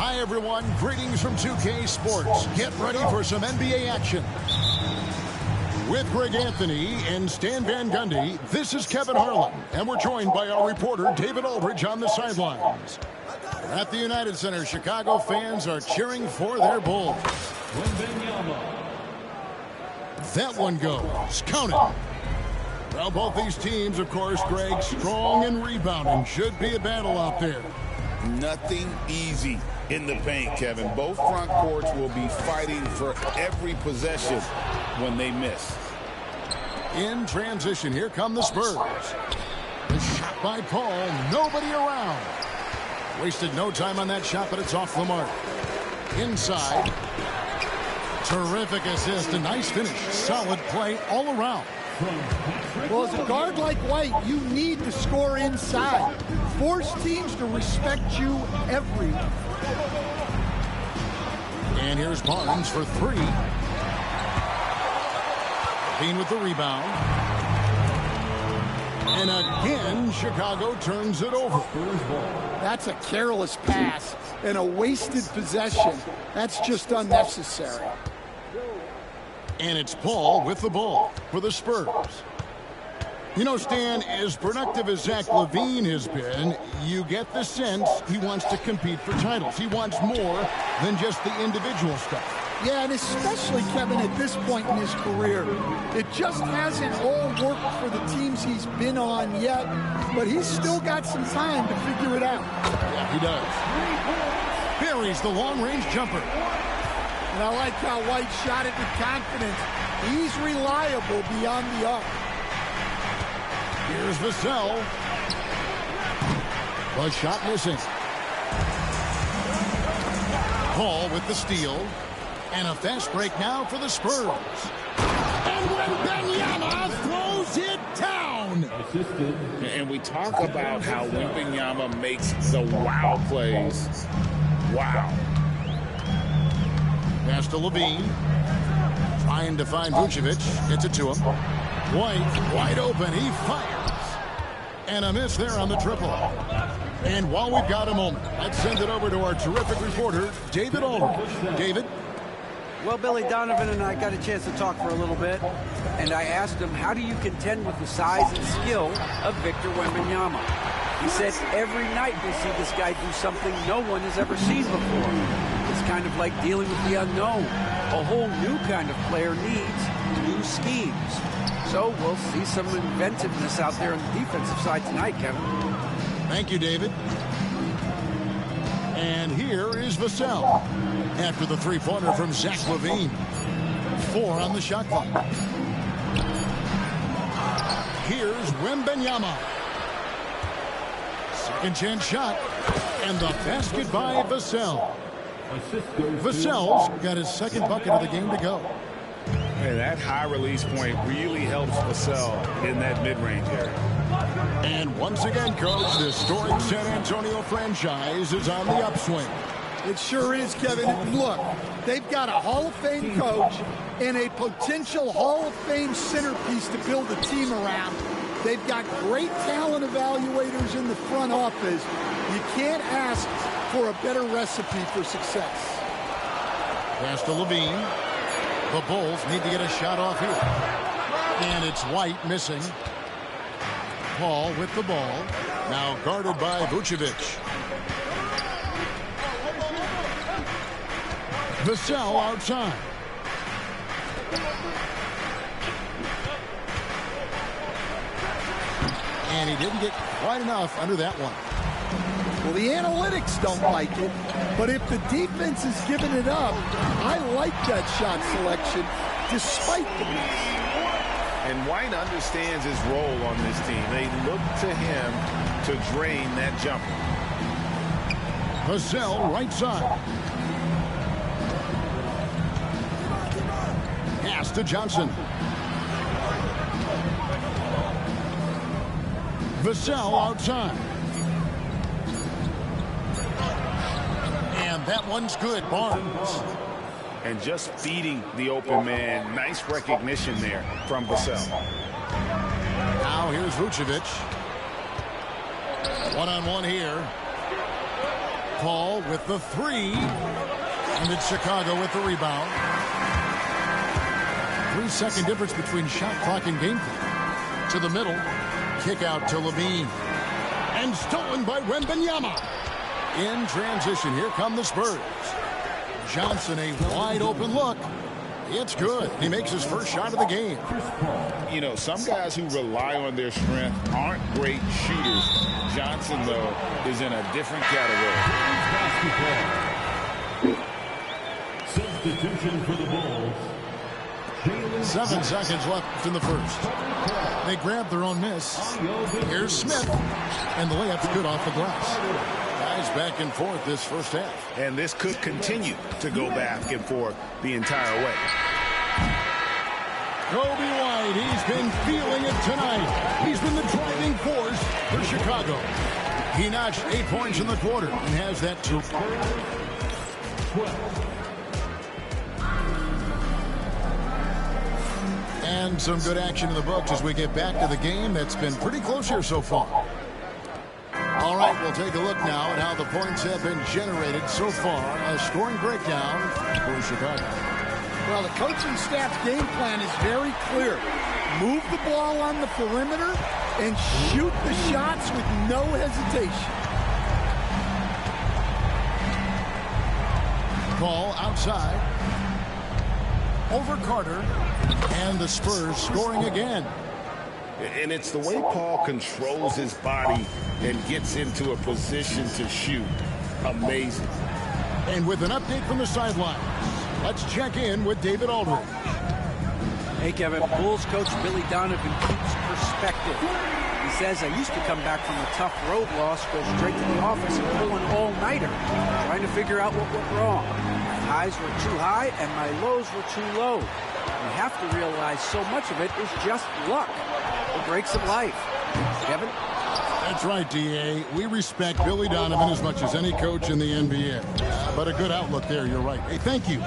Hi, everyone. Greetings from 2K Sports. Get ready for some NBA action. With Greg Anthony and Stan Van Gundy, this is Kevin Harlan, and we're joined by our reporter, David Aldridge, on the sidelines. At the United Center, Chicago fans are cheering for their Bulls. That one goes. Count it. Well, both these teams, of course, Greg, strong and rebounding. Should be a battle out there. Nothing easy in the paint, Kevin. Both front courts will be fighting for every possession when they miss. In transition, here come the Spurs. The shot by Paul, nobody around. Wasted no time on that shot, but it's off the mark. Inside. Terrific assist, a nice finish. Solid play all around. Well, as a guard like White, you need to score inside. Force teams to respect you everywhere. And here's Barnes for three. Bean with the rebound. And again, Chicago turns it over. That's a careless pass and a wasted possession. That's just unnecessary. And it's Paul with the ball for the Spurs. You know, Stan, as productive as Zach LaVine has been, you get the sense he wants to compete for titles. He wants more than just the individual stuff. Yeah, and especially, Kevin, at this point in his career. It just hasn't all worked for the teams he's been on yet, but he's still got some time to figure it out. Yeah, he does. Buries the long-range jumper. And I like how White shot it with confidence. He's reliable beyond the arc. Here's Vassell. The shot missing. Paul with the steal. And a fast break now for the Spurs. And Wembanyama throws it down. And we talk about how Wembanyama makes the wow plays. Wow. Pass to LaVine. Trying to find Vucevic. Gets it to him. White wide open. He fires. And a miss there on the triple. And while we've got a moment, let's send it over to our terrific reporter, David Aldridge. David? Well, Billy Donovan and I got a chance to talk for a little bit, and I asked him, how do you contend with the size and skill of Victor Wembanyama? He said, every night we see this guy do something no one has ever seen before. It's kind of like dealing with the unknown. A whole new kind of player needs new schemes. So we'll see some inventiveness out there on the defensive side tonight, Kevin. Thank you, David. And here is Vassell after the three-pointer from Zach LaVine. 4 on the shot clock. Here's Wembanyama. Second chance shot. And the basket by Vassell. Vassell's got his second bucket of the game to go. Hey, that high release point really helps Vassell in that mid-range area. And once again, Coach, the historic San Antonio franchise is on the upswing. It sure is, Kevin. Look, they've got a Hall of Fame coach and a potential Hall of Fame centerpiece to build a team around. They've got great talent evaluators in the front office. You can't ask for a better recipe for success. Pass to LaVine. The Bulls need to get a shot off here. And it's White missing. Paul with the ball. Now guarded by Vucevic. Vassell outside. And he didn't get quite enough under that one. Well, the analytics don't like it, but if the defense is giving it up, I like that shot selection despite the miss. And White understands his role on this team. They look to him to drain that jumper. Vassell right side. Pass to Johnson. Vassell outside. And that one's good. Barnes. And just feeding the open man. Nice recognition there from Vassell. Now here's Vucevic. One-on-one here. Paul with the three. And it's Chicago with the rebound. 3-second difference between shot clock and game clock. To the middle. Kick out to LaVine. And stolen by Wembanyama. In transition, here come the Spurs. Johnson, a wide open look. It's good. He makes his first shot of the game. You know, some guys who rely on their strength aren't great shooters. Johnson, though, is in a different category. Substitution for the Bulls. 7 seconds left in the first. They grab their own miss. Here's Smith. And the layup's good off the glass. Guys back and forth this first half. And this could continue to go back and forth the entire way. Kobe White, he's been feeling it tonight. He's been the driving force for Chicago. He notched 8 points in the quarter and has that 2. And some good action in the books as we get back to the game that's been pretty close here so far. All right, we'll take a look now at how the points have been generated so far. A scoring breakdown for Chicago. Well, the coaching staff's game plan is very clear. Move the ball on the perimeter and shoot the shots with no hesitation. Ball outside. Over Carter. And the Spurs scoring again. And it's the way Paul controls his body and gets into a position to shoot. Amazing. And with an update from the sidelines, let's check in with David Aldridge. Hey, Kevin. Bulls coach Billy Donovan keeps perspective. He says, I used to come back from a tough road loss, go straight to the office and pull an all-nighter, trying to figure out what went wrong. My highs were too high and my lows were too low. You have to realize so much of it is just luck. The breaks of life. Kevin? That's right, D.A. We respect Billy Donovan as much as any coach in the NBA. But a good outlook there, you're right. Hey, thank you.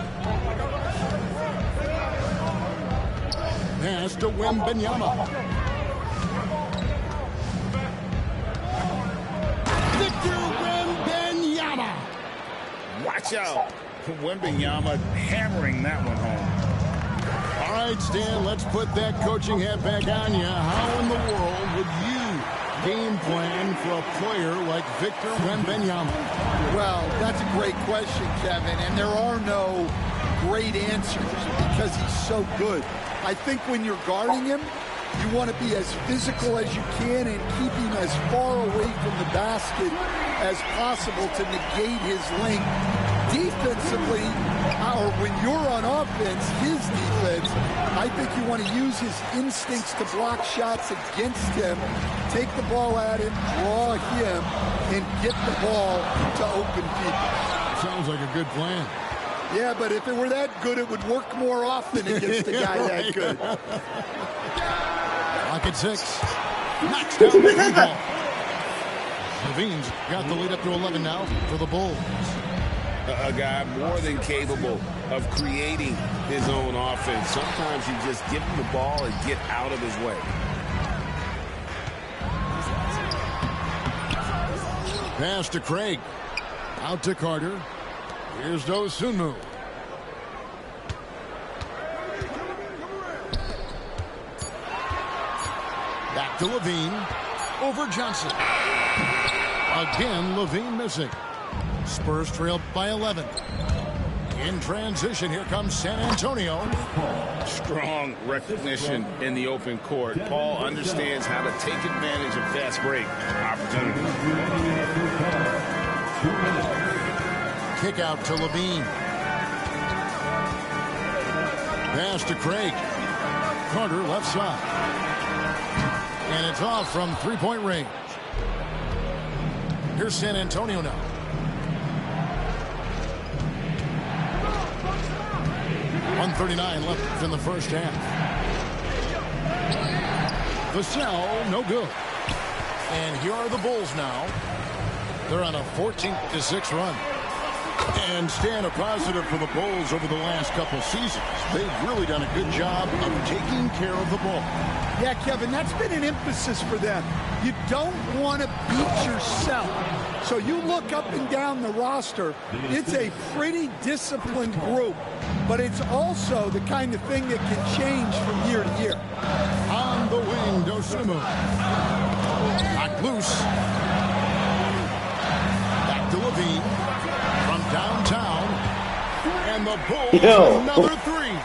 Pass to Wembanyama. Victor Wembanyama. Watch out. Wembanyama hammering that one home. All right, Stan, let's put that coaching hat back on you. How in the world would you game plan for a player like Victor Wembanyama? Well, that's a great question, Kevin, and there are no great answers because he's so good. I think when you're guarding him, You want to be as physical as you can and keep him as far away from the basket as possible to negate his length. Defensively, or when you're on offense, his defense, I think you want to use his instincts to block shots against him, take the ball at him, draw him, and get the ball to open people. Sounds like a good plan. Yeah, but if it were that good, it would work more often against a guy that good. Lock at 6. Knocks down the three ball. Levine's got the lead up to 11 now for the Bulls. A guy more than capable of creating his own offense. Sometimes you just give him the ball and get out of his way. Pass to Craig. Out to Carter. Here's Dosunmu. Back to Levine. Over Johnson. Again, Levine missing. Spurs trail by 11. In transition, here comes San Antonio. Strong recognition in the open court. Paul understands how to take advantage of fast break opportunities. Kick out to Levine. Pass to Craig. Carter left side. And it's off from three-point range. Here's San Antonio now. .139 left in the first half. Vassell, no good. And here are the Bulls now. They're on a 14-6 run. And Stan, a positive for the Bulls over the last couple seasons. They've really done a good job of taking care of the ball. Yeah, Kevin, that's been an emphasis for them. You don't want to beat yourself. So you look up and down the roster, it's a pretty disciplined group, but it's also the kind of thing that can change from year to year. On the wing, Dosunmu. Knocked loose. Back to Levine. From downtown. And the Bulls another three.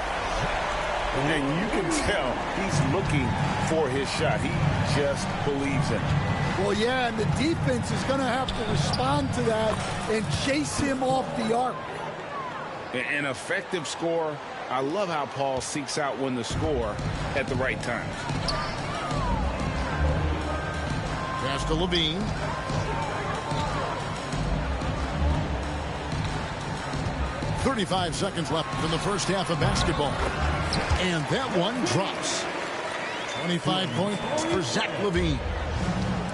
And you can tell he's looking for his shot. He just believes in it. Well, yeah, and the defense is going to have to respond to that and chase him off the arc. An effective score. I love how Paul seeks out when to score at the right time. Pass to Levine. .35 seconds left in the first half of basketball. And that one drops. 25 points for Zach LaVine.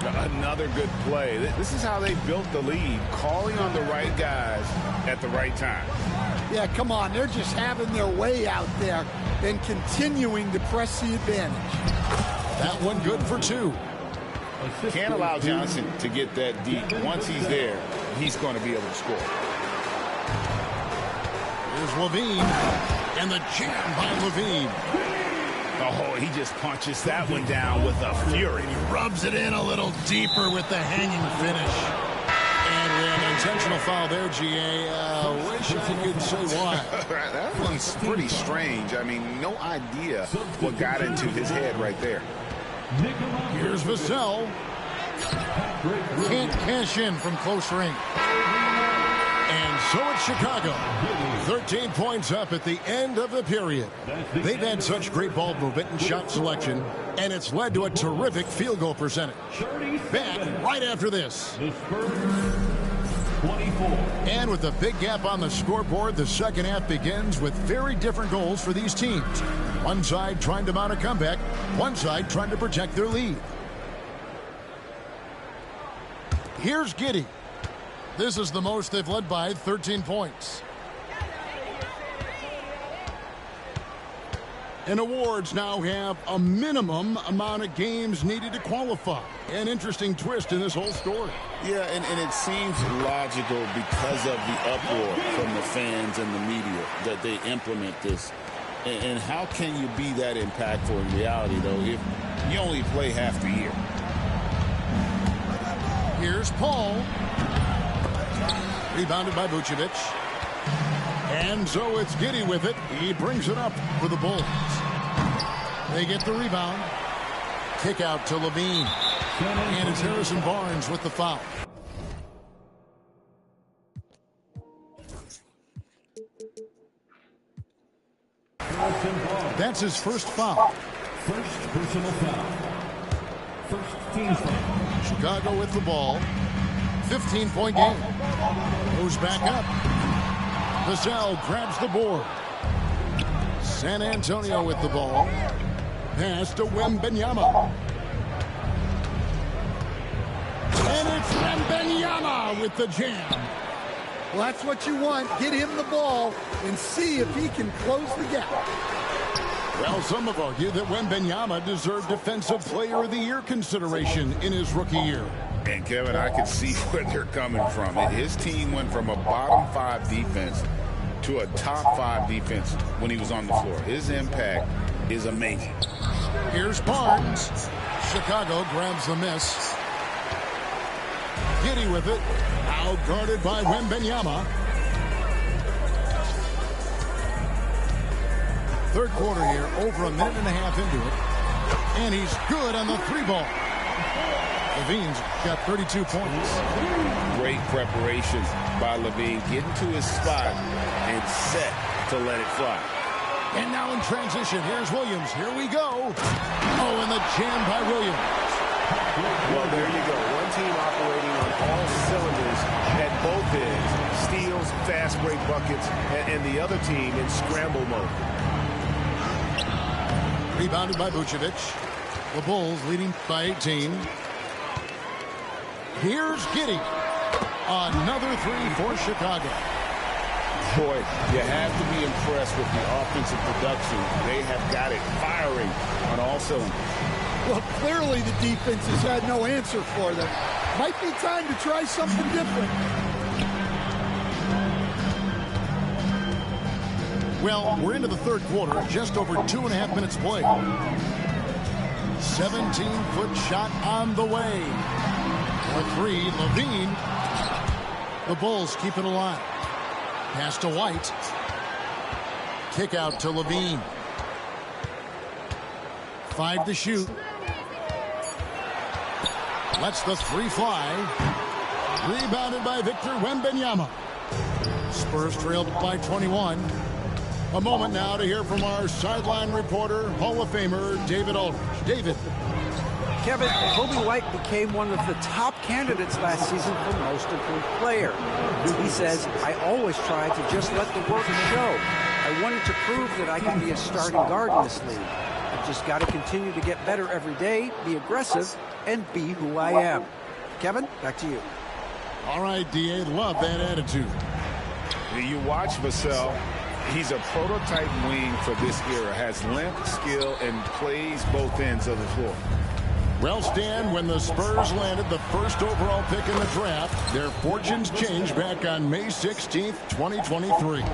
Another good play. This is how they built the lead, calling on the right guys at the right time. Yeah, come on. They're just having their way out there and continuing to press the advantage. That one good for two. Can't allow Johnson to get that deep. Once he's there, he's going to be able to score. Here's Levine, and the jam by Levine. Oh, he just punches that one down with a fury. He rubs it in a little deeper with the hanging finish. And we have an intentional foul there, GA. Wish I could say why. That one's pretty strange. I mean, no idea what got into his head right there. Here's Vassell. Can't cash in from close range. And so it's Chicago. 13 points up at the end of the period. They've had such great ball movement and shot selection, and it's led to a terrific field goal percentage. Back right after this. And with a big gap on the scoreboard, the second half begins with very different goals for these teams. One side trying to mount a comeback, one side trying to protect their lead. Here's Giddey. This is the most they've led by, 13 points. And awards now have a minimum amount of games needed to qualify. An interesting twist in this whole story. Yeah, and it seems logical because of the uproar from the fans and the media that they implement this. And how can you be that impactful in reality, though, if you only play half the year? Here's Paul. Rebounded by Vucevic. And so it's Giddey with it. He brings it up for the Bulls. They get the rebound. Kick out to Levine. And it's Harrison Barnes with the foul. That's his first foul. First personal foul. First team foul. Chicago with the ball. 15-point game. Goes back up. Vassell grabs the board. San Antonio with the ball. Pass to Wembanyama. And it's Wembanyama with the jam. Well, that's what you want. Get him the ball and see if he can close the gap. Well, some have argued that Wembanyama deserved Defensive Player of the Year consideration in his rookie year. And, Kevin, I can see where they're coming from. His team went from a bottom 5 defense to a top 5 defense when he was on the floor. His impact is amazing. Here's Barnes. Chicago grabs the miss. Giddey with it. Out guarded by Wembanyama. Third quarter here, over a minute and a half into it. And he's good on the 3-ball. Levine's got 32 points. Great preparation by Levine. Getting to his spot and set to let it fly. And now in transition, here's Williams. Here we go. Oh, and the jam by Williams. Well, there you go. One team operating on all cylinders at both ends. Steals, fast break buckets, and the other team in scramble mode. Rebounded by Vucevic. The Bulls leading by 18. Here's Giddey. Another 3 for Chicago. Boy, you have to be impressed with the offensive production. They have got it firing on all cylinders. Well, clearly the defense has had no answer for them. Might be time to try something different. Well, we're into the third quarter, just over 2.5 minutes played. 17-foot shot on the way. For 3, Levine. The Bulls keep it alive. Pass to White. Kick out to Levine. 5 to shoot. Lets the 3 fly. Rebounded by Victor Wembanyama. Spurs trailed by 21. A moment now to hear from our sideline reporter, Hall of Famer David Aldridge. David. Kevin, Kobe White became one of the top candidates last season for Most Improved Player. He says, I always try to just let the work show. I wanted to prove that I can be a starting guard in this league. I've just got to continue to get better every day, be aggressive, and be who I am. Kevin, back to you. All right, D.A., love that attitude. You watch Vassell. He's a prototype wing for this era. Has length, skill, and plays both ends of the floor. Well, Stan, when the Spurs landed the first overall pick in the draft, their fortunes changed back on May 16th, 2023.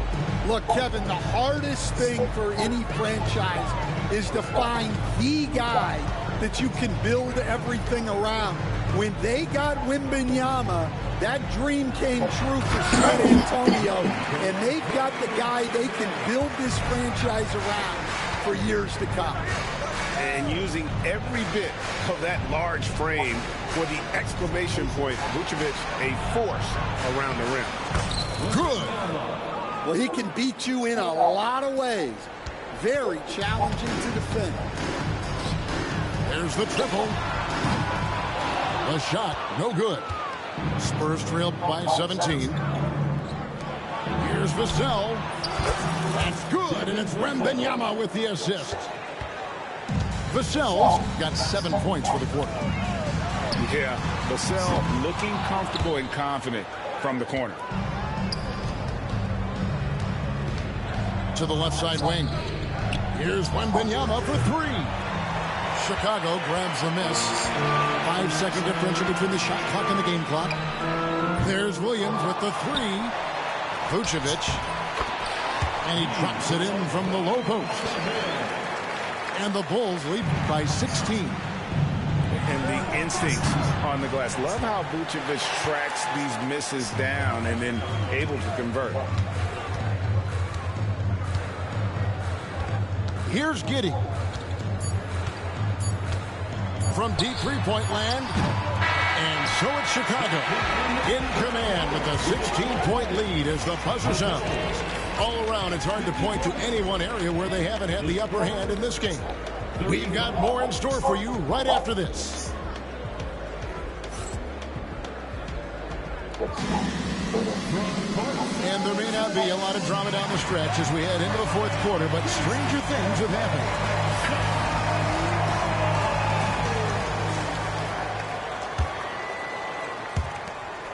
Look, Kevin, the hardest thing for any franchise is to find the guy that you can build everything around. When they got Wembanyama, that dream came true for San Antonio, and they've got the guy they can build this franchise around for years to come. And using every bit of that large frame for the exclamation point, Vucevic, a force around the rim. Good. Well, he can beat you in a lot of ways. Very challenging to defend. There's the triple. The shot, no good. Spurs trailed by 17. Here's Vassell. That's good, and it's Wembanyama with the assist. Vassell's got 7 points for the quarter. Yeah, Vassell looking comfortable and confident from the corner. To the left side wing. Here's Wembanyama for 3. Chicago grabs the miss. 5-second differential between the shot clock and the game clock. There's Williams with the 3. Vucevic. And he drops it in from the low post. And the Bulls lead by 16. And the instincts on the glass. Love how Vucevic tracks these misses down and then able to convert. Here's Giddey. from deep three-point land. And so it's Chicago in command with a 16-point lead as the buzzer sounds. All around, it's hard to point to any one area where they haven't had the upper hand in this game. We've got more in store for you right after this. And there may not be a lot of drama down the stretch as we head into the fourth quarter, but stranger things have happened.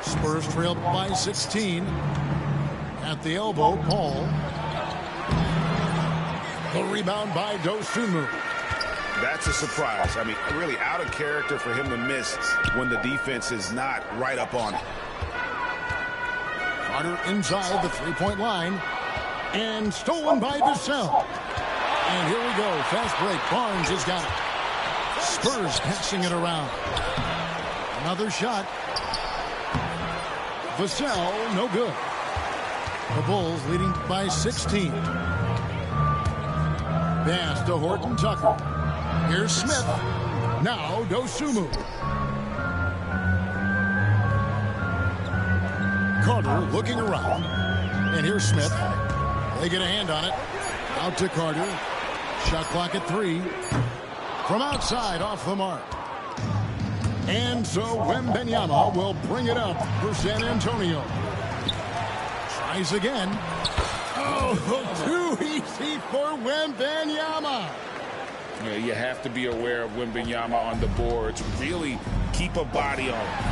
Spurs trail by 16. At the elbow, Paul. The rebound by Dosunmu. That's a surprise. I mean, really out of character for him to miss when the defense is not right up on it. Carter inside the three-point line. And stolen by Vassell. And here we go. Fast break. Barnes has got it. Spurs passing it around. Another shot. Vassell, no good. The Bulls leading by 16. Pass to Horton Tucker. Here's Smith. Now Dosunmu. Carter looking around. And here's Smith. They get a hand on it. Out to Carter. Shot clock at 3. From outside, off the mark. And so Wembanyama will bring it up for San Antonio. Tries again. Oh, too easy for Wembanyama. Yeah, you have to be aware of Wembanyama on the boards. Really keep a body on him.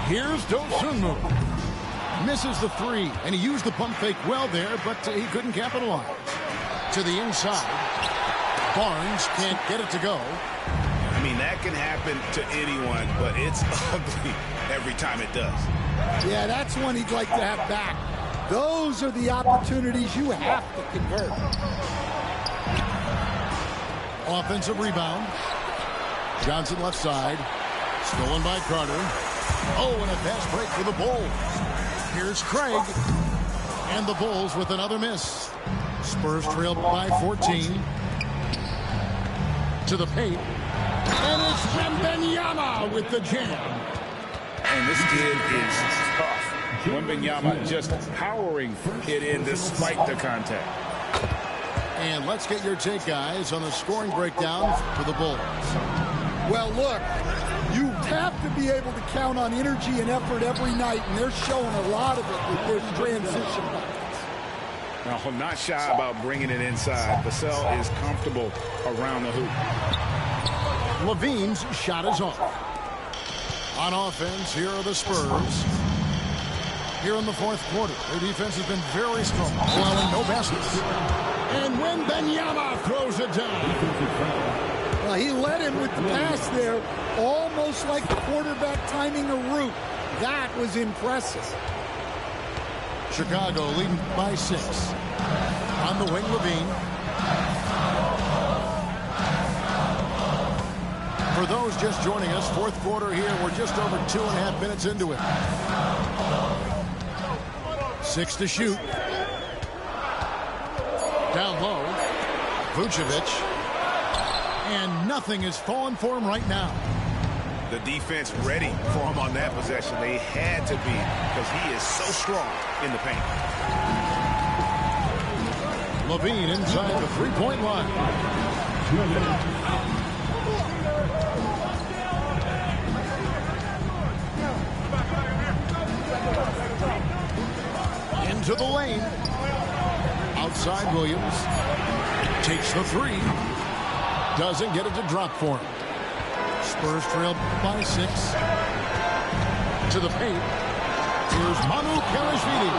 Here's Dosunmu. Misses the 3, and he used the pump fake well there, but he couldn't capitalize. To the inside. Barnes can't get it to go. I mean, that can happen to anyone, but it's ugly every time it does. Yeah, that's one he'd like to have back. Those are the opportunities you have to convert. Offensive rebound. Johnson left side. Stolen by Carter. Oh, and a fast break for the Bulls. Here's Craig. And the Bulls with another miss. Spurs trail by 14. To the paint. And it's Wembanyama with the jam. And this kid is tough. Wembanyama just powering it in despite the contact. And let's get your take, guys, on the scoring breakdown for the Bulls. Well, look, you have to be able to count on energy and effort every night, and they're showing a lot of it with their transition buckets. Now, I'm not shy about bringing it inside. Vassell is comfortable around the hoop. Levine's shot is off. On offense, here are the Spurs. Here in the fourth quarter, their defense has been very strong, allowing no baskets. And Wembanyama throws it down. Well, he led him with the pass there, almost like the quarterback timing a route. That was impressive. Chicago leading by 6. On the wing, Levine. For those just joining us, fourth quarter here, we're just over 2.5 minutes into it. 6 to shoot. Down low. Vucevic. And nothing is falling for him right now. The defense ready for him on that possession. They had to be because he is so strong in the paint. Levine inside the three-point line. Into the lane. Outside Williams. Takes the 3. Doesn't get it to drop for him. Spurs trail by 6. To the paint. Here's Manu Kelishvili.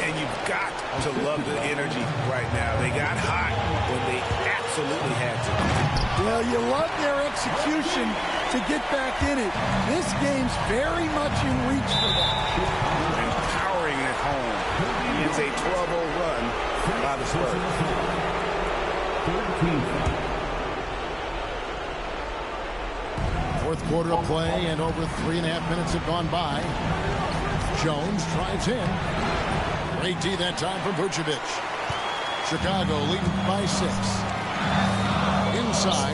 And you've got to love the energy right now. They got hot when they absolutely had to. Well, you love their execution to get back in it. This game's very much in reach for them. And powering it home. It's a 12-0 run by the Spurs. Fourth quarter of play, and over 3.5 minutes have gone by. Jones drives in. Great D that time from Vucevic. Chicago leading by 6. inside.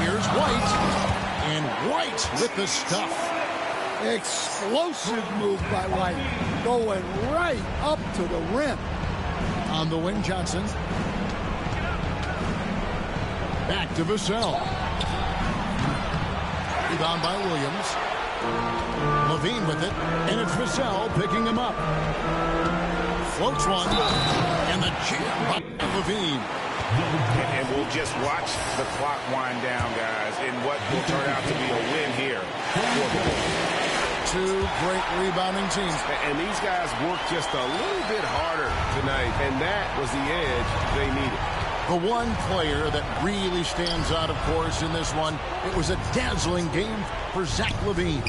Here's White. And White with the stuff. Explosive move by White. Going right up to the rim. On the wing, Johnson. Back to Vassell. Rebound by Williams. Levine with it. And it's Vassell picking him up. Floats one. And the jam by Levine. And we'll just watch the clock wind down, guys, in what will turn out to be a win here for the Bulls. Two great rebounding teams. And these guys worked just a little bit harder tonight, and that was the edge they needed. The one player that really stands out, of course, in this one, it was a dazzling game for Zach LaVine.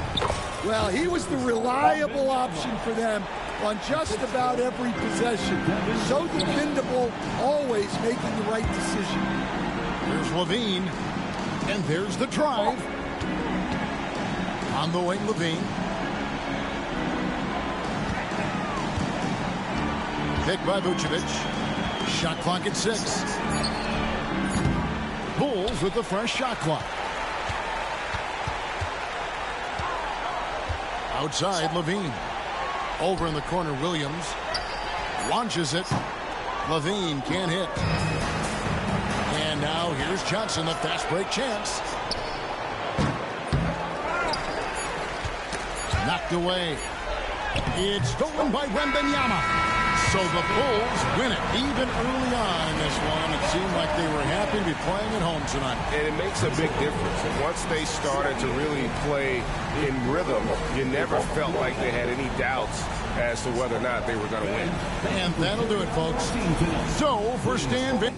Well, he was the reliable option for them on just about every possession. So dependable, always making the right decision. There's LaVine, and there's the drive. On the wing, LaVine. Pick by Vucevic. Shot clock at 6. Bulls with the fresh shot clock. Outside, LaVine. Over in the corner, Williams. Launches it. LaVine can't hit. And now here's Johnson, the fast break chance. Knocked away. It's stolen by Wembanyama. So the Bulls win it. Even early on in this one, it seemed like they were happy to be playing at home tonight. And it makes a big difference. And once they started to really play in rhythm, you never felt like they had any doubts as to whether or not they were going to win. And that'll do it, folks. So for Stan Van...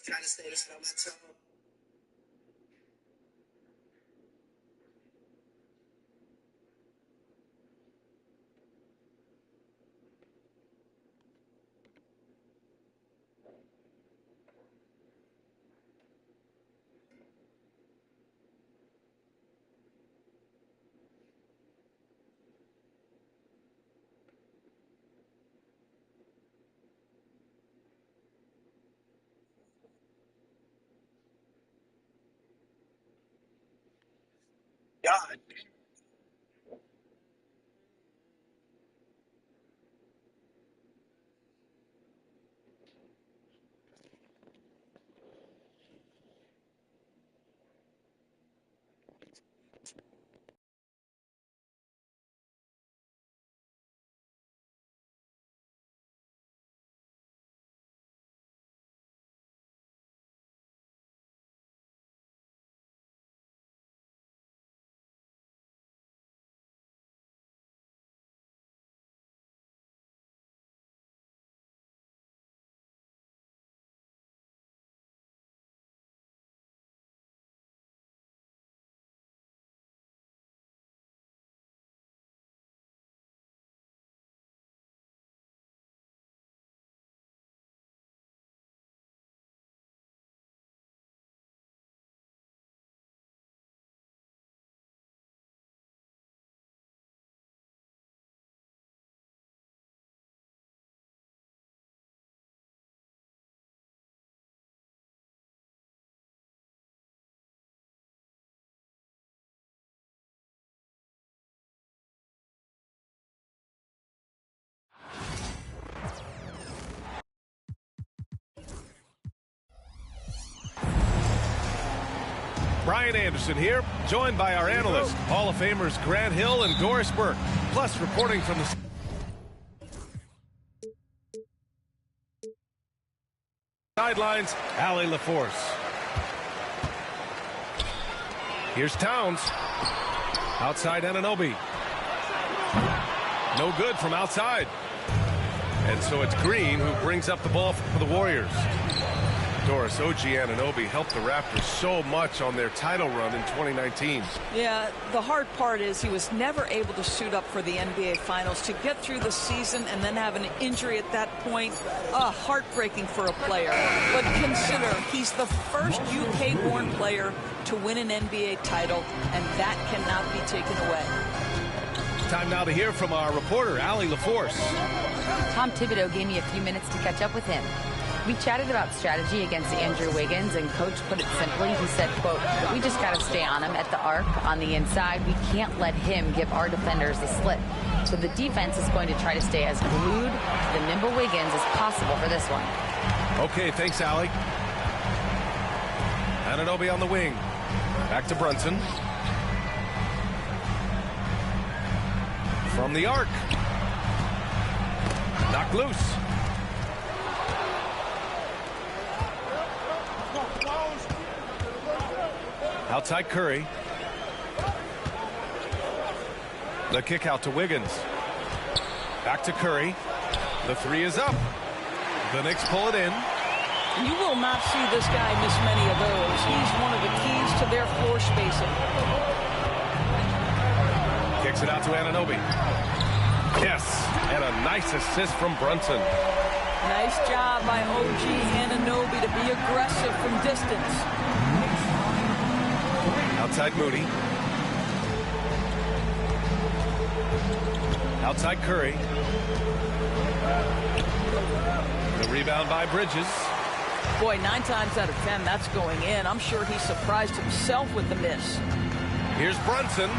Trying to stay this on my toe. God. Brian Anderson here, joined by our analysts, Hall of Famers Grant Hill and Doris Burke, plus reporting from the sidelines, Allie LaForce. Here's Towns. Outside Anunoby. No good from outside. And so it's Green who brings up the ball for the Warriors. Doris, OG Anunoby helped the Raptors so much on their title run in 2019. Yeah, the hard part is he was never able to suit up for the NBA Finals. To get through the season and then have an injury at that point, heartbreaking for a player. But consider, he's the first UK-born player to win an NBA title, and that cannot be taken away. Time now to hear from our reporter, Allie LaForce. Tom Thibodeau gave me a few minutes to catch up with him. We chatted about strategy against Andrew Wiggins, and Coach put it simply. He said, quote, we just got to stay on him at the arc on the inside. We can't let him give our defenders the slip. So the defense is going to try to stay as glued to the nimble Wiggins as possible for this one. Okay, thanks, Allie. Anunoby on the wing. Back to Brunson. From the arc. Knocked loose. Outside Curry. The kick out to Wiggins. Back to Curry. The three is up. The Knicks pull it in. You will not see this guy miss many of those. He's one of the keys to their floor spacing. Kicks it out to Anunoby. Yes, and a nice assist from Brunson. Nice job by OG Anunoby to be aggressive from distance. Outside Moody. Outside Curry. The rebound by Bridges. Boy, 9 times out of 10, that's going in. I'm sure he surprised himself with the miss. Here's Brunson.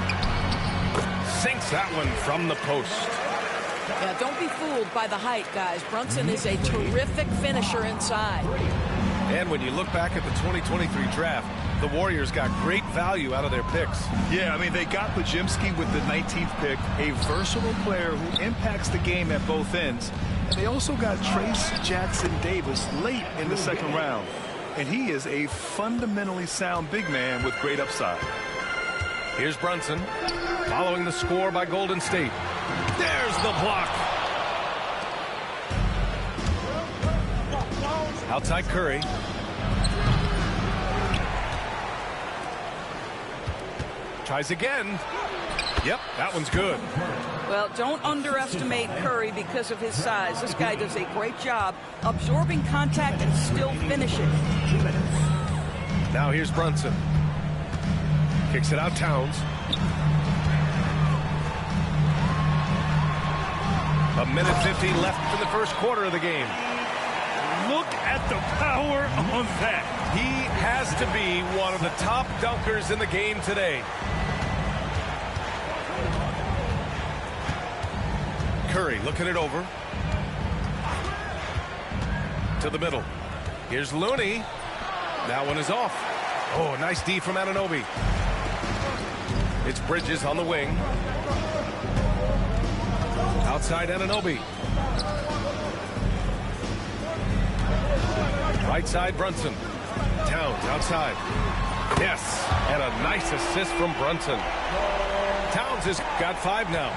Sinks that one from the post. Yeah, don't be fooled by the height, guys. Brunson is a terrific finisher inside. And when you look back at the 2023 draft, the Warriors got great value out of their picks. Yeah, I mean, they got Podziemski with the 19th pick, a versatile player who impacts the game at both ends. And they also got Trace Jackson-Davis late in the second round. And he is a fundamentally sound big man with great upside. Here's Brunson, following the score by Golden State. There's the block. Outside Curry. Tries again. Yep, that one's good. Well, don't underestimate Curry because of his size. This guy does a great job absorbing contact and still finishing. Now here's Brunson. Kicks it out Towns. A minute 50 left in the first quarter of the game. Look at the power on that. He has to be one of the top dunkers in the game today. Curry looking it over. To the middle. Here's Looney. That one is off. Oh, nice D from Anunoby. It's Bridges on the wing. Outside Anunoby. Right side Brunson. Towns outside. Yes, and a nice assist from Brunson. Towns has got 5 now.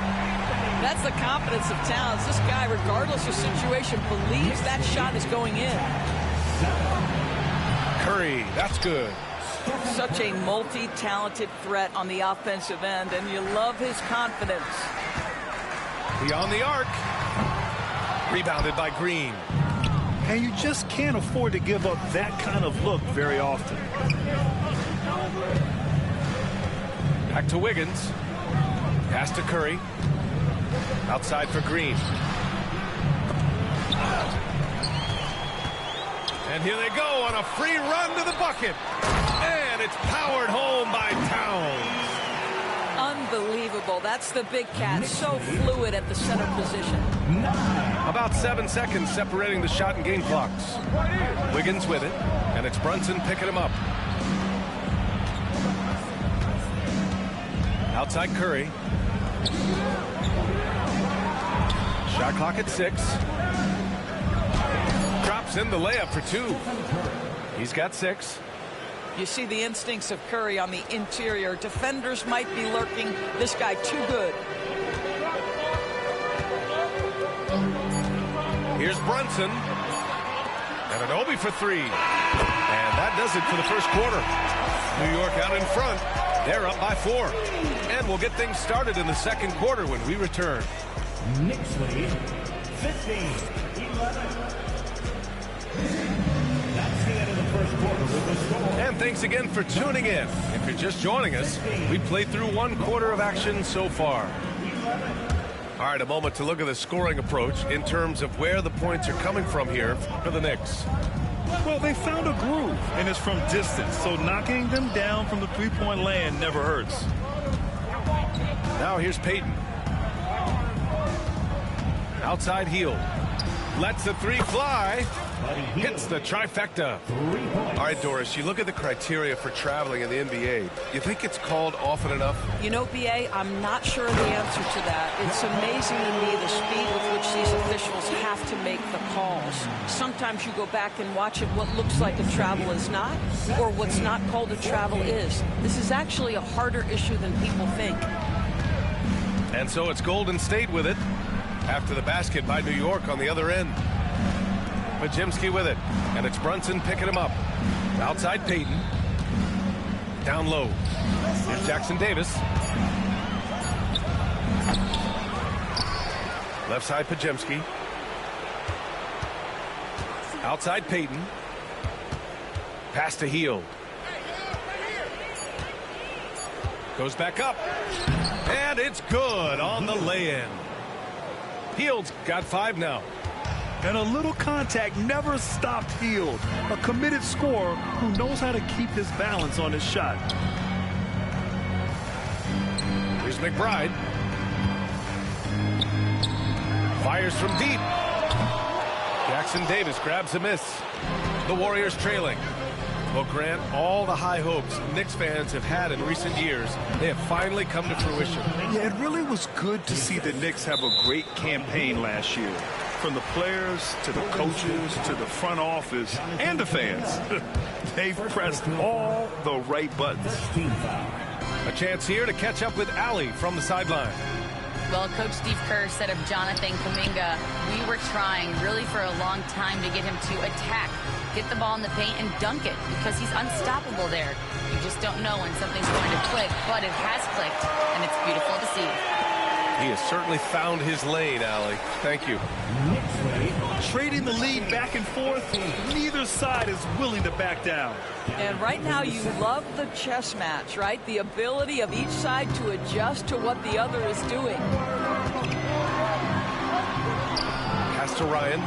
That's the confidence of Towns. This guy, regardless of situation, believes that shot is going in. Curry, that's good. Such a multi-talented threat on the offensive end, and you love his confidence. Beyond the arc. Rebounded by Green. And you just can't afford to give up that kind of look very often. Back to Wiggins. Pass to Curry. Outside for Green. And here they go on a free run to the bucket. And it's powered home by Towns. Unbelievable. That's the big cat. So fluid at the center position. About 7 seconds separating the shot and game clocks. Wiggins with it. And it's Brunson picking him up. Outside Curry. Shot clock at 6. Drops in the layup for 2. He's got 6. You see the instincts of Curry on the interior. Defenders might be lurking. This guy too good. Here's Brunson. Anunoby for three. And that does it for the first quarter. New York out in front. They're up by 4. And we'll get things started in the second quarter when we return. Knicks lead 15-11. That's the end of the first quarter with the score. And thanks again for tuning in. If you're just joining us, we played through 1 quarter of action so far. All right, a moment to look at the scoring approach in terms of where the points are coming from here for the Knicks. Well, they found a groove, and it's from distance, so knocking them down from the three-point land never hurts. Now here's Payton. Outside heel. Lets the 3 fly. Hits the trifecta. All right, Doris, you look at the criteria for traveling in the NBA. You think it's called often enough? You know, B.A., I'm not sure of the answer to that. It's amazing to me the speed with which these officials have to make the calls. Sometimes you go back and watch it, what looks like a travel is not, or what's not called a travel is. This is actually a harder issue than people think. And so it's Golden State with it after the basket by New York on the other end. Podziemski with it, and it's Brunson picking him up. Outside Payton. Down low. Here's Jackson Davis. Left side Podziemski. Outside Payton. Pass to Hield. Goes back up. And it's good on the lay-in. Hield's got 5 now. And a little contact never stopped Hield. A committed scorer who knows how to keep his balance on his shot. Here's McBride. Fires from deep. Jackson Davis grabs a miss. The Warriors trailing. Well, Grant, all the high hopes Knicks fans have had in recent years, they have finally come to fruition. Yeah, it really was good to see the Knicks have a great campaign last year. From the players to the coaches to the front office and the fans. They've pressed all the right buttons. A chance here to catch up with Allie from the sideline. Well, Coach Steve Kerr said of Jonathan Kuminga, we were trying really for a long time to get him to attack, get the ball in the paint and dunk it because he's unstoppable there. You just don't know when something's going to click, but it has clicked, and it's beautiful to see. He has certainly found his lane, Allie. Thank you. Trading the lead back and forth, neither side is willing to back down. And right now you love the chess match, right? The ability of each side to adjust to what the other is doing. Pass to Ryan.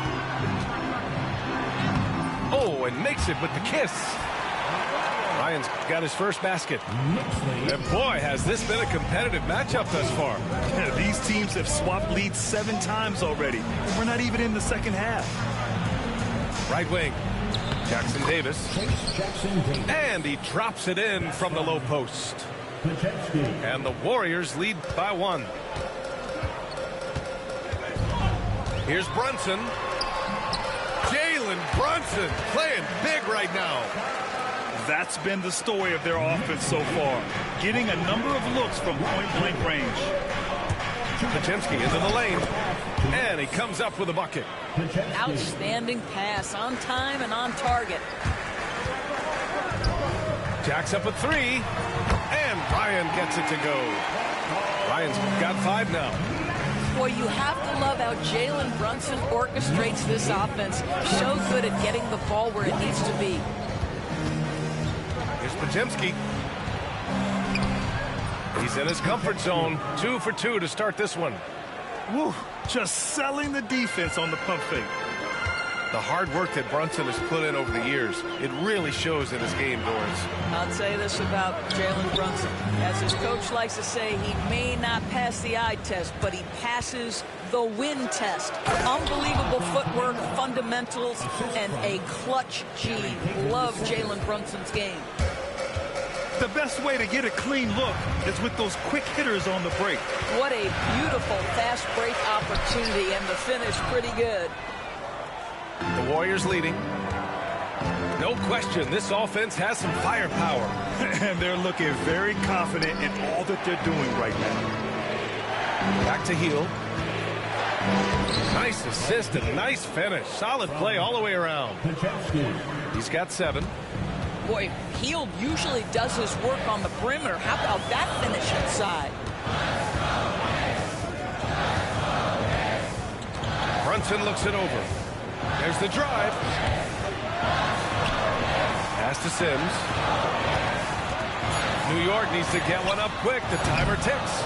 Oh, and makes it with the kiss. Ryan's got his first basket. And boy, has this been a competitive matchup thus far. Yeah, these teams have swapped leads 7 times already. We're not even in the second half. Right wing. Jackson Davis. And he drops it in from the low post. And the Warriors lead by 1. Here's Brunson. Jalen Brunson playing big right now. That's been the story of their offense so far. Getting a number of looks from point-blank range. Podziemski into the lane. And he comes up with a bucket. Outstanding pass, on time and on target. Jack's up at 3. And Ryan gets it to go. Ryan's got 5 now. Boy, you have to love how Jalen Brunson orchestrates this offense. So good at getting the ball where it needs to be. Here's Podziemski. He's in his comfort zone. 2 for 2 to start this one. Woo, just selling the defense on the pump fake. The hard work that Brunson has put in over the years, it really shows in his game, Doris. I'll say this about Jalen Brunson. As his coach likes to say, he may not pass the eye test, but he passes the win test. Unbelievable footwork, fundamentals, and a clutch G. Love Jalen Brunson's game. The best way to get a clean look is with those quick hitters on the break. What a beautiful fast break opportunity, and the finish pretty good. The Warriors leading. No question, this offense has some firepower. And they're looking very confident in all that they're doing right now. Back to Hield. Nice assist and nice finish. Solid play all the way around. He's got 7. Boy, Hield usually does his work on the perimeter. How about that finish inside? Brunson looks it over. There's the drive. Pass to Sims. New York needs to get one up quick. The timer ticks.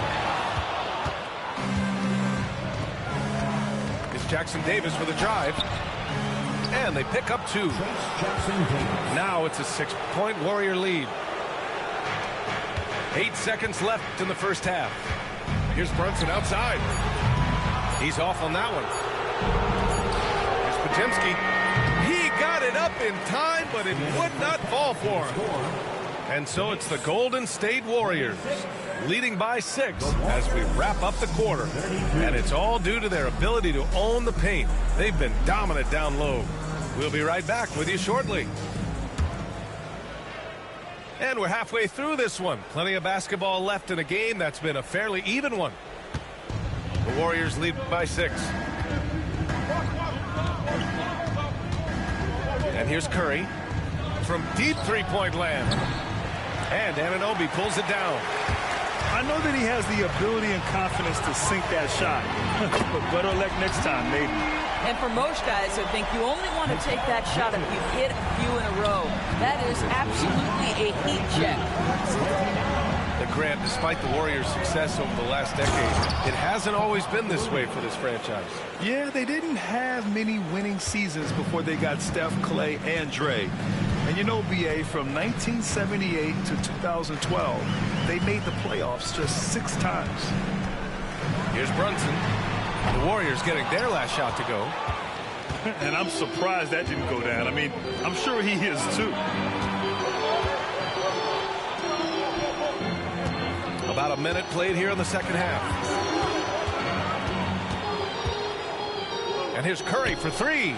It's Jackson Davis for the drive. And they pick up 2. Now it's a 6-point Warrior lead. 8 seconds left in the first half. Here's Brunson outside. He's off on that one. Here's Podziemski. He got it up in time, but it would not fall for him. And so it's the Golden State Warriors leading by 6 as we wrap up the quarter. And it's all due to their ability to own the paint. They've been dominant down low. We'll be right back with you shortly. And we're halfway through this one. Plenty of basketball left in a game that's been a fairly even one. The Warriors lead by 6. And here's Curry from deep three-point land. And Anunoby pulls it down. I know that he has the ability and confidence to sink that shot. But better luck next time, maybe. And for most guys, I think you only want to take that shot if you've hit a few in a row. That is absolutely a heat check. Grant, despite the Warriors' success over the last decade, it hasn't always been this way for this franchise. Yeah, they didn't have many winning seasons before they got Steph, Clay, and Dre. And you know, BA, from 1978 to 2012, they made the playoffs just 6 times. Here's Brunson. The Warriors getting their last shot to go. And I'm surprised that didn't go down. I mean, I'm sure he is too. About a minute played here in the second half. And here's Curry for 3.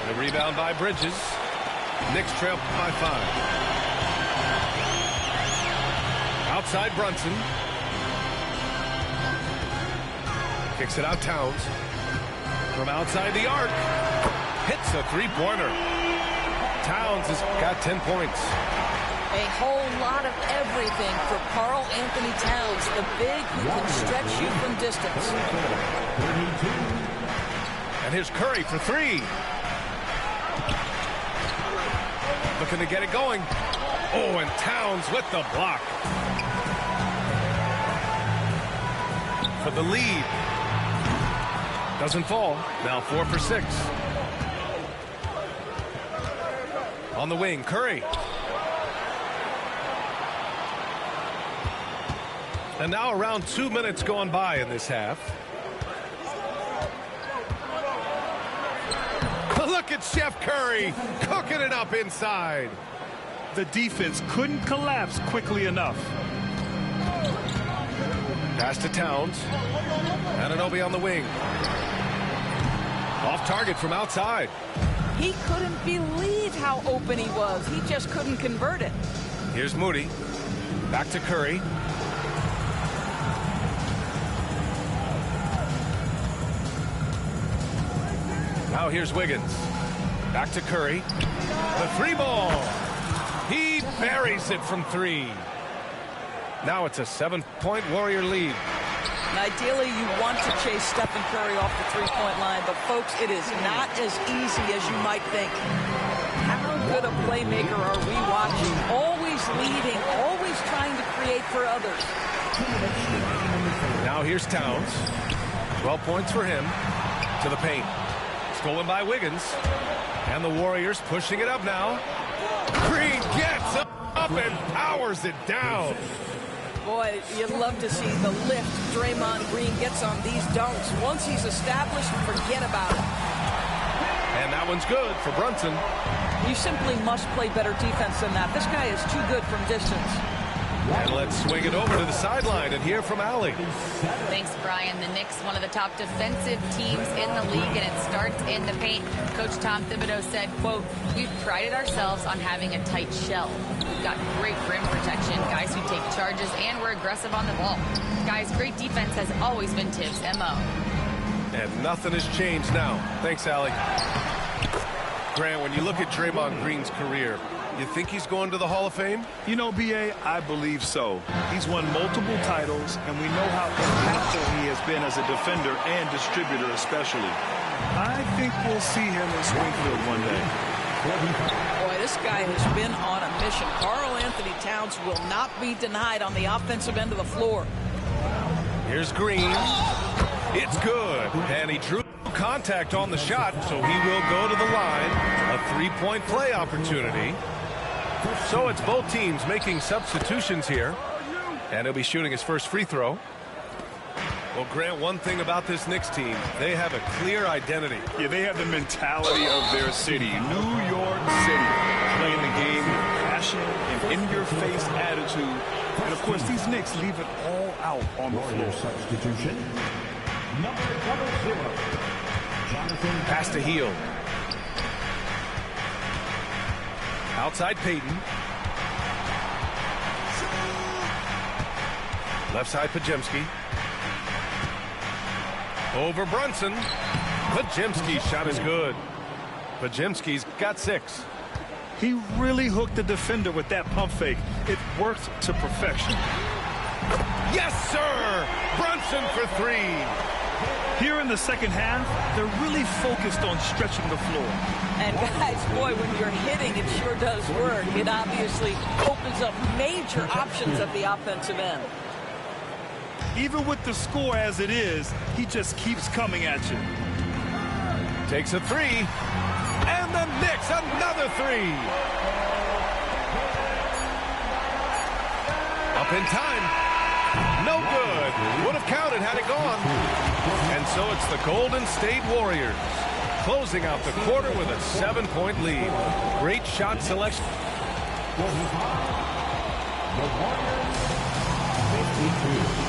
The rebound by Bridges. Knicks trail by 5. Outside Brunson. Kicks it out Towns. From outside the arc. Hits a 3-pointer. Towns has got 10 points. A whole lot of everything for Karl-Anthony Towns, the big who can stretch you from distance. And here's Curry for 3. Looking to get it going. Oh, and Towns with the block. For the lead. Doesn't fall. Now 4 for 6. On the wing, Curry. And now around 2 minutes gone by in this half. Look at Chef Curry cooking it up inside. The defense couldn't collapse quickly enough. Pass to Towns. Anunoby on the wing. Off target from outside. He couldn't believe how open he was. He just couldn't convert it. Here's Moody. Back to Curry. Now here's Wiggins. Back to Curry. The 3-ball. He buries it from 3. Now it's a 7-point Warrior lead. And ideally, you want to chase Stephen Curry off the 3-point line, but folks, it is not as easy as you might think. How good a playmaker are we watching? Always leading, always trying to create for others. Now here's Towns. 12 points for him. To the paint. Stolen by Wiggins. And the Warriors pushing it up now. Green gets up and powers it down. Boy, you'd love to see the lift Draymond Green gets on these dunks. Once he's established, forget about it. And that one's good for Brunson. You simply must play better defense than that. This guy is too good from distance. And let's swing it over to the sideline and hear from Allie. Thanks, Brian. The Knicks, one of the top defensive teams in the league, and it starts in the paint. Coach Tom Thibodeau said, quote, "We've prided ourselves on having a tight shell. We've got great rim protection, guys who take charges, and we're aggressive on the ball. Guys, great defense has always been Tibbs' MO." And nothing has changed now. Thanks, Allie. Grant, when you look at Draymond Green's career, you think he's going to the Hall of Fame? You know, B.A., I believe so. He's won multiple titles, and we know how impactful he has been as a defender and distributor especially. I think we'll see him in Springfield one day. Boy, this guy has been on a mission. Karl Anthony Towns will not be denied on the offensive end of the floor. Here's Green. It's good. And he drew contact on the shot, so he will go to the line. A three-point play opportunity. So it's both teams making substitutions here. And he'll be shooting his first free throw. Well, Grant, one thing about this Knicks team, they have a clear identity. Yeah, they have the mentality of their city, New York City, playing the game with passion and in-your-face attitude. And, of course, these Knicks leave it all out on the floor. Substitution. Number 0. Jonathan. Pass to Hield. Outside Payton. Left side Podziemski. Over Brunson. Podziemski's shot is good. Podziemski's got 6. He really hooked the defender with that pump fake. It worked to perfection. Yes, sir! Brunson for 3. Here in the second half, they're really focused on stretching the floor. And guys, boy, when you're hitting, it sure does work. It obviously opens up major options at the offensive end. Even with the score as it is, he just keeps coming at you. Takes a 3. And the Knicks, another 3. Up in time. No good. Would have counted had it gone. And so it's the Golden State Warriors closing out the quarter with a 7-point lead. Great shot selection.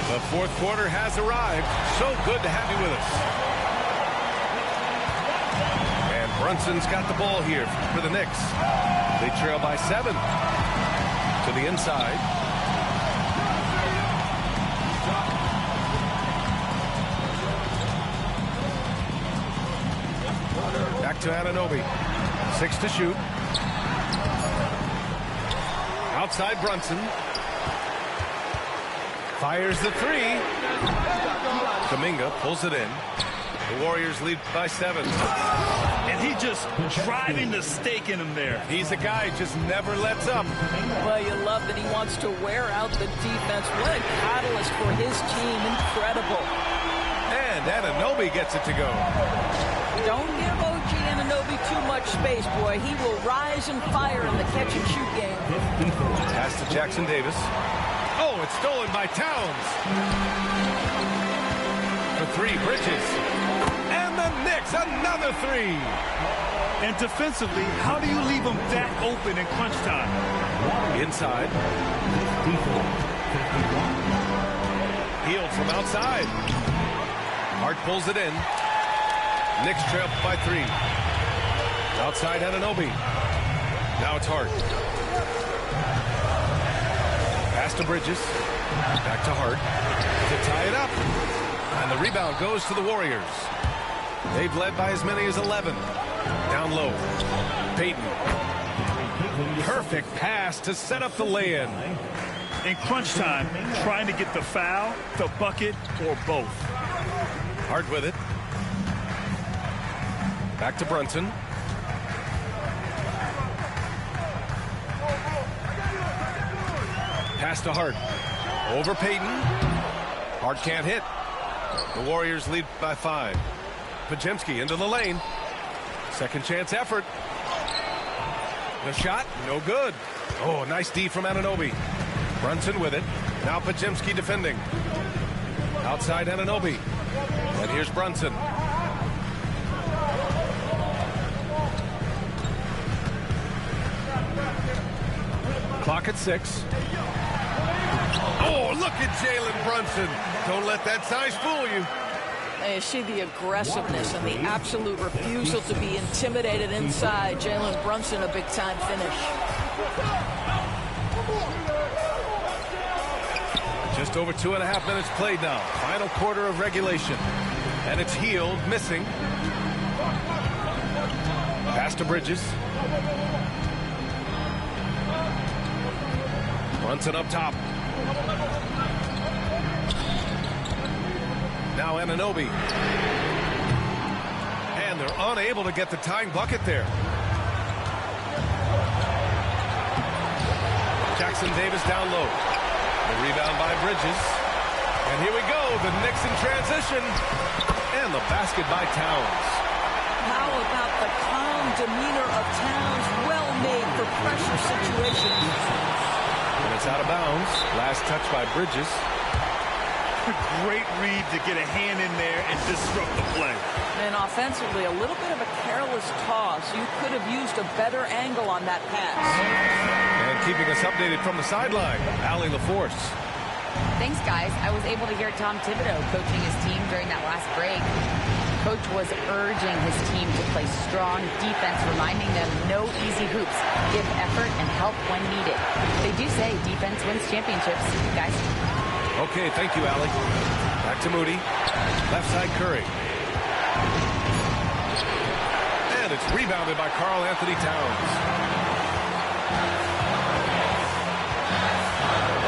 The fourth quarter has arrived. So good to have you with us. And Brunson's got the ball here for the Knicks. They trail by 7. To the inside. Back to Anunoby. 6 to shoot. Outside Brunson. Fires the 3. Kuminga pulls it in. The Warriors lead by 7. And he just driving the stake in him there. He's a guy who just never lets up. Well, you love that he wants to wear out the defense. What a catalyst for his team. Incredible. And Anunoby gets it to go. Don't give OG Anunoby too much space, boy. He will rise and fire in the catch-and-shoot game. Pass to Jackson Davis. Oh, it's stolen by Towns. For 3, Bridges. And the Knicks, another 3. And defensively, how do you leave them that open in crunch time? Inside. Hield from outside. Hart pulls it in. Knicks trail by 3. Outside Anunoby. Now it's Hart. Pass to Bridges. Back to Hart. To tie it up. And the rebound goes to the Warriors. They've led by as many as 11. Down low. Payton. Perfect pass to set up the lay-in. In crunch time, trying to get the foul, the bucket, or both. Hart with it. Back to Brunson. Pass to Hart. Over Payton. Hart can't hit. The Warriors lead by 5. Podziemski into the lane. Second chance effort. The shot, no good. Oh, nice D from Anunoby. Brunson with it. Now Podziemski defending. Outside Anunoby. And here's Brunson. Clock at 6. Oh, look at Jalen Brunson. Don't let that size fool you. And you see the aggressiveness and the absolute refusal to be intimidated inside. Jalen Brunson, a big-time finish. Just over 2.5 minutes played now. Final quarter of regulation. And it's Hield missing. Pass to Bridges. Brunson up top. Now Anunoby. And they're unable to get the tying bucket there. Jackson Davis down low. The rebound by Bridges. And here we go. The Knicks in transition. And the basket by Towns. How about the calm demeanor of Towns? Well made for pressure situations. And it's out of bounds. Last touch by Bridges. Great read to get a hand in there and disrupt the play. And offensively, a little bit of a careless toss. You could have used a better angle on that pass. And keeping us updated from the sideline, Allie LaForce. Thanks, guys. I was able to hear Tom Thibodeau coaching his team during that last break. Coach was urging his team to play strong defense, reminding them no easy hoops, give effort, and help when needed. They do say defense wins championships, guys. Okay, thank you, Allie. Back to Moody. Left side Curry. And it's rebounded by Karl Anthony Towns.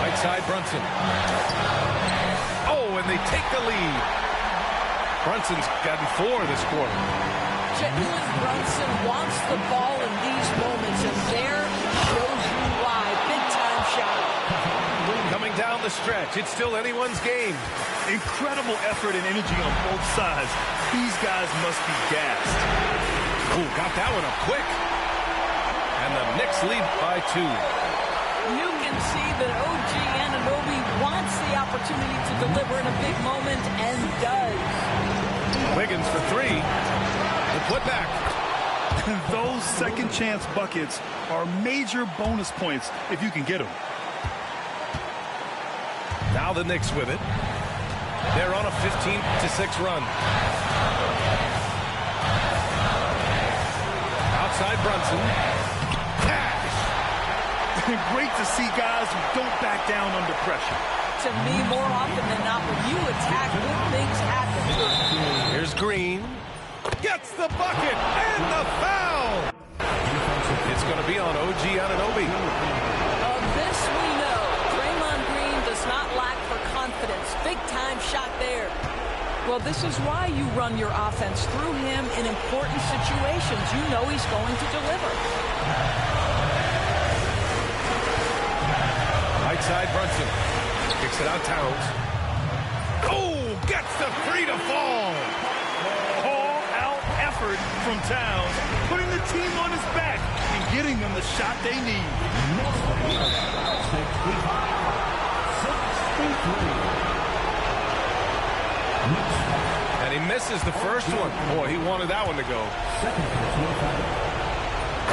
Right side Brunson. Oh, and they take the lead. Brunson's gotten 4 this quarter. Jalen Brunson wants the ball in these moments, and there shows you why. Big-time shot. Coming down the stretch, it's still anyone's game. Incredible effort and energy on both sides. These guys must be gassed. Ooh, got that one up quick. And the Knicks lead by 2. You can see that OG Anunoby wants the opportunity to deliver in a big moment, and does. Wiggins for 3. The putback. Those second chance buckets are major bonus points if you can get them. Now the Knicks with it. They're on a 15-6 run. Outside Brunson. Cash. Great to see guys who don't back down under pressure. To me, more often than not, when you attack, good things happen. Here's Green. Gets the bucket and the foul. It's going to be on OG Anunoby. Of this we know. Draymond Green does not lack for confidence. Big-time shot there. Well, this is why you run your offense through him in important situations. You know he's going to deliver. Right side Brunson. Kicks it out Towns. Oh, gets the 3 to fall. All-out effort from Towns, putting the team on his back and getting them the shot they need. And he misses the first one. Boy, he wanted that one to go.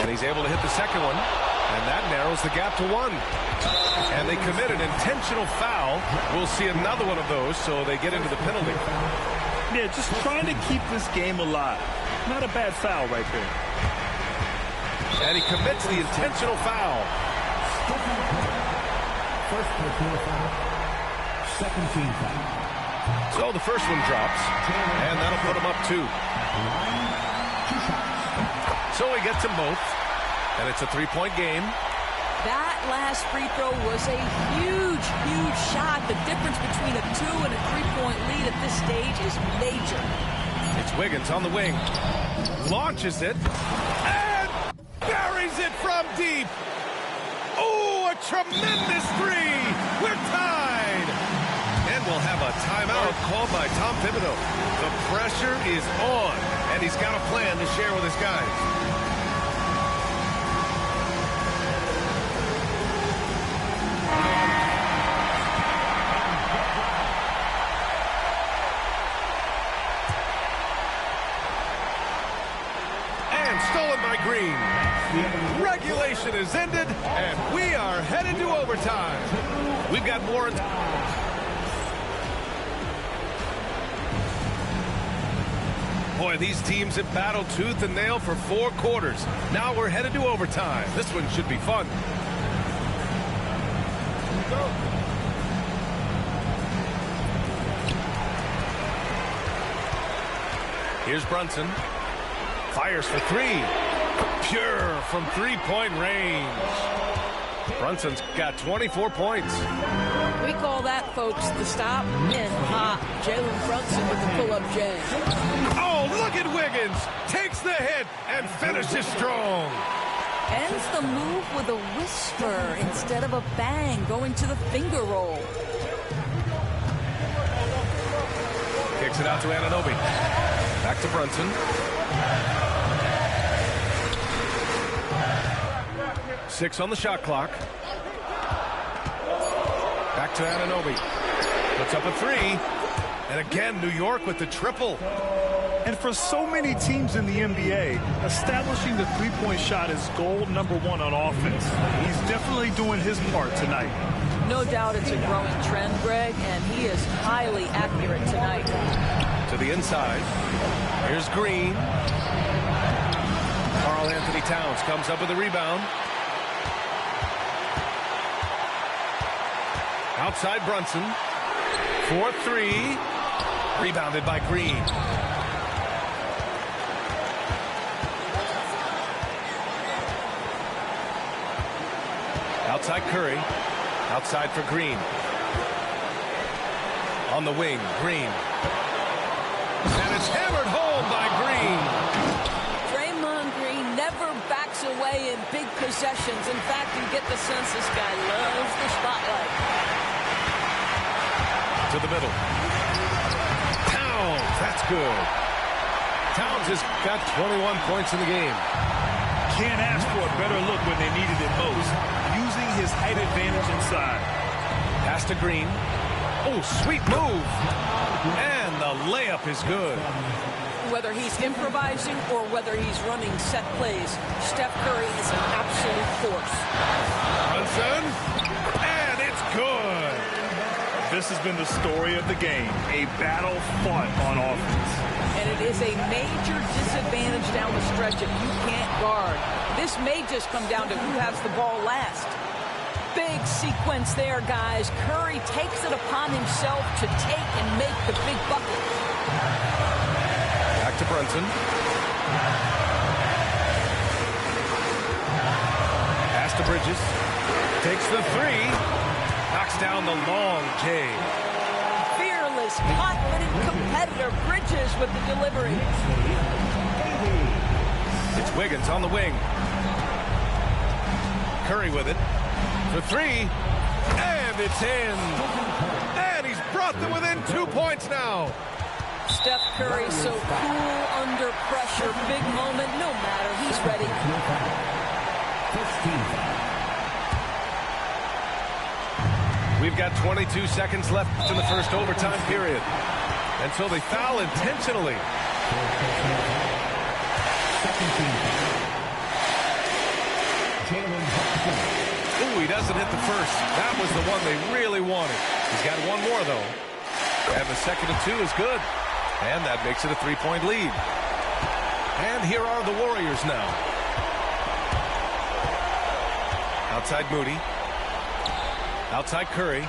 And he's able to hit the second one. And that narrows the gap to 1. And they commit an intentional foul. We'll see another one of those, so they get into the penalty. Yeah, just trying to keep this game alive. Not a bad foul right there. And he commits the intentional foul. First personal foul. Second team foul. So the first one drops, and that'll put him up 2. 2 shots. So he gets them both, and it's a 3-point game. That last free throw was a huge, huge shot. The difference between a 2 and a 3-point lead at this stage is major. It's Wiggins on the wing. Launches it, and buries it from deep. Oh, a tremendous 3. We're tied. And we'll have a timeout called by Tom Thibodeau. The pressure is on, and he's got a plan to share with his guys. Stolen by Green. Regulation is ended, and we are headed to overtime. We've got more. Boy, these teams have battled tooth and nail for 4 quarters. Now we're headed to overtime. This one should be fun. Here's Brunson. Fires for three. Pure from three-point range. Brunson's got 24 points. We call that, folks, the stop and hop. Jalen Brunson with the pull-up J. Oh, look at Wiggins. Takes the hit and finishes strong. Ends the move with a whisper instead of a bang, going to the finger roll. Kicks it out to Anunoby. Back to Brunson. Six on the shot clock. Back to Anunoby. Puts up a three. And again, New York with the triple. And for so many teams in the NBA, establishing the three-point shot is goal number one on offense. He's definitely doing his part tonight. No doubt it's a growing trend, Greg, and he is highly accurate tonight. To the inside. Here's Green. Karl-Anthony Towns comes up with a rebound. Outside Brunson. 4-3. Rebounded by Green. Outside Curry. Outside for Green. On the wing, Green. And it's hammered home by Green. Draymond Green never backs away in big possessions. In fact, you get the sense this guy loves the spotlight. To the middle. Towns, that's good. Towns has got 21 points in the game. Can't ask for a better look when they needed it most. Using his height advantage inside. Pass to Green. Oh, sweet move. And the layup is good. Whether he's improvising or whether he's running set plays, Steph Curry is an absolute force. Brunson. And it's good. This has been the story of the game. A battle fought on offense. And it is a major disadvantage down the stretch if you can't guard. This may just come down to who has the ball last. Big sequence there, guys. Curry takes it upon himself to take and make the big bucket. Back to Brunson. Pass to Bridges. Takes the three. Knocks down the long J. Fearless, confident competitor. Bridges with the delivery. It's Wiggins on the wing. Curry with it. For three. And it's in. And he's brought them within 2 points now. Steph Curry so cool under pressure. Big moment, no matter. He's ready. We've got 22 seconds left in the first overtime period. And so they foul intentionally. Ooh, he doesn't hit the first. That was the one they really wanted. He's got one more, though. And the second and two is good. And that makes it a three-point lead. And here are the Warriors now. Outside Moody. Outside Curry.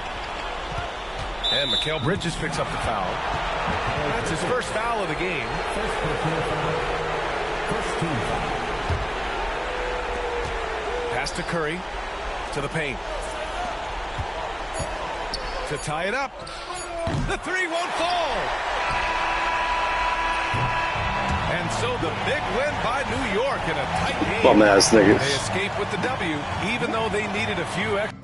And Mikal Bridges picks up the foul. That's his first foul of the game. Pass to Curry. To the paint. To tie it up. The three won't fall. And so the big win by New York in a tight game. Bum ass niggas. They escape with the W, even though they needed a few extra.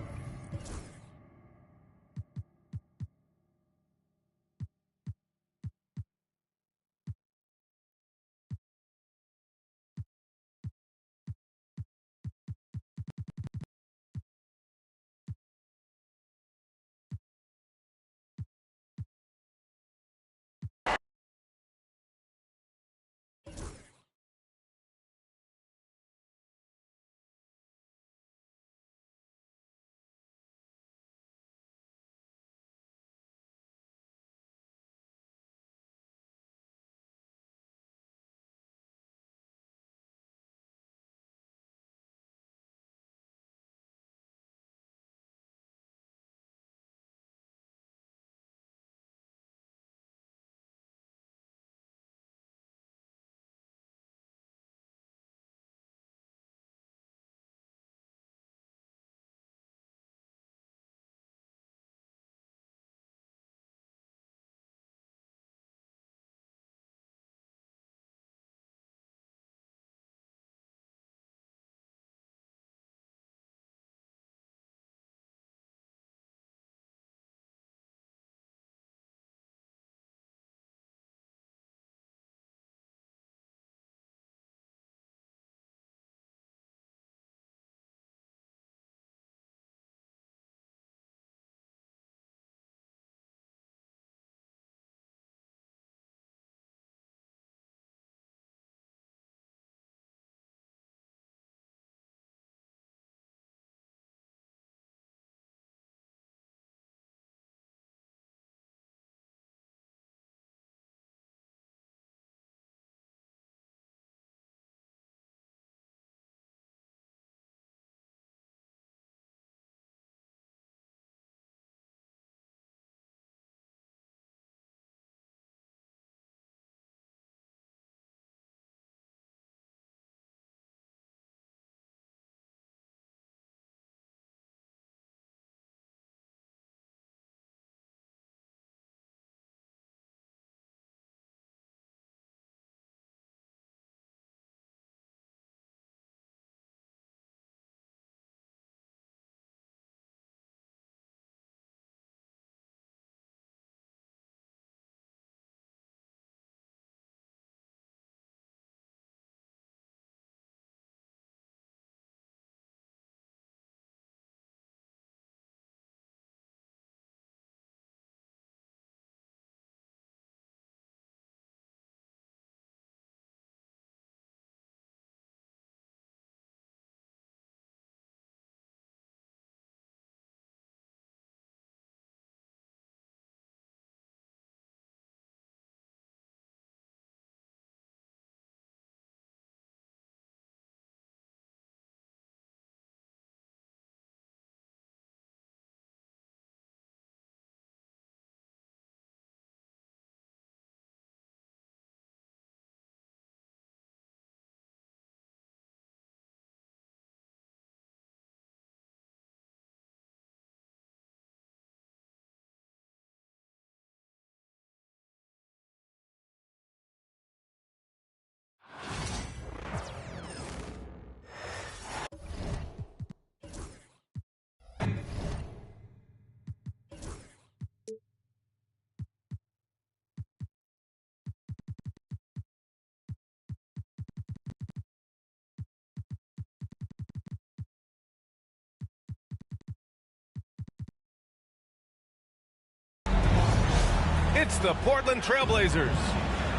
It's the Portland Trailblazers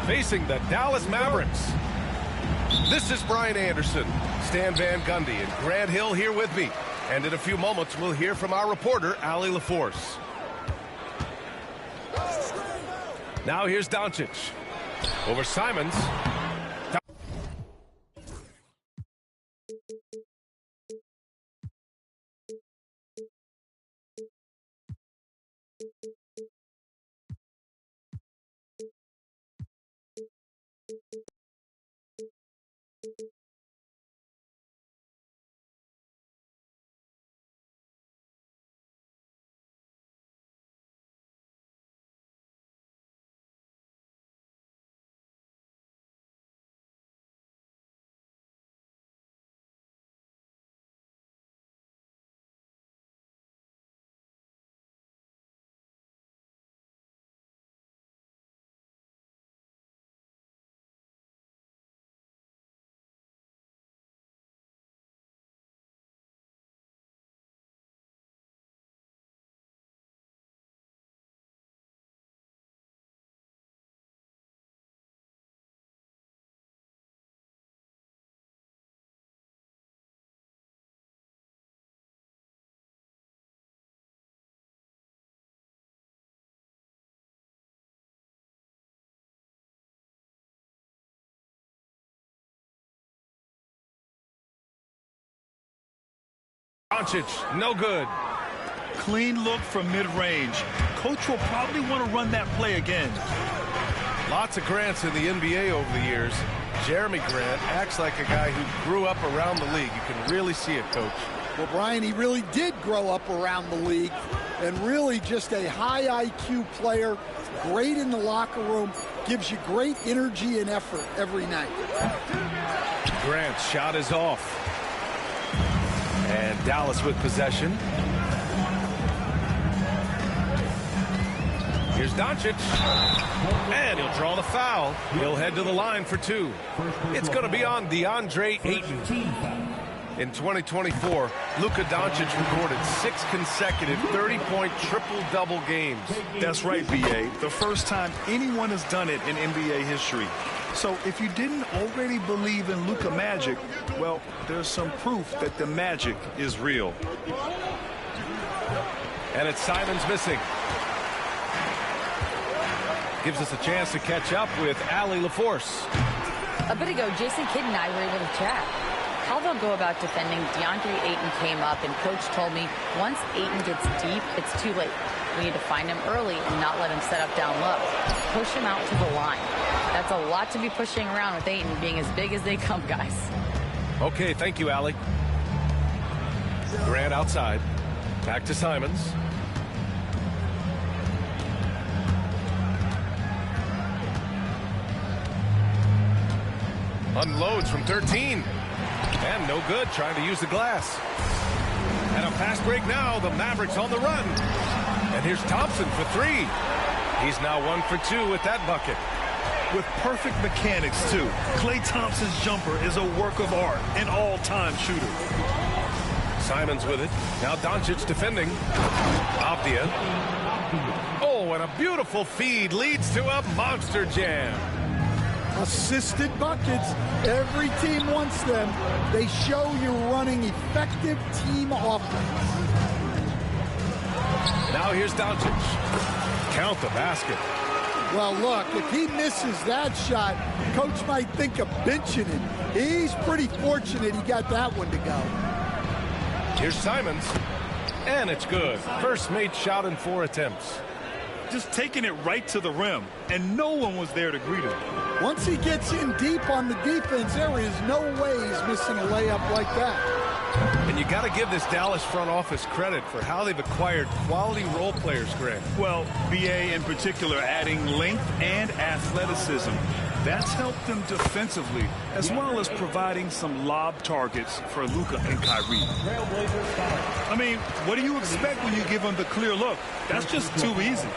facing the Dallas Mavericks. This is Brian Anderson, Stan Van Gundy, and Grant Hill here with me. And in a few moments, we'll hear from our reporter, Allie LaForce. Now here's Doncic. Over Simons. Doncic, no good. Clean look from mid-range. Coach will probably want to run that play again. Lots of Grants in the NBA over the years. Jeremy Grant acts like a guy who grew up around the league. You can really see it, Coach. Well, Brian, he really did grow up around the league and really just a high IQ player, great in the locker room, gives you great energy and effort every night. Grant's shot is off. And Dallas with possession. Here's Doncic. And he'll draw the foul. He'll head to the line for two. It's going to be on DeAndre Ayton. In 2024, Luka Doncic recorded 6 consecutive 30-point triple-double games. That's right, B.A. The first time anyone has done it in NBA history. So if you didn't already believe in Luka Magic, well, there's some proof that the magic is real. And it's Simons missing. Gives us a chance to catch up with Allie LaForce. A bit ago, Jason Kidd and I were able to chat. How they'll go about defending DeAndre Ayton came up, and Coach told me once Ayton gets deep, it's too late. We need to find him early and not let him set up down low. Push him out to the line. That's a lot to be pushing around with Ayton being as big as they come, guys. Okay, thank you, Allie. Grant outside. Back to Simons. Unloads from 13. And no good, trying to use the glass. And a fast break now. The Mavericks on the run. And here's Thompson for 3. He's now 1 for 2 with that bucket. With perfect mechanics, too. Klay Thompson's jumper is a work of art, an all-time shooter. Simons with it. Now Doncic defending. Avdia. Oh, and a beautiful feed leads to a monster jam. Assisted buckets. Every team wants them. They show you're running effective team offense. Now here's Doncic. Count the basket. Well, look, if he misses that shot, Coach might think of benching him. He's pretty fortunate he got that one to go. Here's Simons. And it's good. First made shot in 4 attempts. Just taking it right to the rim, and no one was there to greet him. Once he gets in deep on the defense, there is no way he's missing a layup like that. And you got to give this Dallas front office credit for how they've acquired quality role players, Greg. Well, B.A. in particular adding length and athleticism. That's helped them defensively, as well as providing some lob targets for Luka and Kyrie. I mean, what do you expect when you give them the clear look? That's just too easy.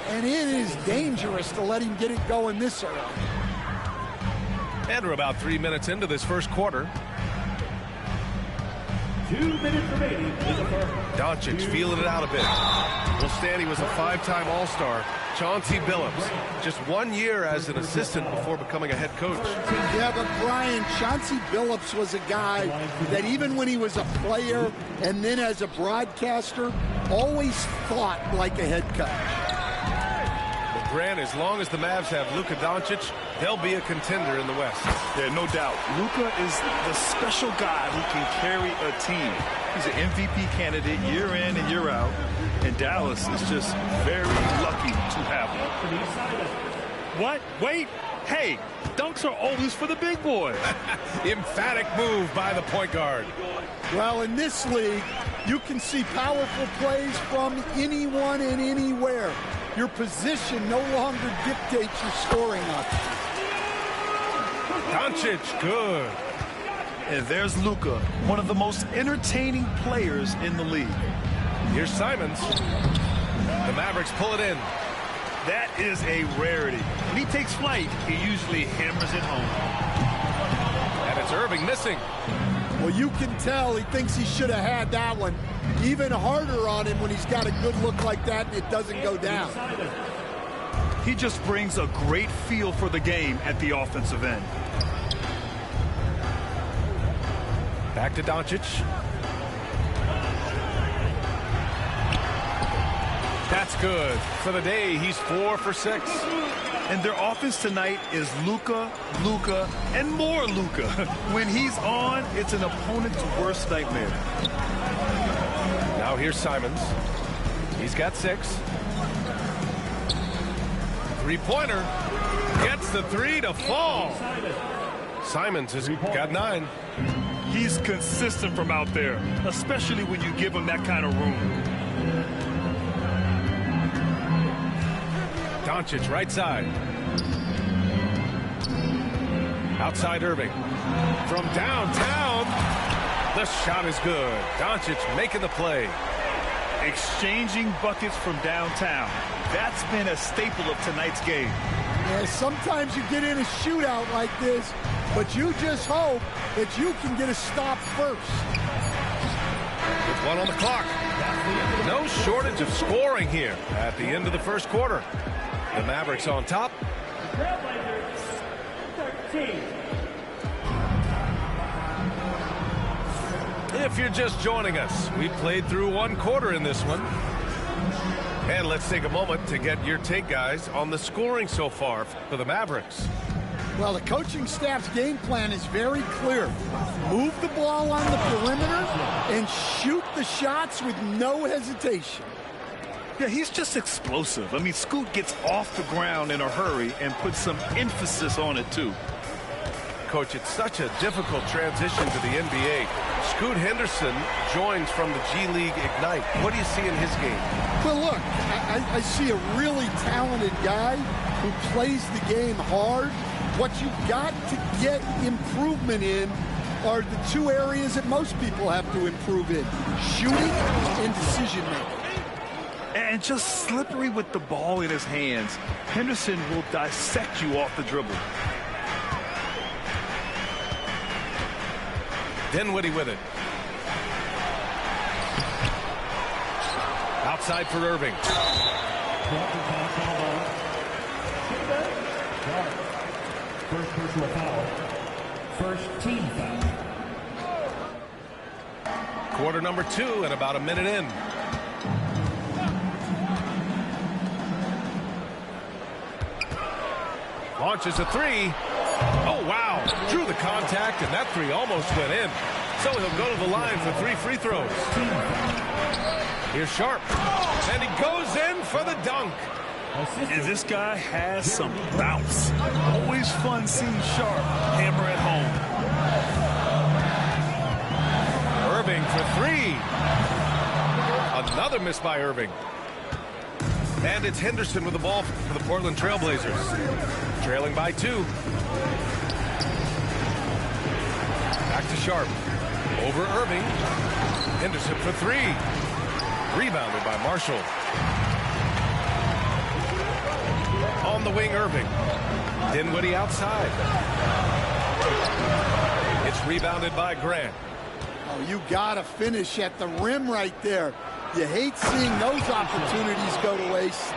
And it is dangerous to let him get it going this early. And we're about 3 minutes into this first quarter. 2 minutes remaining in the first. Doncic feeling it out a bit. Well, Stan, he was a 5-time All-Star. Chauncey Billups, just 1 year as an assistant before becoming a head coach. Yeah, but Brian, Chauncey Billups was a guy that even when he was a player and then as a broadcaster, always thought like a head coach. But Grant, as long as the Mavs have Luka Doncic, they'll be a contender in the West. Yeah, no doubt. Luka is the special guy who can carry a team. He's an MVP candidate year in and year out. And Dallas is just very lucky to have him. What? Wait. Hey, dunks are always for the big boy. Emphatic move by the point guard. Well, in this league, you can see powerful plays from anyone and anywhere. Your position no longer dictates your scoring options. Doncic, good. And there's Luka, one of the most entertaining players in the league. Here's Simons. The Mavericks pull it in. That is a rarity. When he takes flight, he usually hammers it home. And it's Irving missing. Well, you can tell he thinks he should have had that one. Even harder on him when he's got a good look like that and it doesn't go down. He just brings a great feel for the game at the offensive end. Back to Doncic. That's good. For the day, he's 4 for 6. And their offense tonight is Luka, Luka, and more Luka. When he's on, it's an opponent's worst nightmare. Now here's Simons. He's got 6. Three-pointer. Gets the 3 to fall. Simons has got 9. He's consistent from out there, especially when you give him that kind of room. Doncic right side. Outside Irving. From downtown. The shot is good. Doncic making the play. Exchanging buckets from downtown. That's been a staple of tonight's game. Yeah, sometimes you get in a shootout like this, but you just hope that you can get a stop first. With 1 on the clock. No shortage of scoring here at the end of the first quarter. The Mavericks on top. If you're just joining us, we played through 1 quarter in this one. And let's take a moment to get your take, guys, on the scoring so far for the Mavericks. Well, the coaching staff's game plan is very clear. Move the ball on the perimeter and shoot the shots with no hesitation. Yeah, he's just explosive. I mean, Scoot gets off the ground in a hurry and puts some emphasis on it, too. Coach, it's such a difficult transition to the NBA. Scoot Henderson joins from the G League Ignite. What do you see in his game? Well, look, I see a really talented guy who plays the game hard. What you've got to get improvement in are the 2 areas that most people have to improve in: shooting and decision-making. And just slippery with the ball in his hands. Henderson will dissect you off the dribble. Dinwiddie with it. Outside for Irving. First personal foul. First team foul. Quarter number 2 and about a minute in. Launches a 3. Oh, wow. Drew the contact, and that 3 almost went in. So he'll go to the line for 3 free throws. Here's Sharp. And he goes in for the dunk. And this guy has some bounce. Always fun seeing Sharp hammer at home. Irving for 3. Another miss by Irving. And it's Henderson with the ball for the Portland Trailblazers. Trailing by 2. Back to Sharp. Over Irving. Henderson for 3. Rebounded by Marshall. On the wing, Irving. Dinwiddie outside. It's rebounded by Grant. Oh, you got to finish at the rim right there. You hate seeing those opportunities go to waste.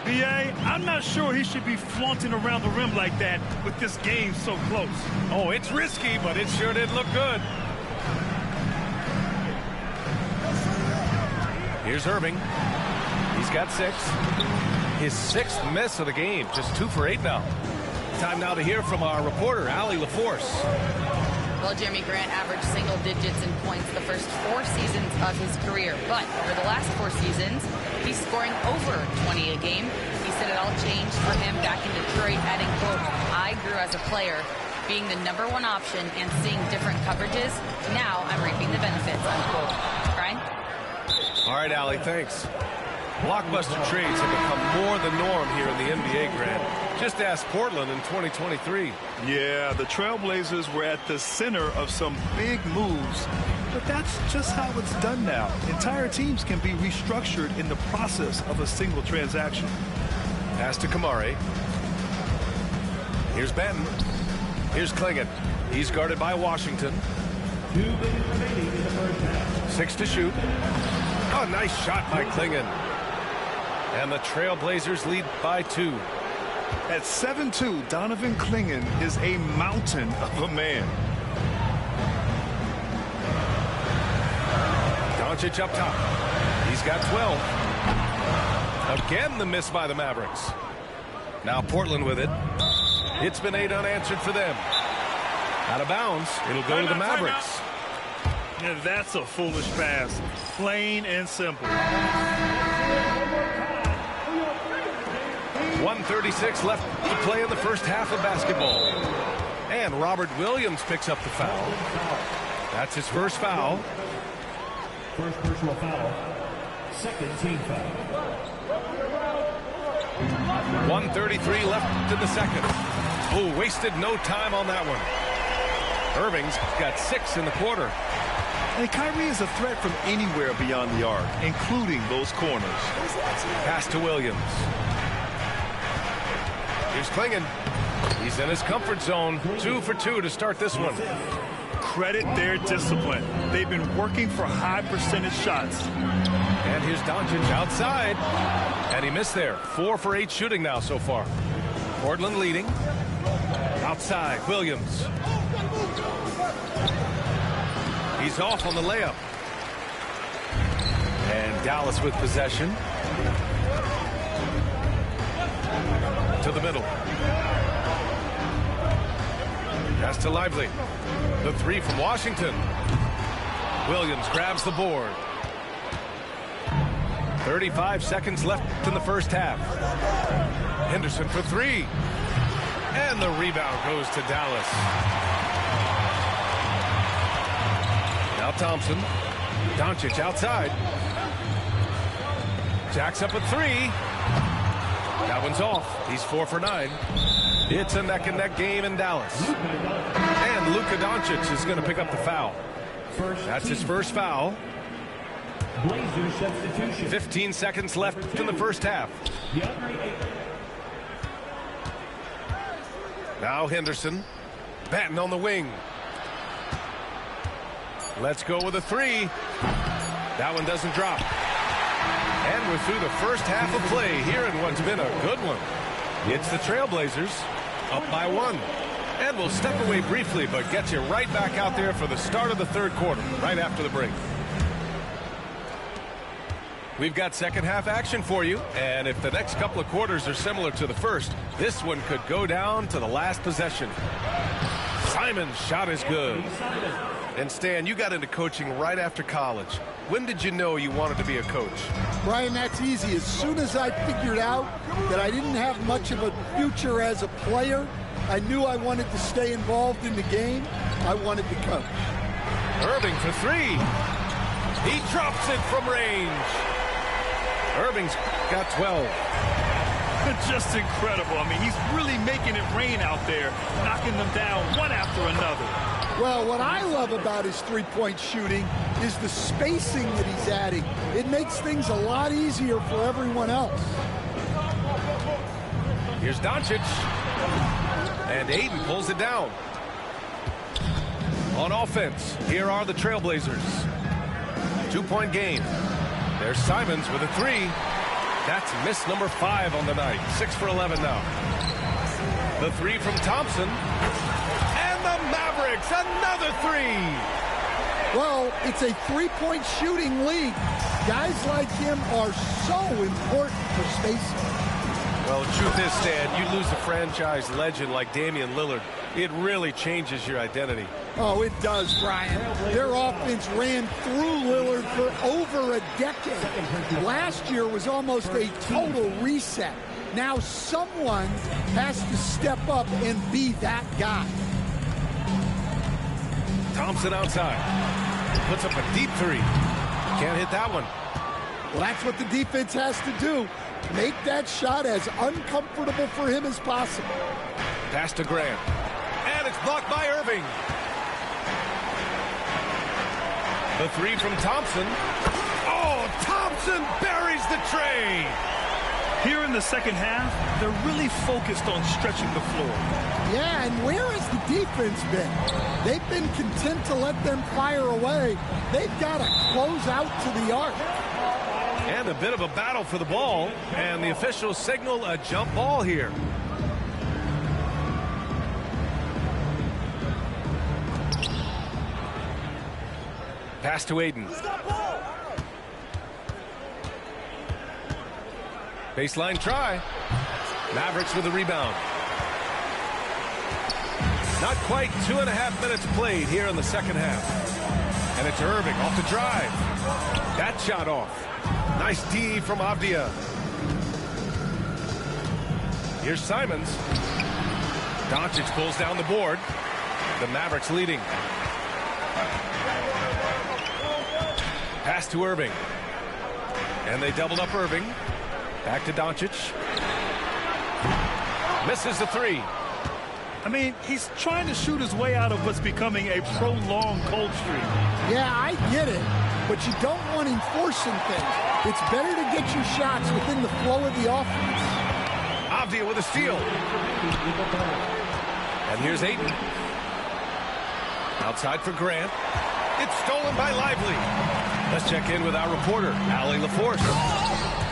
B.A., I'm not sure he should be flaunting around the rim like that with this game so close. Oh, it's risky, but it sure did look good. Here's Irving. He's got 6. His 6th miss of the game. Just 2 for 8 now. Time now to hear from our reporter, Allie LaForce. Well, Jeremy Grant averaged single digits in points the first 4 seasons of his career. But over the last 4 seasons, he's scoring over 20 a game. He said it all changed for him back in Detroit, adding, quote, I grew as a player, being the #1 option and seeing different coverages. Now I'm reaping the benefits, unquote. Brian? All right, Allie, thanks. Blockbuster trades have become more the norm here in the NBA, Grant. Just ask Portland in 2023. Yeah, the Trailblazers were at the center of some big moves, but that's just how it's done now. Entire teams can be restructured in the process of a single transaction. Pass to Kamari. Here's Benton. Here's Clingan. He's guarded by Washington. 6 to shoot. Oh, nice shot by Clingan. And the Trailblazers lead by 2. At 7'2", Donovan Clingan is a mountain of a man. Doncic up top. He's got 12. Again, the miss by the Mavericks. Now Portland with it. It's been 8 unanswered for them. Out of bounds. It'll go to the Mavericks. Yeah, that's a foolish pass. Plain and simple. 1:36 left to play in the first half of basketball. And Robert Williams picks up the foul. That's his first foul. First personal foul. Second team foul. 1:33 left in the second. Oh, wasted no time on that one. Irving's got 6 in the quarter. And Kyrie is a threat from anywhere beyond the arc, including those corners. Pass to Williams. Here's Clingan. He's in his comfort zone. 2 for 2 to start this one. Credit their discipline. They've been working for high percentage shots. And here's Doncic outside. And he missed there. 4 for 8 shooting now so far. Portland leading. Outside, Williams. He's off on the layup. And Dallas with possession. To the middle. Pass to Lively. The 3 from Washington. Williams grabs the board. 35 seconds left in the first half. Henderson for 3. And the rebound goes to Dallas. Now Thompson. Doncic outside. Jacks up a 3. That one's off. He's 4 for 9. It's a neck-and-neck game in Dallas. And Luka Doncic is going to pick up the foul. That's his first foul. 15 seconds left in the first half. Now Henderson. Batten on the wing. Let's go with a 3. That one doesn't drop. And we're through the first half of play here in what's been a good one. It's the Trailblazers up by 1. And we'll step away briefly, but get you right back out there for the start of the third quarter, right after the break. We've got second half action for you, and if the next couple of quarters are similar to the first, this one could go down to the last possession. Simon's shot is good. And Stan, you got into coaching right after college. When did you know you wanted to be a coach? Brian, that's easy. As soon as I figured out that I didn't have much of a future as a player, I knew I wanted to stay involved in the game. I wanted to coach. Irving for 3. He drops it from range. Irving's got 12. Just incredible. I mean, he's really making it rain out there, knocking them down one after another. Well, what I love about his three-point shooting is the spacing that he's adding. It makes things a lot easier for everyone else. Here's Doncic. And Ayton pulls it down. On offense, here are the Trailblazers. 2-point game. There's Simons with a three. That's miss number 5 on the night. 6 for 11 now. The three from Thompson. And the Mavericks, another three. Well, it's a three-point shooting league. Guys like him are so important for spacing. Well, the truth is, Stan, you lose a franchise legend like Damian Lillard, it really changes your identity. Oh, it does, Brian. Their offense ran through Lillard for over a decade. Last year was almost a total reset. Now someone has to step up and be that guy. Thompson outside. Puts up a deep three. Can't hit that one. Well, that's what the defense has to do. Make that shot as uncomfortable for him as possible. Pass to Grant. And it's blocked by Irving. The three from Thompson. Oh, Thompson buries the tray. Here in the second half, they're really focused on stretching the floor. Yeah, and where has the defense been? They've been content to let them fire away. They've got to close out to the arc. And a bit of a battle for the ball, and the officials signal a jump ball here. Pass to Aiden. Baseline try. Mavericks with a rebound. Not quite 2.5 minutes played here in the second half. And it's Irving off the drive. That shot off. Nice D from Avdia. Here's Simons. Doncic pulls down the board. The Mavericks leading. Pass to Irving. And they doubled up Irving. Back to Doncic. Misses the three. I mean, he's trying to shoot his way out of what's becoming a prolonged cold streak. Yeah, I get it. But you don't want him forcing things. It's better to get your shots within the flow of the offense. Avdia with a steal. And here's Ayton. Outside for Grant. It's stolen by Lively. Let's check in with our reporter, Allie LaForce.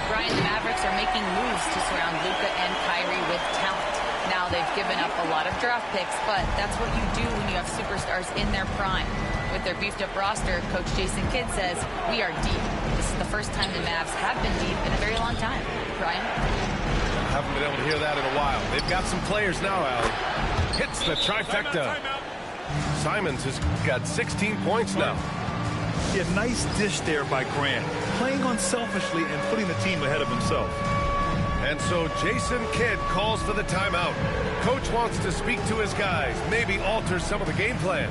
Brian, the Mavericks are making moves to surround Luka and Kyrie with talent. Now they've given up a lot of draft picks, but that's what you do when you have superstars in their prime. With their beefed-up roster, Coach Jason Kidd says, we are deep. This is the first time the Mavs have been deep in a very long time. Brian? Haven't been able to hear that in a while. They've got some players now, Allie. Hits the trifecta. Simons has got 16 points now. Yeah, nice dish there by Grant. Playing unselfishly and putting the team ahead of himself. And so Jason Kidd calls for the timeout. Coach wants to speak to his guys, maybe alter some of the game plan.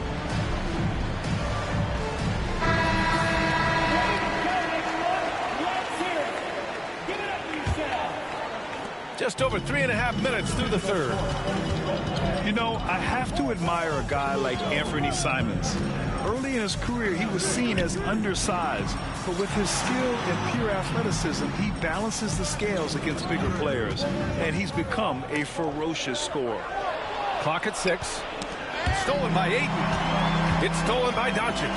Just over 3.5 minutes through the third. You know, I have to admire a guy like Anthony Simons. Early in his career, he was seen as undersized, but with his skill and pure athleticism, he balances the scales against bigger players, and he's become a ferocious scorer. Clock at 6. Stolen by Ayton. It's stolen by Doncic.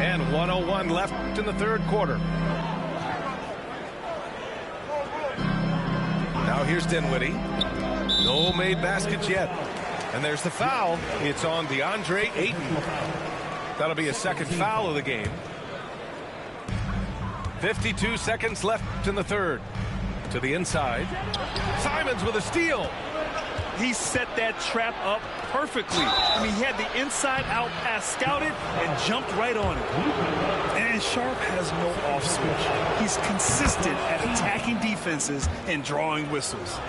And 1:01 left in the third quarter. Now here's Dinwiddie. No made baskets yet. And there's the foul. It's on DeAndre Ayton. That'll be a second foul of the game. 52 seconds left in the third. To the inside. Simons with a steal. He set that trap up perfectly. I mean, he had the inside-out pass scouted and jumped right on it. And Sharp has no off switch. He's consistent at attacking defenses and drawing whistles.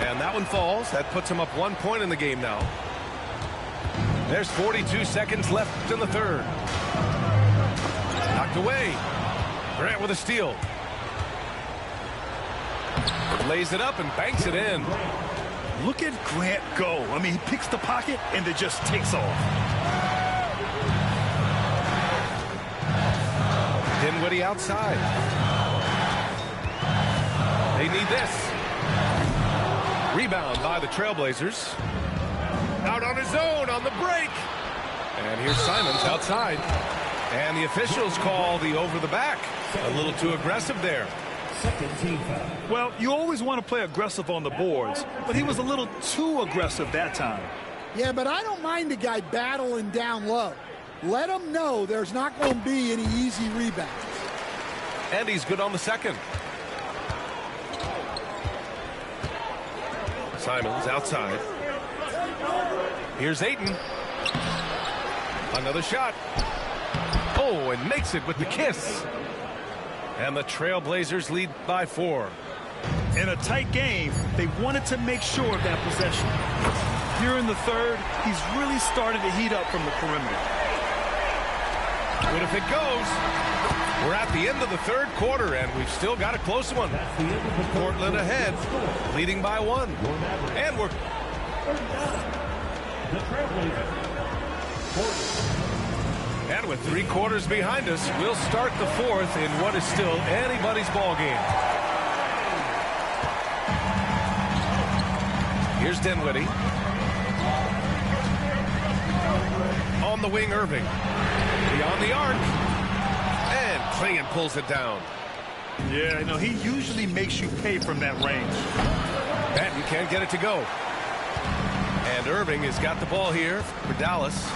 And that one falls. That puts him up 1 point in the game now. There's 42 seconds left in the third. Knocked away. Grant with a steal. Lays it up and banks it in. Look at Grant go. I mean, he picks the pocket and it just takes off. Dinwiddie outside. They need this. Rebound by the Trailblazers. Out on his own on the break. And here's Simons outside. And the officials call the over the back. A little too aggressive there. Well, you always want to play aggressive on the boards, but he was a little too aggressive that time. Yeah, but I don't mind the guy battling down low. Let him know there's not going to be any easy rebounds. And he's good on the second. Simons outside. Here's Ayton. Another shot. Oh, and makes it with the kiss. And the Trailblazers lead by 4. In a tight game, they wanted to make sure of that possession. Here in the third, he's really started to heat up from the perimeter. But if it goes, we're at the end of the third quarter, and we've still got a close one. Portland ahead, leading by 1. And we're... And with 3 quarters behind us, we'll start the fourth in what is still anybody's ball game. Here's Dinwiddie. On the wing, Irving. Beyond the arc. And Clingan pulls it down. Yeah, he usually makes you pay from that range. And you can't get it to go. And Irving has got the ball here for Dallas.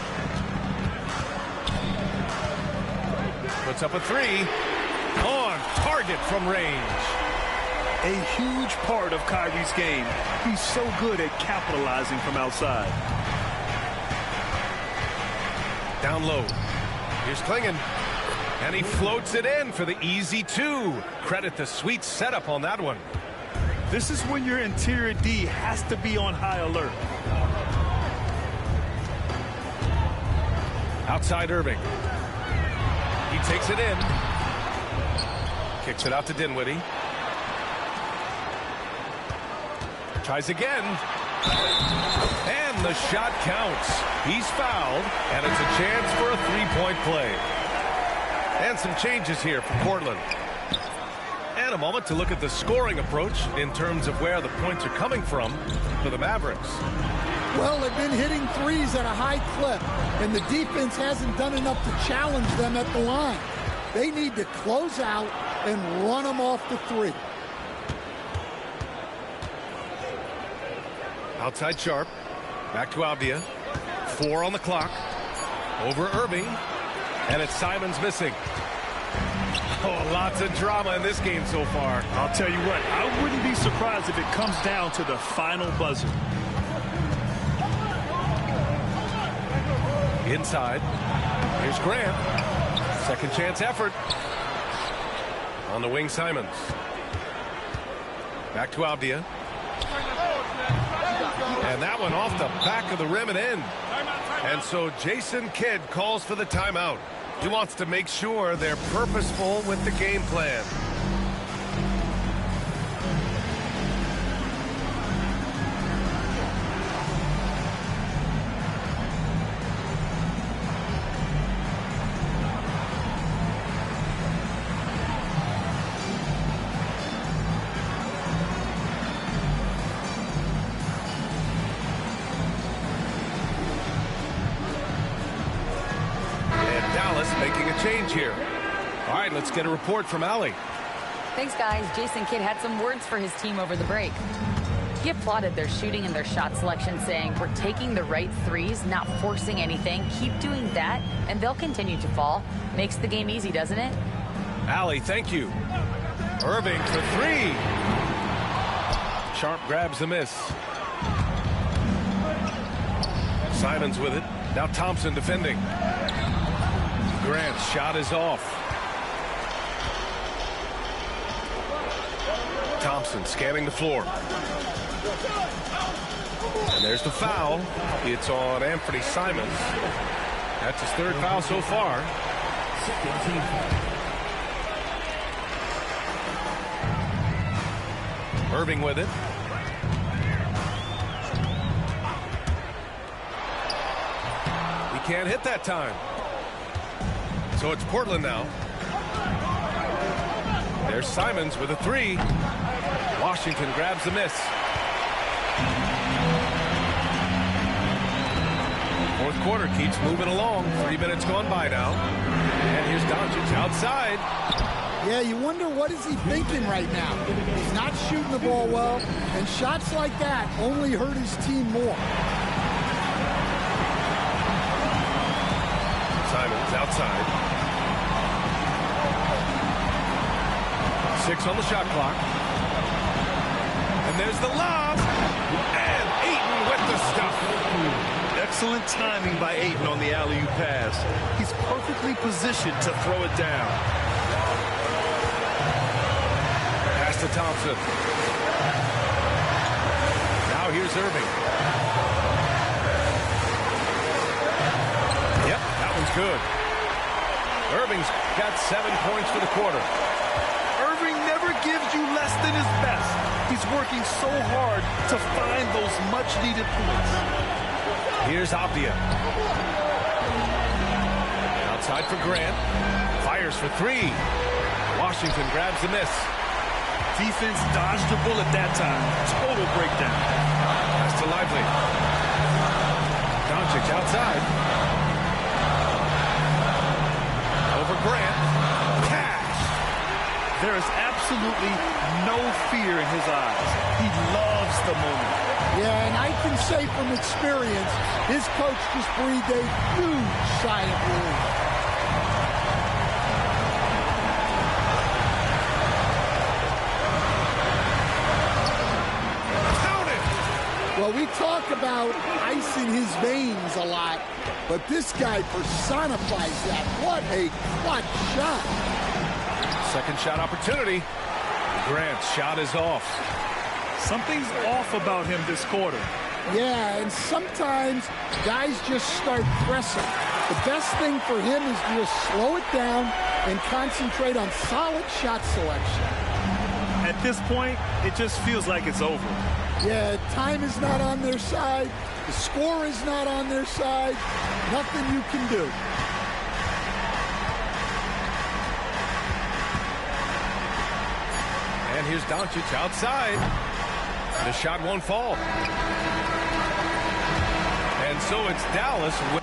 Puts up a 3. On target from range. A huge part of Kyrie's game. He's so good at capitalizing from outside. Down low. Here's Clingan. And he floats it in for the easy 2. Credit the sweet setup on that one. This is when your interior D has to be on high alert. Outside Irving. He takes it in. Kicks it out to Dinwiddie. Tries again. And the shot counts. He's fouled, and it's a chance for a 3-point play. And some changes here for Portland. And a moment to look at the scoring approach in terms of where the points are coming from for the Mavericks. Well, they've been hitting threes at a high clip, and the defense hasn't done enough to challenge them at the line. They need to close out and run them off the 3. Outside Sharp. Back to Avdia. 4 on the clock. Over Irving. And it's Simons missing. Oh, lots of drama in this game so far. I'll tell you what, I wouldn't be surprised if it comes down to the final buzzer. Inside. Here's Grant. Second chance effort. On the wing, Simons. Back to Avdia. And that one off the back of the rim and in. And so Jason Kidd calls for the timeout. He wants to make sure they're purposeful with the game plan. Making a change here. All right, let's get a report from Allie. Thanks, guys. Jason Kidd had some words for his team over the break. He applauded their shooting and their shot selection, saying, "We're taking the right threes, not forcing anything. Keep doing that, and they'll continue to fall." Makes the game easy, doesn't it? Allie, thank you. Irving for 3. Sharp grabs the miss. Simons with it. Now Thompson defending. Grant's shot is off. Thompson scanning the floor. And there's the foul. It's on Anthony Simons. That's his 3rd foul so far. Irving with it. He can't hit that time. So it's Portland now. There's Simons with a 3. Washington grabs the miss. Fourth quarter keeps moving along. 3 minutes gone by now. And here's Doncic outside. Yeah, you wonder what is he thinking right now. He's not shooting the ball well, and shots like that only hurt his team more. Simons outside. 6 on the shot clock. And there's the lob. And Ayton with the stuff. Excellent timing by Ayton on the alley-oop pass. He's perfectly positioned to throw it down. Pass to Thompson. Now here's Irving. Yep, that one's good. Irving's got 7 points for the quarter. Irving never gives you less than his best. He's working so hard to find those much-needed points. Here's Apia. Outside for Grant. Fires for 3. Washington grabs the miss. Defense dodged the bullet that time. Total breakdown. Pass to Lively. Doncic outside. Over Grant. Cash. There is absolutely no fear in his eyes. He loves the moment. Yeah, and I can say from experience, his coach just breathed a huge sigh of relief. Well, we talk about ice in his veins a lot, but this guy personifies that. What a clutch shot. Second shot opportunity. Grant's shot is off. Something's off about him this quarter. Yeah, and sometimes guys just start pressing. The best thing for him is to just slow it down and concentrate on solid shot selection. At this point, it just feels like it's over. Yeah, time is not on their side. The score is not on their side. Nothing you can do. And here's Doncic outside. The shot won't fall. And so it's Dallas with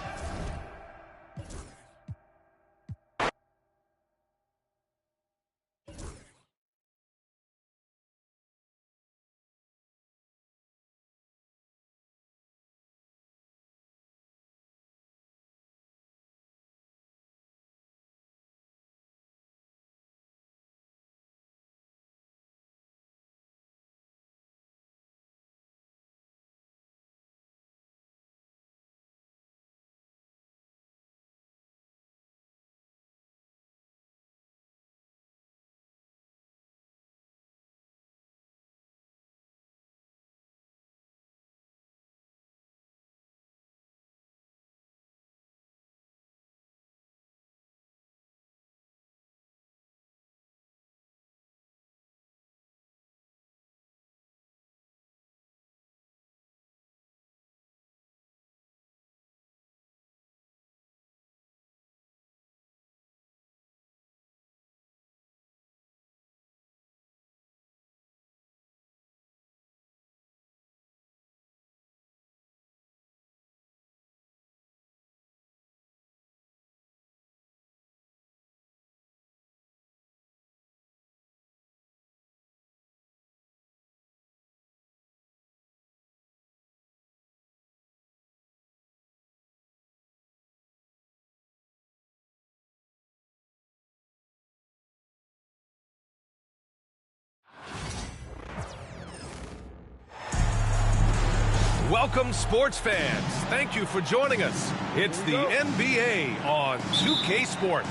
Welcome, sports fans. Thank you for joining us. It's the NBA on 2K Sports.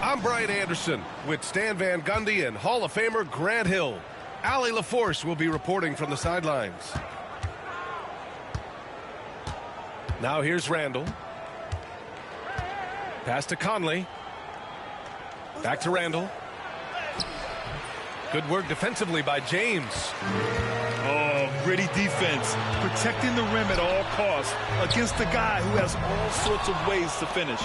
I'm Brian Anderson with Stan Van Gundy and Hall of Famer Grant Hill. Allie LaForce will be reporting from the sidelines. Now here's Randall. Pass to Conley. Back to Randall. Good work defensively by James. Oh, gritty defense, protecting the rim at all costs against a guy who has all sorts of ways to finish.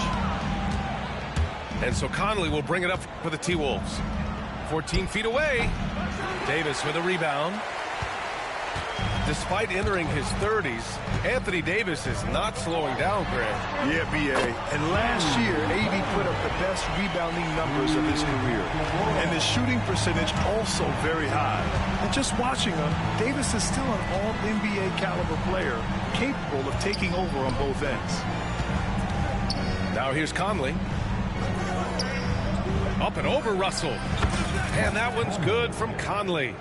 And so Conley will bring it up for the T-Wolves. 14 feet away. Davis with a rebound. despite entering his 30s, Anthony Davis is not slowing down, Grant. Yeah, B.A. And last year, AD put up the best rebounding numbers of his career. And his shooting percentage also very high. And just watching him, Davis is still an all-NBA caliber player, capable of taking over on both ends. Now here's Conley. Up and over Russell. And that one's good from Conley.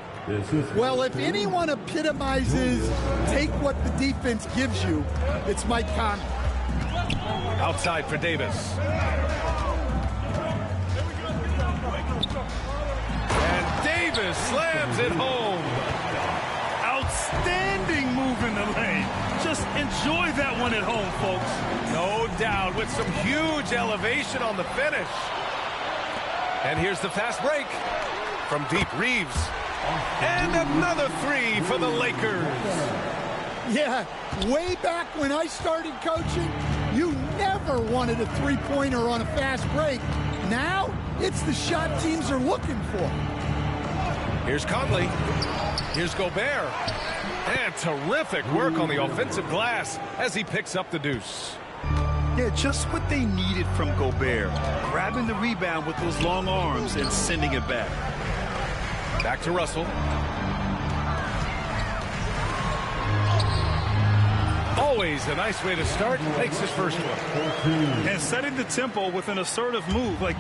Well, if anyone epitomizes take what the defense gives you, it's Mike Conley. Outside for Davis. And Davis slams it home. Outstanding move in the lane. Just enjoy that one at home, folks. No doubt, with some huge elevation on the finish. And here's the fast break from deep. Reeves. And another three for the Lakers. Yeah, way back when I started coaching, you never wanted a three-pointer on a fast break. Now, it's the shot teams are looking for. Here's Conley. Here's Gobert. And terrific work on the offensive glass as he picks up the deuce. Yeah, just what they needed from Gobert. Grabbing the rebound with those long arms and sending it back. Back to Russell. Always a nice way to start. Makes his first one. And setting the tempo with an assertive move. Like,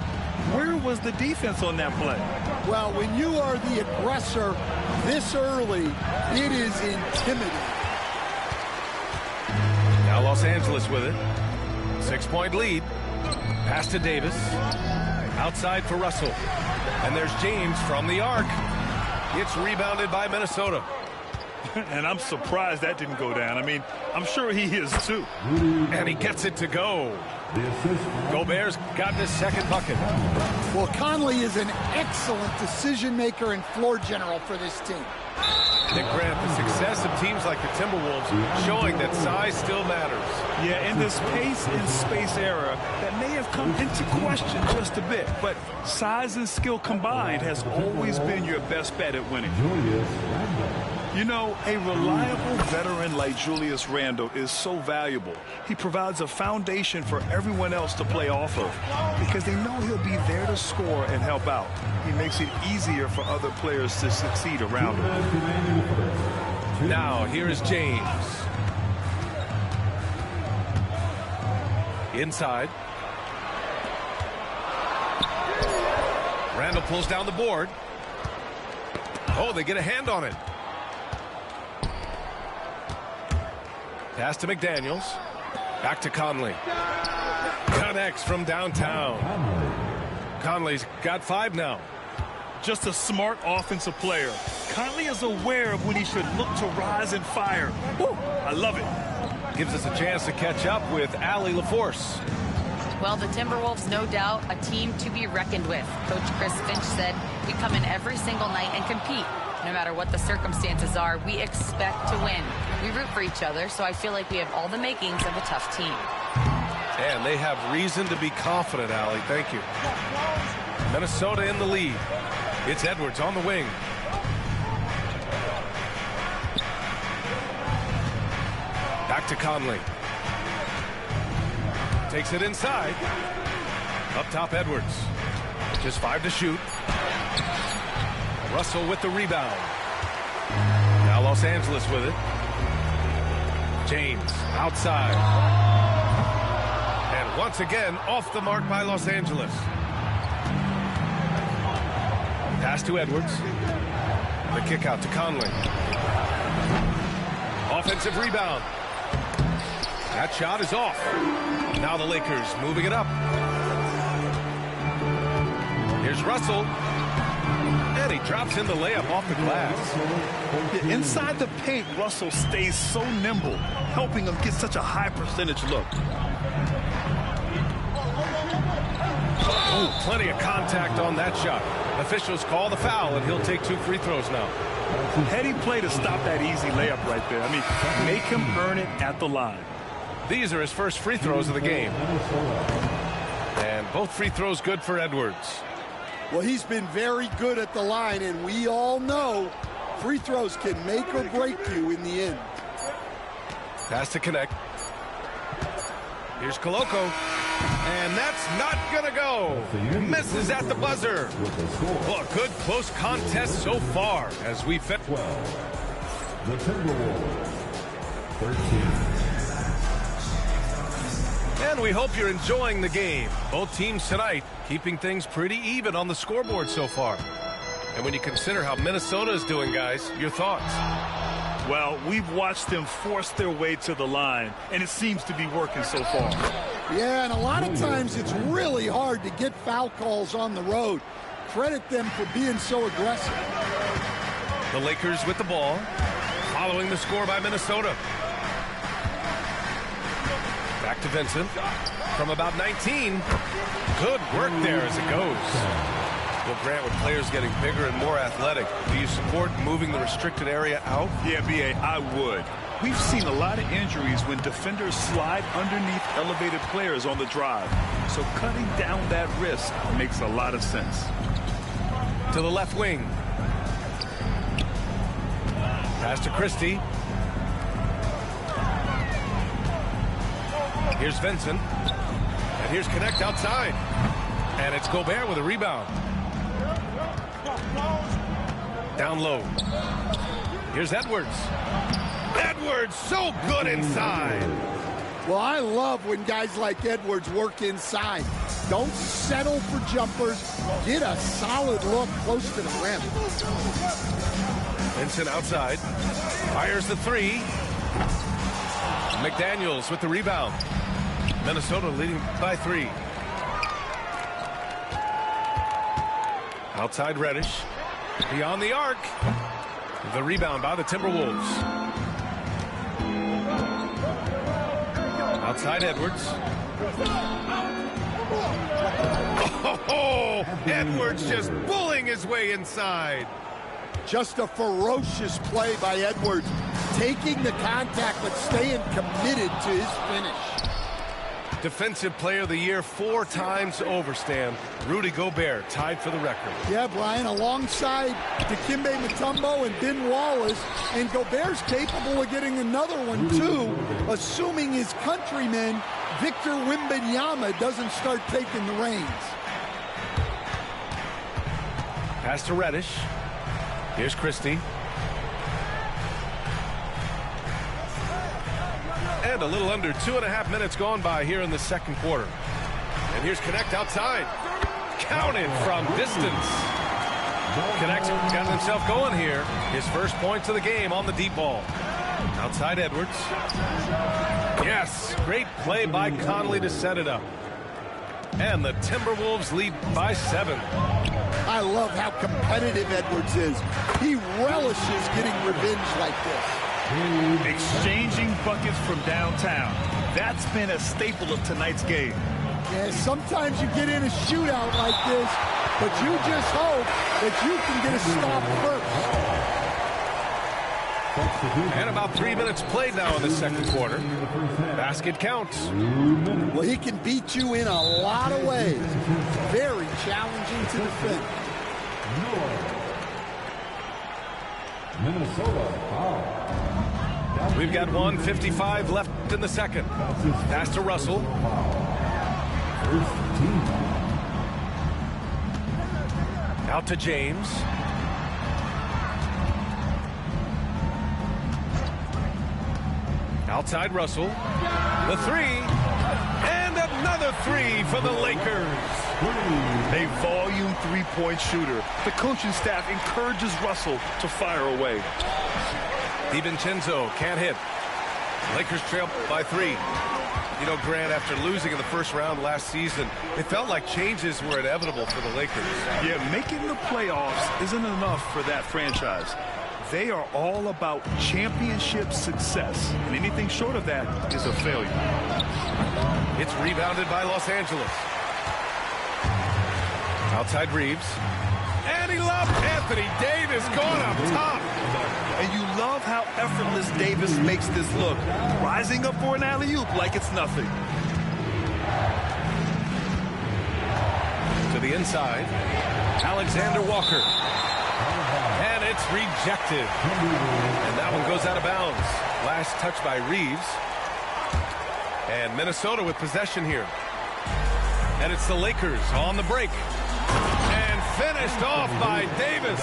where was the defense on that play? Well, when you are the aggressor this early, it is intimidating. Now Los Angeles with it. 6-point lead. Pass to Davis. Outside for Russell. And there's James from the arc. It's rebounded by Minnesota. And I'm surprised that didn't go down. I mean, I'm sure he is too. And he gets it to go. Gobert's gotten his second bucket. Well, Conley is an excellent decision maker and floor general for this team. Nick Grant, the success of teams like the Timberwolves showing that size still matters. Yeah, in this pace and space era, that may have come into question just a bit, but size and skill combined has always been your best bet at winning. You know, a reliable veteran like Julius Randle is so valuable. He provides a foundation for everyone else to play off of because they know he'll be there to score and help out. He makes it easier for other players to succeed around him. Now, here is James. Inside. Randle pulls down the board. Oh, they get a hand on it. Pass to McDaniels. Back to Conley. Connects from downtown. Conley's got 5 now. Just a smart offensive player. Conley is aware of when he should look to rise and fire. Woo, I love it. Gives us a chance to catch up with Allie LaForce. Well, the Timberwolves, no doubt, a team to be reckoned with. Coach Chris Finch said, we come in every single night and compete. No matter what the circumstances are, we expect to win. We root for each other, so I feel like we have all the makings of a tough team. And they have reason to be confident, Allie. Thank you. Minnesota in the lead. It's Edwards on the wing. Back to Conley. Takes it inside. Up top, Edwards. Just 5 to shoot. Russell with the rebound. Now Los Angeles with it. James outside. And once again, off the mark by Los Angeles. Pass to Edwards. The kick out to Conley. Offensive rebound. That shot is off. Now the Lakers moving it up. Here's Russell. And he drops in the layup off the glass. Inside the paint, Russell stays so nimble, helping him get such a high percentage look. Oh, plenty of contact on that shot. Officials call the foul, and he'll take 2 free throws now. Heady play to stop that easy layup right there. I mean, make him earn it at the line. These are his first free throws of the game. And both free throws good for Edwards. Well, he's been very good at the line, and we all know Free throws can make or break you in the end. Pass to connect. Here's Koloko. And that's not going to go. Misses at the buzzer. Well, a good close contest so far as we fit. 12. The Timberwolves. 13. And we hope you're enjoying the game. Both teams tonight keeping things pretty even on the scoreboard so far. And when you consider how Minnesota is doing, guys, your thoughts? Well, we've watched them force their way to the line, and it seems to be working so far. Yeah, and a lot of times it's really hard to get foul calls on the road. Credit them for being so aggressive. The Lakers with the ball, following the score by Minnesota. Back to Vincent from about 19. Good work there as it goes. Well, Grant, with players getting bigger and more athletic, do you support moving the restricted area out? Yeah, B.A., I would. We've seen a lot of injuries when defenders slide underneath elevated players on the drive. So cutting down that risk makes a lot of sense. To the left wing. Pass to Christie. Here's Vincent. And here's Connect outside. And it's Gobert with a rebound. Down low. Here's Edwards. Edwards, so good inside. Well, I love when guys like Edwards work inside. Don't settle for jumpers. Get a solid look close to the rim. Vincent outside. Fires the three. McDaniels with the rebound. Minnesota leading by 3. Outside Reddish. Beyond the arc. The rebound by the Timberwolves. Outside Edwards. Oh, Edwards just bullying his way inside. Just a ferocious play by Edwards. Taking the contact but staying committed to his finish. Defensive Player of the Year 4 times over, Stan. Rudy Gobert tied for the record. Yeah, Brian, alongside Dikembe Mutombo and Ben Wallace, and Gobert's capable of getting another one too, assuming his countryman Victor Wembanyama doesn't start taking the reins. Pass to Reddish. Here's Christie. And a little under 2.5 minutes gone by here in the second quarter. And here's Connect outside. Counted from distance. Connect got himself going here. His first points of the game on the deep ball. Outside Edwards. Yes, great play by Conley to set it up. And the Timberwolves lead by 7. I love how competitive Edwards is. He relishes getting revenge like this. Exchanging buckets from downtown. That's been a staple of tonight's game. Yeah, sometimes you get in a shootout like this, but you just hope that you can get a stop first. And about 3 minutes played now in the second quarter. Basket counts. Well, he can beat you in a lot of ways. Very challenging to defend. Minnesota foul. We've got 1:55 left in the second. Pass to Russell. Out to James. Outside Russell. The three. And another three for the Lakers. A volume three-point shooter. The coaching staff encourages Russell to fire away. DiVincenzo can't hit. Lakers trail by 3. You know, Grant, after losing in the first round last season, it felt like changes were inevitable for the Lakers. Yeah, making the playoffs isn't enough for that franchise. They are all about championship success, and anything short of that is a failure. It's rebounded by Los Angeles. Outside Reeves. And he loves Anthony Davis going up top. And you love how effortless Davis makes this look. Rising up for an alley-oop like it's nothing. To the inside. Alexander Walker. And It's rejected. And that one goes out of bounds. Last touch by Reeves. And Minnesota with possession here. And it's the Lakers on the break. And finished off by Davis.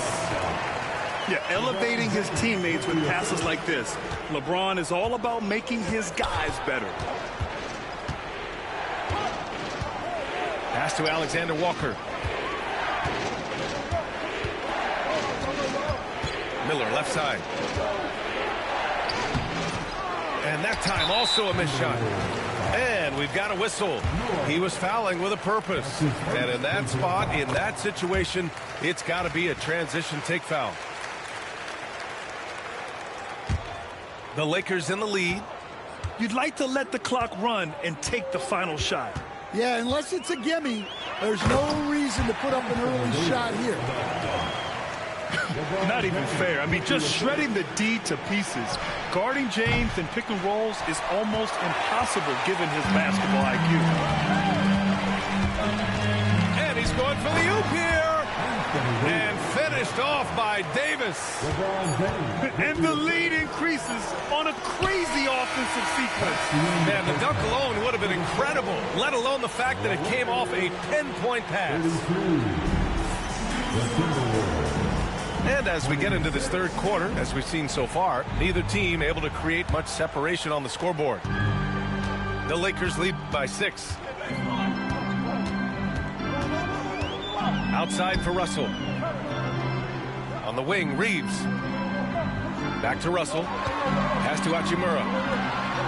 Yeah, elevating his teammates with passes like this. LeBron is all about making his guys better. Pass to Alexander Walker. Miller, left side. And that time also a missed shot. And we've got a whistle. He was fouling with a purpose. And in that spot, in that situation, it's got to be a transition take foul. The Lakers in the lead. You'd like to let the clock run and take the final shot. Yeah, unless it's a gimme, there's no reason to put up an early shot here. Not even fair. I mean, just shredding the D to pieces. Guarding James and pick and rolls is almost impossible given his basketball IQ. And he's going for the oop here. And finished off by Davis. And the lead increases on a crazy offensive sequence. Man, the dunk alone would have been incredible, let alone the fact that it came off a 10-point pass. And as we get into this third quarter, as we've seen so far, neither team able to create much separation on the scoreboard. The Lakers lead by 6. Outside for Russell. On the wing, Reeves. Back to Russell. Pass to Hachimura.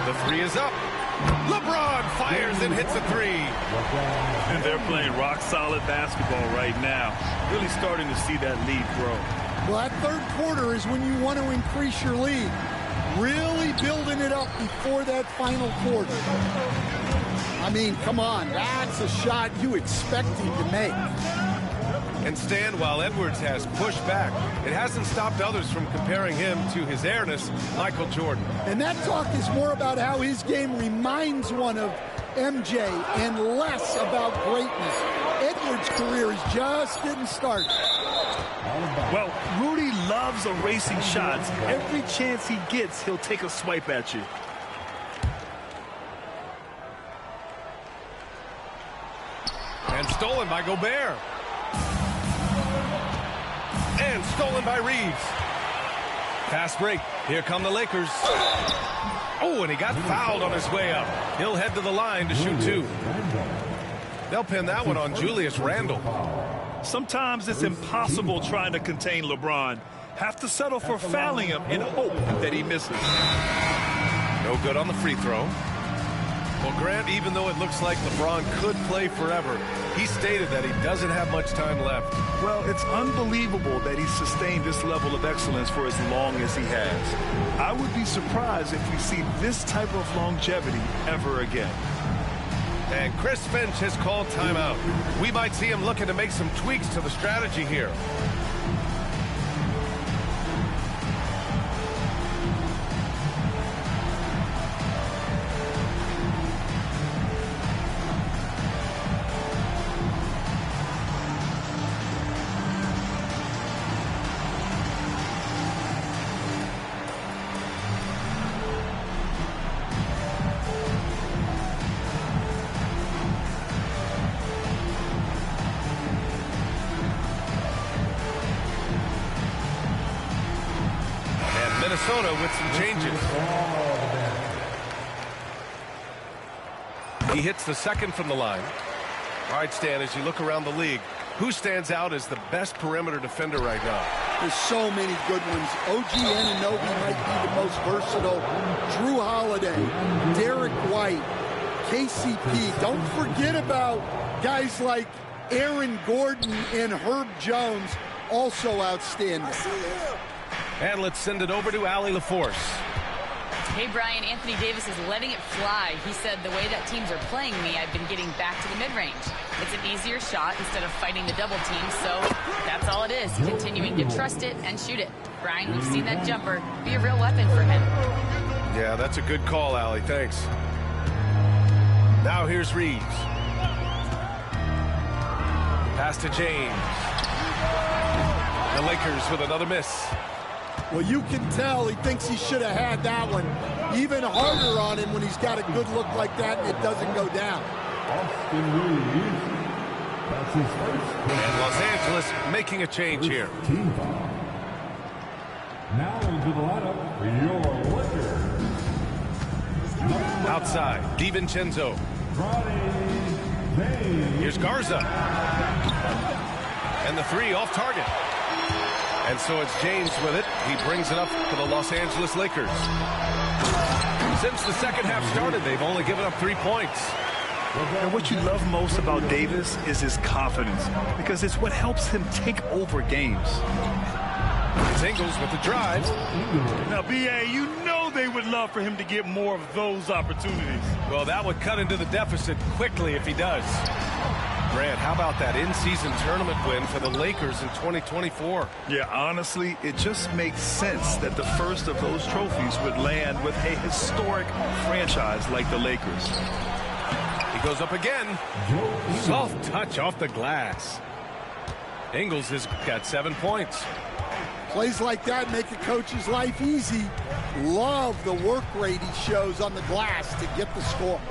The three is up. LeBron fires and hits a three. And they're playing rock-solid basketball right now. Really starting to see that lead grow. Well, that third quarter is when you want to increase your lead. Really building it up before that final quarter. I mean, come on. That's a shot you expect him to make. And Stan, while Edwards has pushed back, it hasn't stopped others from comparing him to his airness, Michael Jordan. And that talk is more about how his game reminds one of MJ and less about greatness. Edwards' career is just getting started. Well, Rudy loves erasing shots. Every chance he gets, he'll take a swipe at you. And stolen by Gobert. And stolen by Reeves. Fast break. Here come the Lakers. Oh, and he got fouled on his way up. He'll head to the line to shoot 2. They'll pin that one on Julius Randle. Sometimes it's impossible trying to contain LeBron. Have to settle for fouling him in hope that he misses. No good on the free throw. Well, Grant, even though it looks like LeBron could play forever, he stated that he doesn't have much time left. Well, it's unbelievable that he's sustained this level of excellence for as long as he has. I would be surprised if we see this type of longevity ever again. And Chris Finch has called timeout. We might see him looking to make some tweaks to the strategy here. Minnesota with some changes. He hits the second from the line. All right, Stan, as you look around the league, who stands out as the best perimeter defender right now? There's so many good ones. OG Anunoby might be the most versatile. Drew Holiday, Derek White, KCP. Don't forget about guys like Aaron Gordon and Herb Jones, also outstanding. And let's send it over to Allie LaForce. Hey, Brian, Anthony Davis is letting it fly. He said, the way that teams are playing me, I've been getting back to the mid-range. It's an easier shot instead of fighting the double team, so that's all it is, continuing to trust it and shoot it. Brian, we've seen that jumper be a real weapon for him. Yeah, that's a good call, Allie. Thanks. Now here's Reeves. Pass to James. The Lakers with another miss. Well, you can tell he thinks he should have had that one. Even harder on him when he's got a good look like that and it doesn't go down. Austin Reeves. That's his first. And Los Angeles making a change here. Team foul. Now into the lineup for your Lakers. Outside, DiVincenzo. Here's Garza. And the three off target. And so it's James with it. He brings it up for the Los Angeles Lakers. Since the second half started, they've only given up 3 points. And what you love most about Davis is his confidence, because it's what helps him take over games. It's Ingles with the drive. Now, B.A., you know they would love for him to get more of those opportunities. Well, that would cut into the deficit quickly if he does. Grant, how about that in-season tournament win for the Lakers in 2024? Yeah, honestly, it just makes sense that the first of those trophies would land with a historic franchise like the Lakers. He goes up again. Soft touch off the glass. Ingles has got 7 points. Plays like that make a coach's life easy. Love the work rate he shows on the glass to get the score.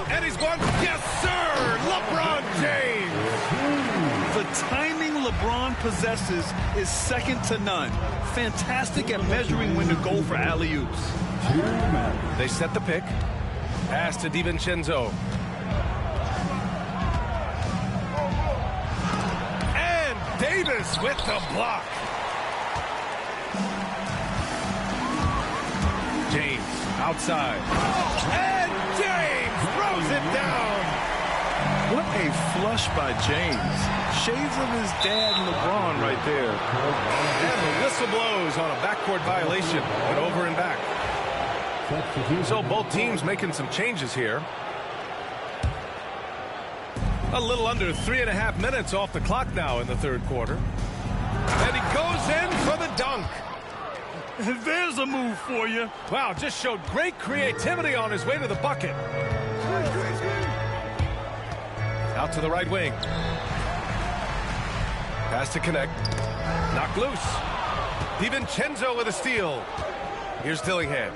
And he's won. Yes, sir! LeBron James! The timing LeBron possesses is second to none. Fantastic at measuring when to go for alley-oops. They set the pick. Pass to DiVincenzo. And Davis with the block. James outside. And James throws it down. What a flush by James. Shades of his dad LeBron right there. And the whistle blows on a backcourt violation. And over and back. So both teams making some changes here. A little under 3.5 minutes off the clock now in the third quarter. And he goes in for the dunk. There's a move for you. Wow, just showed great creativity on his way to the bucket. Out to the right wing. Pass to connect. Knocked loose. DiVincenzo with a steal. Here's Dillingham.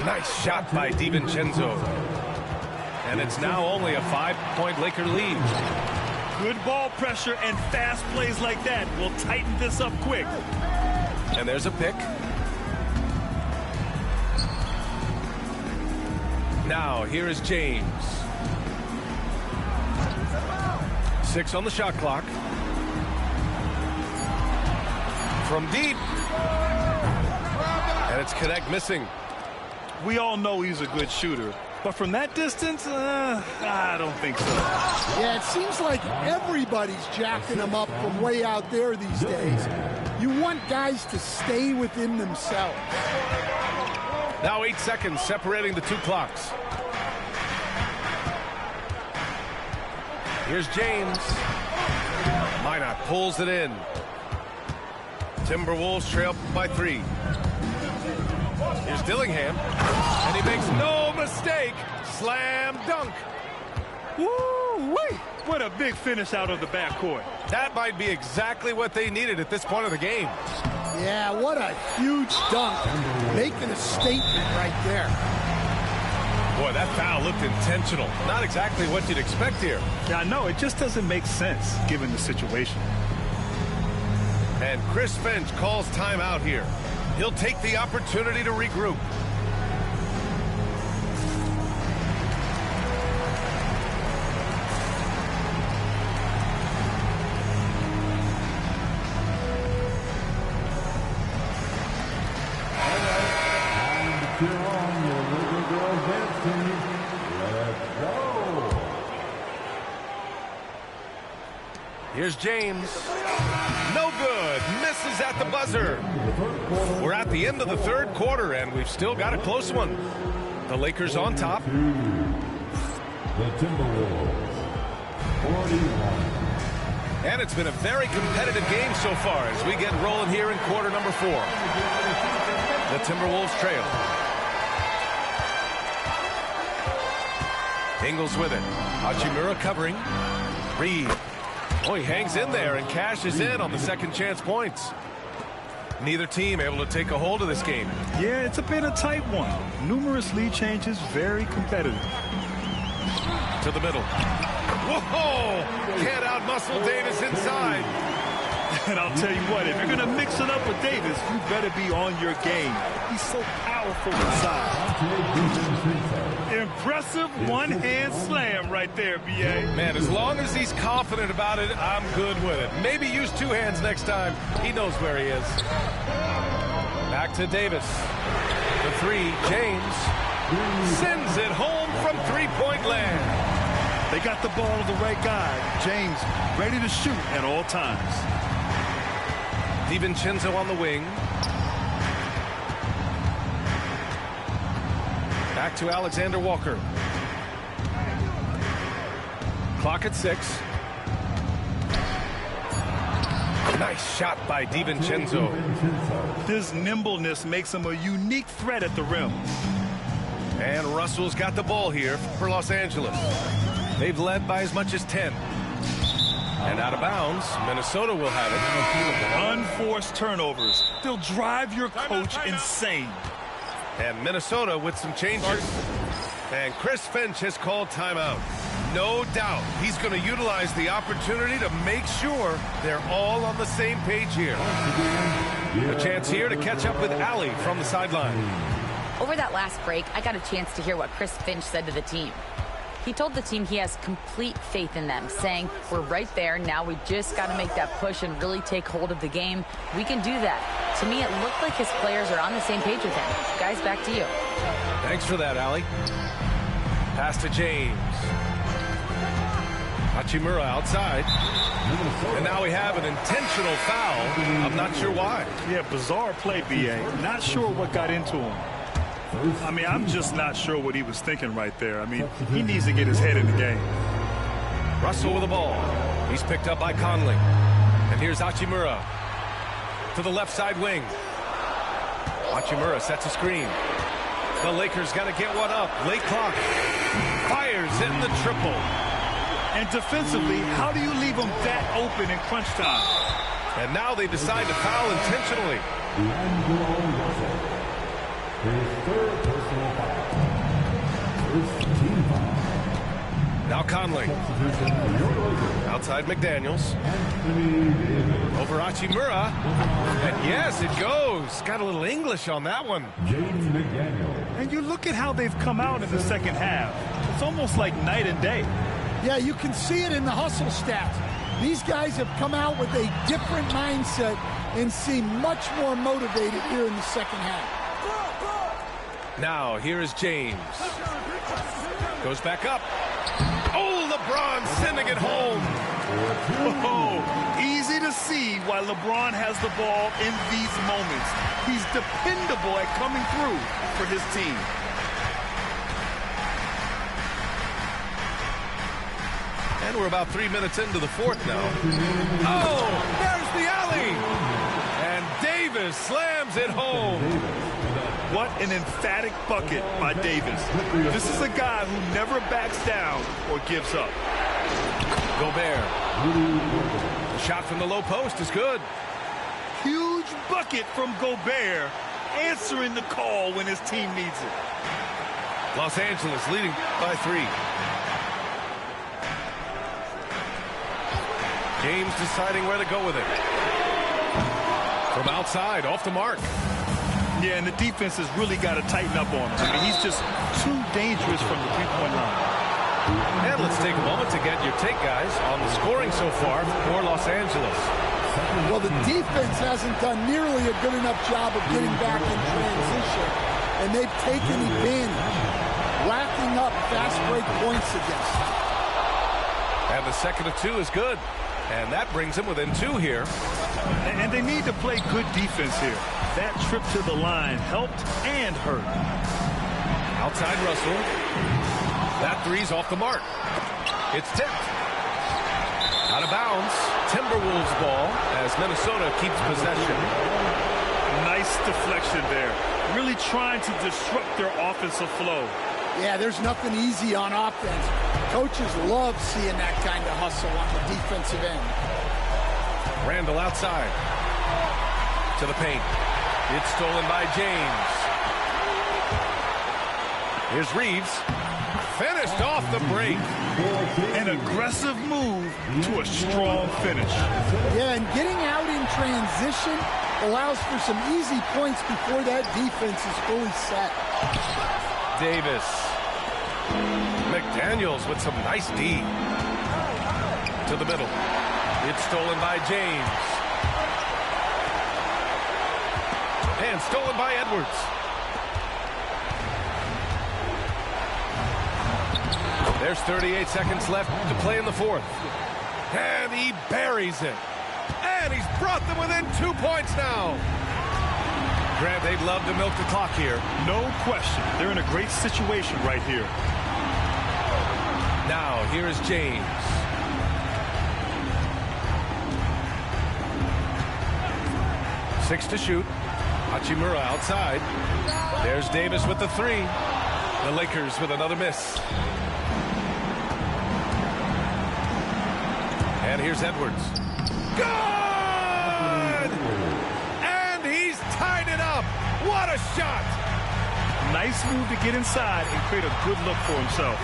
Nice shot by DiVincenzo. And it's now only a 5-point Laker lead. Good ball pressure and fast plays like that will tighten this up quick. And there's a pick. Now, here is James. 6 on the shot clock. From deep. And it's Connect missing. We all know he's a good shooter. But from that distance, I don't think so. Yeah, it seems like everybody's jacking him up from way out there these days. You want guys to stay within themselves. Now 8 seconds separating the 2 clocks. Here's James. Minot pulls it in. Timberwolves trail by 3. Here's Dillingham. And he makes no mistake. Slam dunk. Woo-wee! What a big finish out of the backcourt. That might be exactly what they needed at this point of the game. Yeah, what a huge dunk. Making a statement right there. Boy, that foul looked intentional. Not exactly what you'd expect here. Yeah, I know. It just doesn't make sense given the situation. And Chris Finch calls timeout here. He'll take the opportunity to regroup. Here's James. No good. Misses at the buzzer. We're at the end of the third quarter, and we've still got a close one. The Lakers on top. The Timberwolves, 41. And it's been a very competitive game so far as we get rolling here in quarter number 4. The Timberwolves trail. Ingles with it. Hachimura covering. Reed. Oh, he hangs in there and cashes in on the second chance points. Neither team able to take a hold of this game. Yeah, it's a bit a tight one. Numerous lead changes, very competitive. To the middle. Whoa! Can't outmuscle Davis inside. And I'll tell you what, if you're going to mix it up with Davis, you better be on your game. He's so powerful inside. Impressive one-hand slam right there, B.A. Man, as long as he's confident about it, I'm good with it. Maybe use two hands next time. He knows where he is. Back to Davis. The three, James. Sends it home from three-point land. They got the ball to the right guy. James ready to shoot at all times. DiVincenzo on the wing. Back to Alexander Walker. Clock at 6. Nice shot by DiVincenzo. His nimbleness makes him a unique threat at the rim. And Russell's got the ball here for Los Angeles. They've led by as much as 10. And out of bounds, Minnesota will have it. Unforced turnovers. They'll drive your coach insane. And Minnesota with some changes. And Chris Finch has called timeout. No doubt he's going to utilize the opportunity to make sure they're all on the same page here. A chance here to catch up with Allie from the sideline. Over that last break, I got a chance to hear what Chris Finch said to the team. He told the team he has complete faith in them, saying, we're right there, now we just got to make that push and really take hold of the game. We can do that. To me, it looked like his players are on the same page with him. Guys, back to you. Thanks for that, Allie. Pass to James. Hachimura outside. And now we have an intentional foul. I'm not sure why. Yeah, bizarre play, B.A. Not sure what got into him. I mean, I'm just not sure what he was thinking right there. I mean, he needs to get his head in the game. Russell with the ball. He's picked up by Conley. And here's Hachimura to the left side wing. Hachimura sets a screen. The Lakers got to get one up. Late clock. Fires in the triple. And defensively, how do you leave them that open in crunch time? And now they decide to foul intentionally. Now Conley. Outside McDaniels. Over Hachimura. And yes, it goes. Got a little English on that one. And you look at how they've come out in the second half. It's almost like night and day. Yeah, you can see it in the hustle stats. These guys have come out with a different mindset and seem much more motivated here in the second half. Now, here is James. Goes back up. Oh, LeBron sending it home. Oh, easy to see why LeBron has the ball in these moments. He's dependable at coming through for his team. And we're about 3 minutes into the fourth now. Oh, there's the alley. And Davis slams it home. What an emphatic bucket by Davis. This is a guy who never backs down or gives up. Gobert. The shot from the low post is good. Huge bucket from Gobert, answering the call when his team needs it. Los Angeles leading by 3. James deciding where to go with it. From outside, off the mark. Yeah, and the defense has really got to tighten up on him. I mean, he's just too dangerous from the three-point line. And let's take a moment to get your take, guys, on the scoring so far for Los Angeles. Well, the defense hasn't done nearly a good enough job of getting back in transition, and they've taken advantage, racking up fast break points against them. And the second of 2 is good. And that brings them within 2 here. And they need to play good defense here. That trip to the line helped and hurt. Outside Russell. That three's off the mark. It's tipped. Out of bounds. Timberwolves ball as Minnesota keeps possession. Nice deflection there. Really trying to disrupt their offensive flow. Yeah, there's nothing easy on offense. Coaches love seeing that kind of hustle on the defensive end. Randall outside to the paint. It's stolen by James. Here's Reeves. Finished off the break. An aggressive move to a strong finish. Yeah, and getting out in transition allows for some easy points before that defense is fully set. Davis. McDaniels with some nice D. To the middle. It's stolen by James. And stolen by Edwards. There's 38 seconds left to play in the fourth. And he buries it. And he's brought them within 2 points now. Grant, they'd love to milk the clock here. No question. They're in a great situation right here. Now, here is James. Six to shoot. Hachimura outside. There's Davis with the three. The Lakers with another miss. And here's Edwards. Good! And he's tied it up. What a shot! Nice move to get inside and create a good look for himself.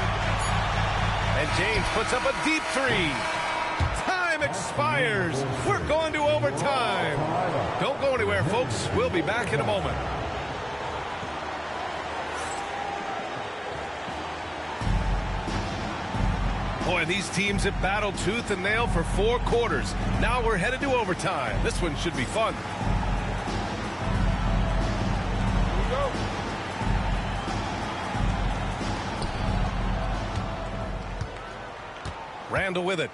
And James puts up a deep three. Time expires. We're going to overtime. Don't go anywhere, folks. We'll be back in a moment. Boy, these teams have battled tooth and nail for 4 quarters. Now we're headed to overtime. This one should be fun. Here we go. Randall with it.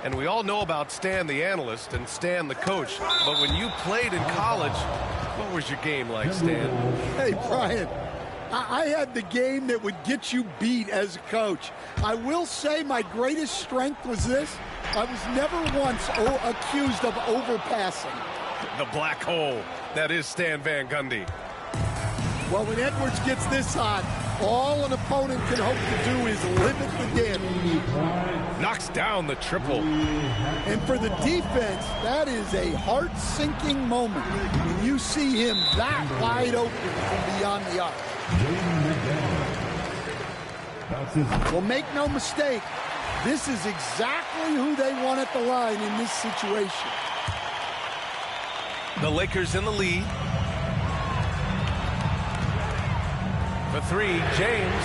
And we all know about Stan the analyst and Stan the coach. But when you played in college, what was your game like, Stan? Hey, Brian. I had the game that would get you beat as a coach. I will say my greatest strength was this. I was never once accused of overpassing. The black hole. That is Stan Van Gundy. Well, when Edwards gets this hot, all an opponent can hope to do is limit the damage. Knocks down the triple. And for the defense, that is a heart-sinking moment when you see him that wide open from beyond the arc. Well, make no mistake, this is exactly who they want at the line in this situation. The Lakers in the lead. For three, James.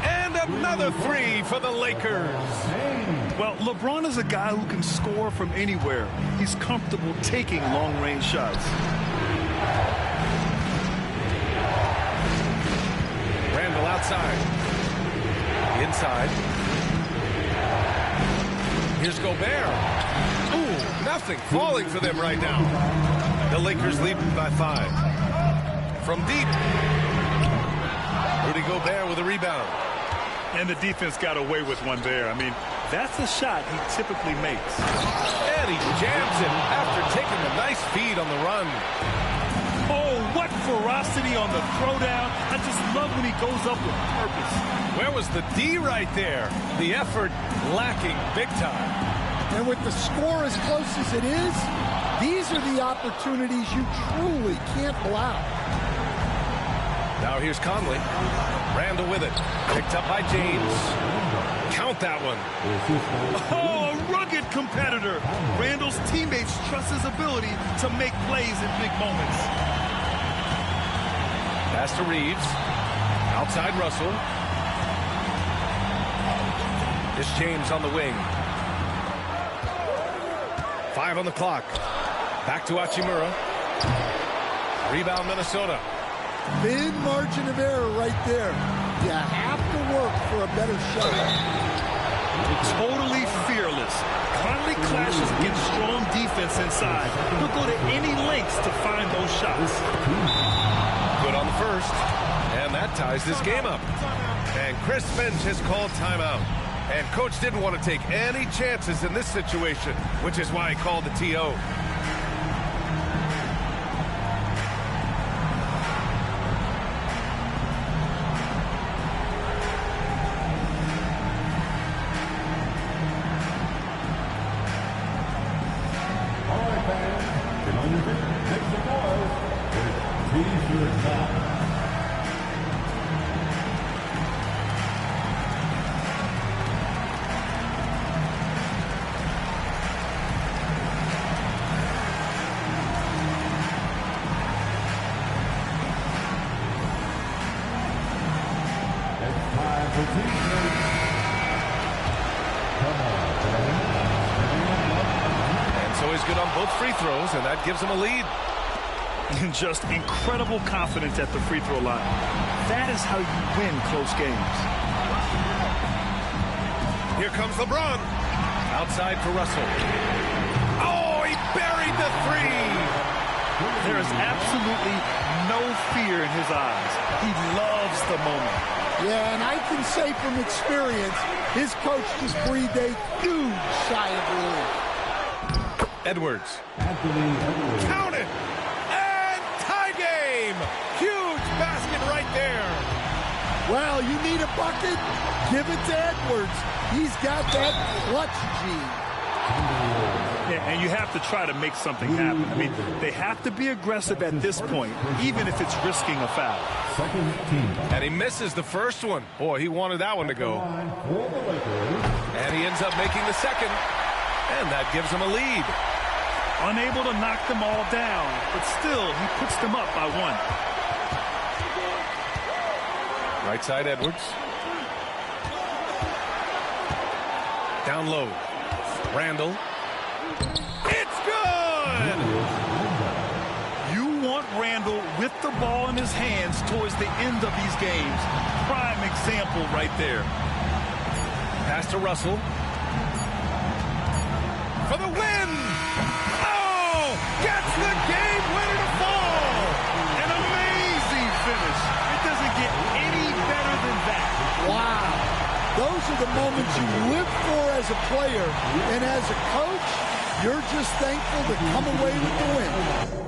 And another three for the Lakers. Well, LeBron is a guy who can score from anywhere. He's comfortable taking long-range shots. Randall outside. Inside. Here's Gobert. Ooh, nothing falling for them right now. The Lakers lead by 5. From deep. Rudy Gobert with a rebound. And the defense got away with one there. I mean, that's a shot he typically makes. And he jams it after taking a nice feed on the run. Oh, what ferocity on the throwdown. I just love when he goes up with purpose. Where was the D right there? The effort lacking big time. And with the score as close as it is, these are the opportunities you truly can't allow. Now here's Conley. Randall with it. Picked up by James. Count that one. Oh, a rugged competitor. Randall's teammates trust his ability to make plays in big moments. Pass to Reeves. Outside Russell. It's James on the wing. 5 on the clock. Back to Hachimura. Rebound Minnesota. Thin margin of error right there. You have to work for a better shot. Totally fearless. Conley clashes against strong defense inside. He'll go to any lengths to find those shots. Good on the first. And that ties this game up. And Chris Finch has called timeout. And coach didn't want to take any chances in this situation, which is why he called the TO. Next to boys, it's T-shirt time. And so he's good on both free throws, and that gives him a lead. And just incredible confidence at the free throw line. That is how you win close games. Here comes LeBron. Outside for Russell. Oh, he buried the three. There is absolutely no fear in his eyes. He loves the moment. Yeah, and I can say from experience, his coach just breathed a huge sigh of relief. Edwards. Edwards. Count it. And tie game. Huge basket right there. Well, you need a bucket? Give it to Edwards. He's got that clutch gene. Yeah, and you have to try to make something happen. I mean, they have to be aggressive at this point, even if it's risking a foul. And he misses the first one. Boy, he wanted that one to go. And he ends up making the second. And that gives him a lead. Unable to knock them all down, but still, he puts them up by one. Right side, Edwards. Down low. Randall. It's good! You want Randall with the ball in his hands towards the end of these games. Prime example right there. Pass to Russell. For the win! Oh! Gets the game winner to fall! An amazing finish. It doesn't get any better than that. Wow. Those are the moments you live for as a player. And as a coach, you're just thankful to come away with the win.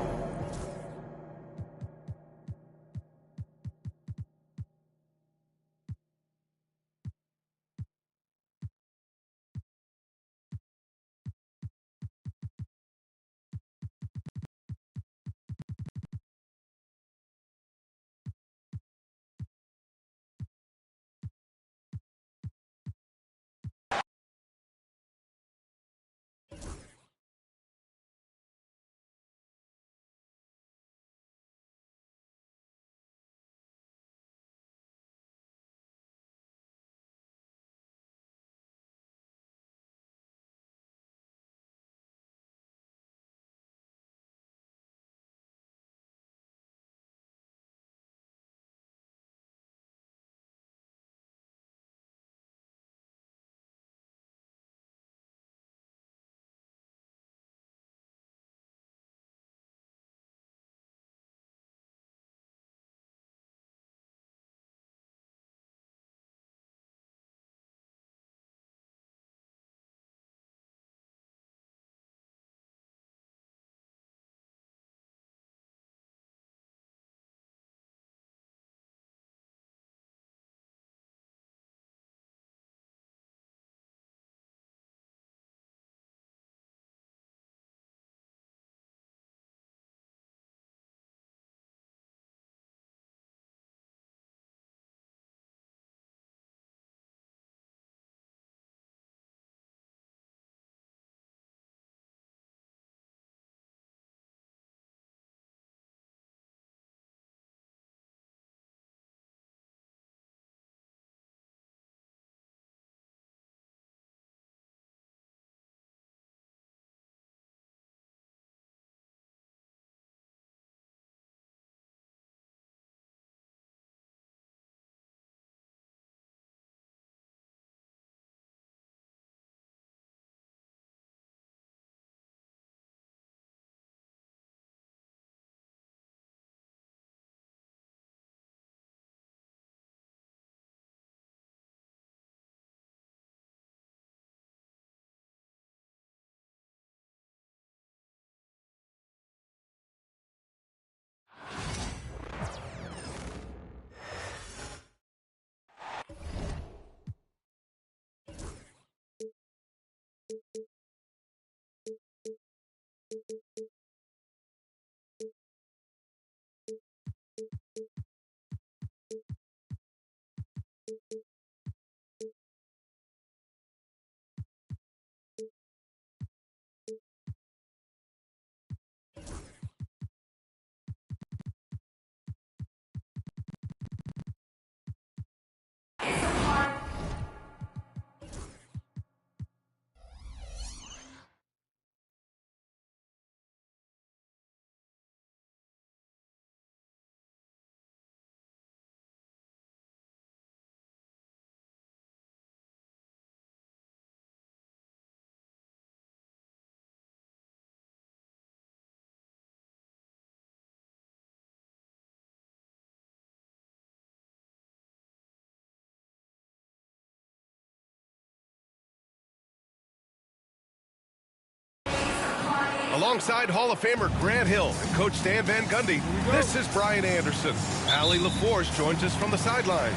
Alongside Hall of Famer Grant Hill and Coach Stan Van Gundy, this is Brian Anderson. Allie LaForce joins us from the sidelines.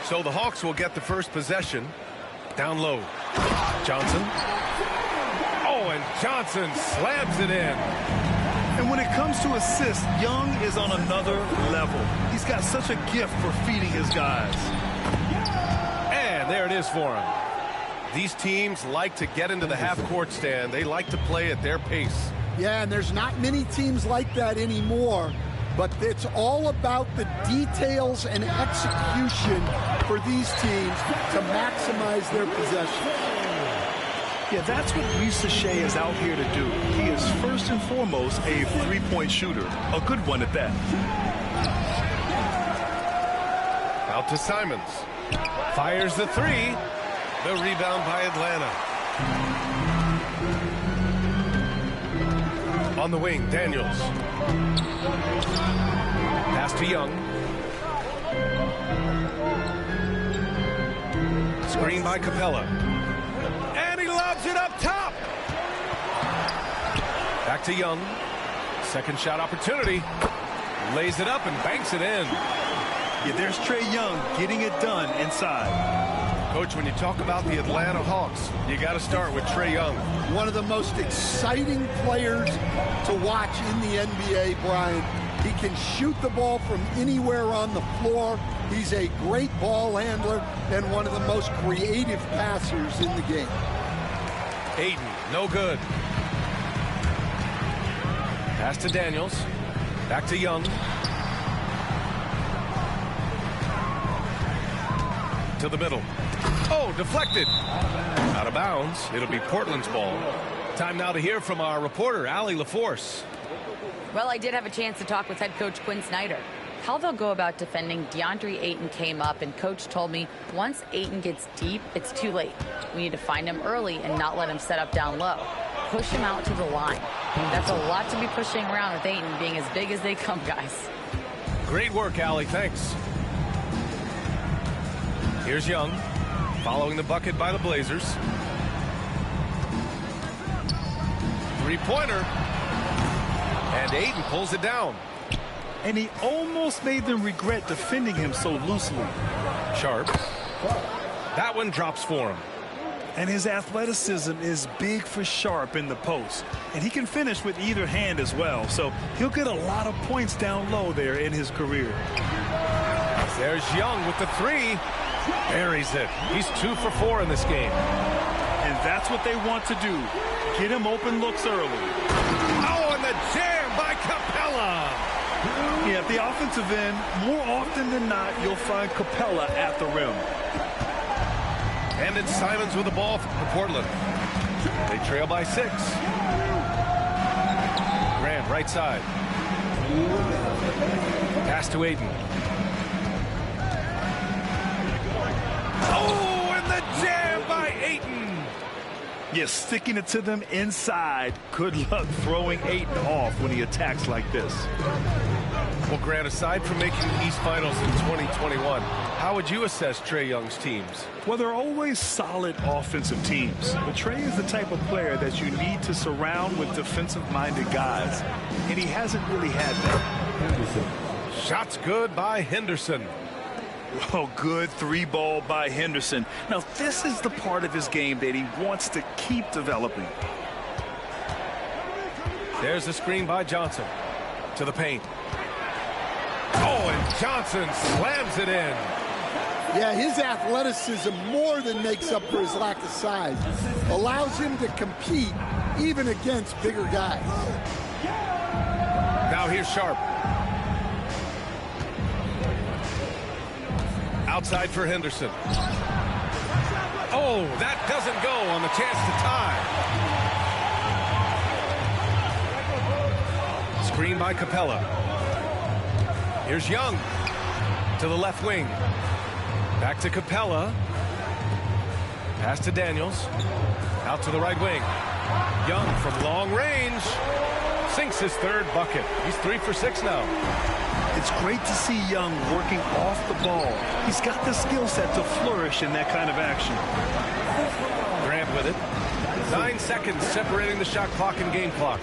So the Hawks will get the first possession. Down low. Johnson. Oh, and Johnson slams it in. And when it comes to assists, Young is on another level. He's got such a gift for feeding his guys. And there it is for him. These teams like to get into the half-court stand. They like to play at their pace. Yeah, and there's not many teams like that anymore. But it's all about the details and execution for these teams to maximize their possession. Yeah, that's what Risa Shea is out here to do. He is first and foremost a three-point shooter. A good one at that. Out to Simons. Fires the three. The rebound by Atlanta. On the wing, Daniels. Pass to Young. Screen by Capella. And he lobs it up top. Back to Young. Second shot opportunity. Lays it up and banks it in. Yeah, there's Trae Young getting it done inside. Coach, when you talk about the Atlanta Hawks, you got to start with Trae Young. One of the most exciting players to watch in the NBA, Brian. He can shoot the ball from anywhere on the floor. He's a great ball handler and one of the most creative passers in the game. Ayton, no good. Pass to Daniels. Back to Young. To the middle. Oh, deflected. Out of bounds. It'll be Portland's ball. Time now to hear from our reporter, Allie LaForce. Well, I did have a chance to talk with head coach Quinn Snyder. How they'll go about defending DeAndre Ayton came up, and coach told me once Ayton gets deep, it's too late. We need to find him early and not let him set up down low. Push him out to the line. That's a lot to be pushing around with Ayton being as big as they come, guys. Great work, Allie. Thanks. Here's Young, following the bucket by the Blazers. Three-pointer. And Ayton pulls it down. And he almost made them regret defending him so loosely. Sharp. That one drops for him. And his athleticism is big for Sharp in the post. And he can finish with either hand as well. So he'll get a lot of points down low there in his career. There's Young with the three. Buries it. He's 2 for 4 in this game. And that's what they want to do. Get him open looks early. Oh, and the jam by Capella. Yeah, at the offensive end, more often than not, you'll find Capella at the rim. And it's Simons with the ball for Portland. They trail by 6. Grant, right side. Pass to Ayton. Oh, and the jam by Ayton. Yeah, sticking it to them inside. Good luck throwing Ayton off when he attacks like this. Well, Grant, aside from making the East Finals in 2021, how would you assess Trae Young's teams? Well, they're always solid offensive teams. But Trae is the type of player that you need to surround with defensive-minded guys. And he hasn't really had that. Shots good by Henderson. Oh, good 3-ball by Henderson. Now, this is the part of his game that he wants to keep developing. There's the screen by Johnson. To the paint. Oh, and Johnson slams it in. Yeah, his athleticism more than makes up for his lack of size. Allows him to compete even against bigger guys. Now here's Sharp. Outside for Henderson. Oh, that doesn't go on the chance to tie. Screen by Capella. Here's Young to the left wing. Back to Capella. Pass to Daniels. Out to the right wing. Young from long range. Sinks his third bucket. He's 3 for 6 now. It's great to see Young working off the ball. He's got the skill set to flourish in that kind of action. Grant with it. 9 seconds separating the shot clock and game clock.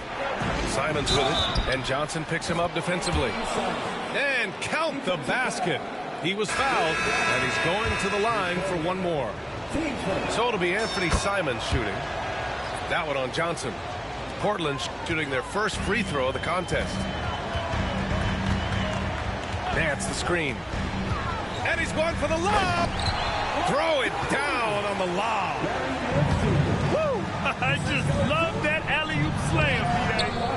Simons with it, and Johnson picks him up defensively. And count the basket. He was fouled, and he's going to the line for one more. So it'll be Anthony Simons shooting. That one on Johnson. Portland shooting their first free throw of the contest. That's the screen. And he's going for the lob. Throw it down on the lob. Woo! I just love that alley-oop slam,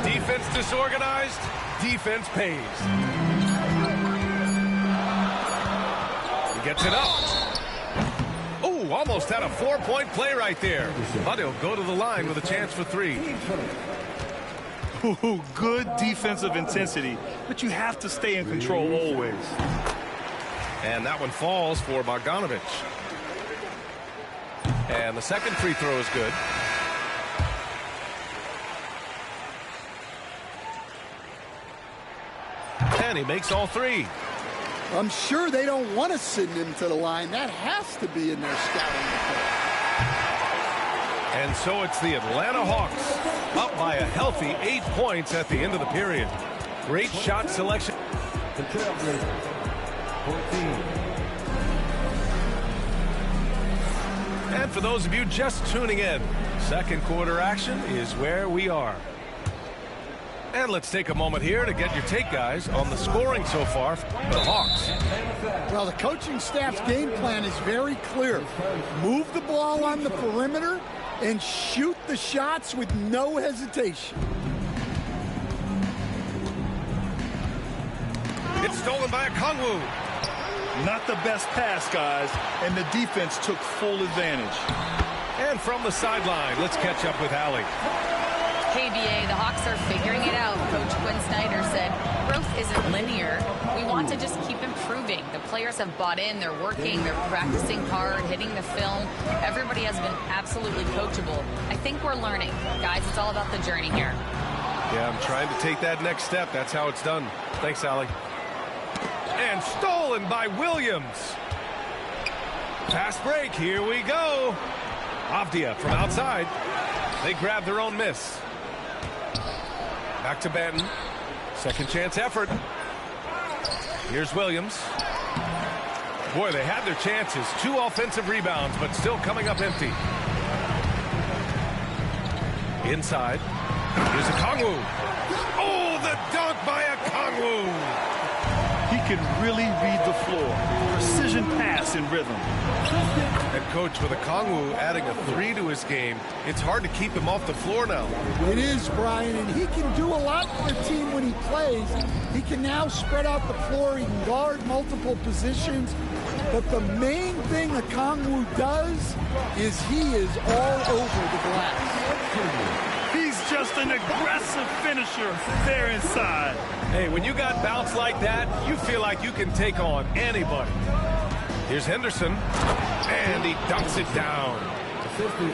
B.A. Defense disorganized. Defense pays. He gets it up. Oh, almost had a 4-point play right there. But he'll go to the line with a chance for 3. Ooh, good defensive intensity, but you have to stay in control always. And that one falls for Bogdanovic. And the second free throw is good. And he makes all 3. I'm sure they don't want to send him to the line. That has to be in their scouting report. And so it's the Atlanta Hawks up by a healthy 8 points at the end of the period. Great shot selection. The trailblazer, 14. And for those of you just tuning in, second quarter action is where we are. And let's take a moment here to get your take, guys, on the scoring so far for the Hawks. Well, the coaching staff's game plan is very clear. Move the ball on the perimeter and shoot the shots with no hesitation. It's stolen by Okongwu. Not the best pass, guys, and the defense took full advantage. And from the sideline, let's catch up with Allie. Hey, BA, the Hawks are figuring it out. Coach Quinn Snyder said growth isn't linear. We want to just keep improving. The players have bought in. They're working. They're practicing hard, hitting the film. Everybody has been absolutely coachable. I think we're learning. Guys, it's all about the journey here. Yeah, I'm trying to take that next step. That's how it's done. Thanks, Allie. And stolen by Williams. Fast break. Here we go. Avdia from outside. They grab their own miss. Back to Banton. Second chance effort. Here's Williams. Boy, they had their chances. 2 offensive rebounds, but still coming up empty. Inside. Here's Okongwu. Oh, the dunk by Okongwu. He can really read the floor. Precision pass in rhythm. And coach, with Okongwu adding a 3 to his game, it's hard to keep him off the floor now. It is, Brian, and he can do a lot for a team when he plays. He can now spread out the floor. He can guard multiple positions. But the main thing Okongwu does is he is all over the glass. He's just an aggressive finisher there inside. Hey, when you got bounce like that, you feel like you can take on anybody. Here's Henderson, and he dunks it down.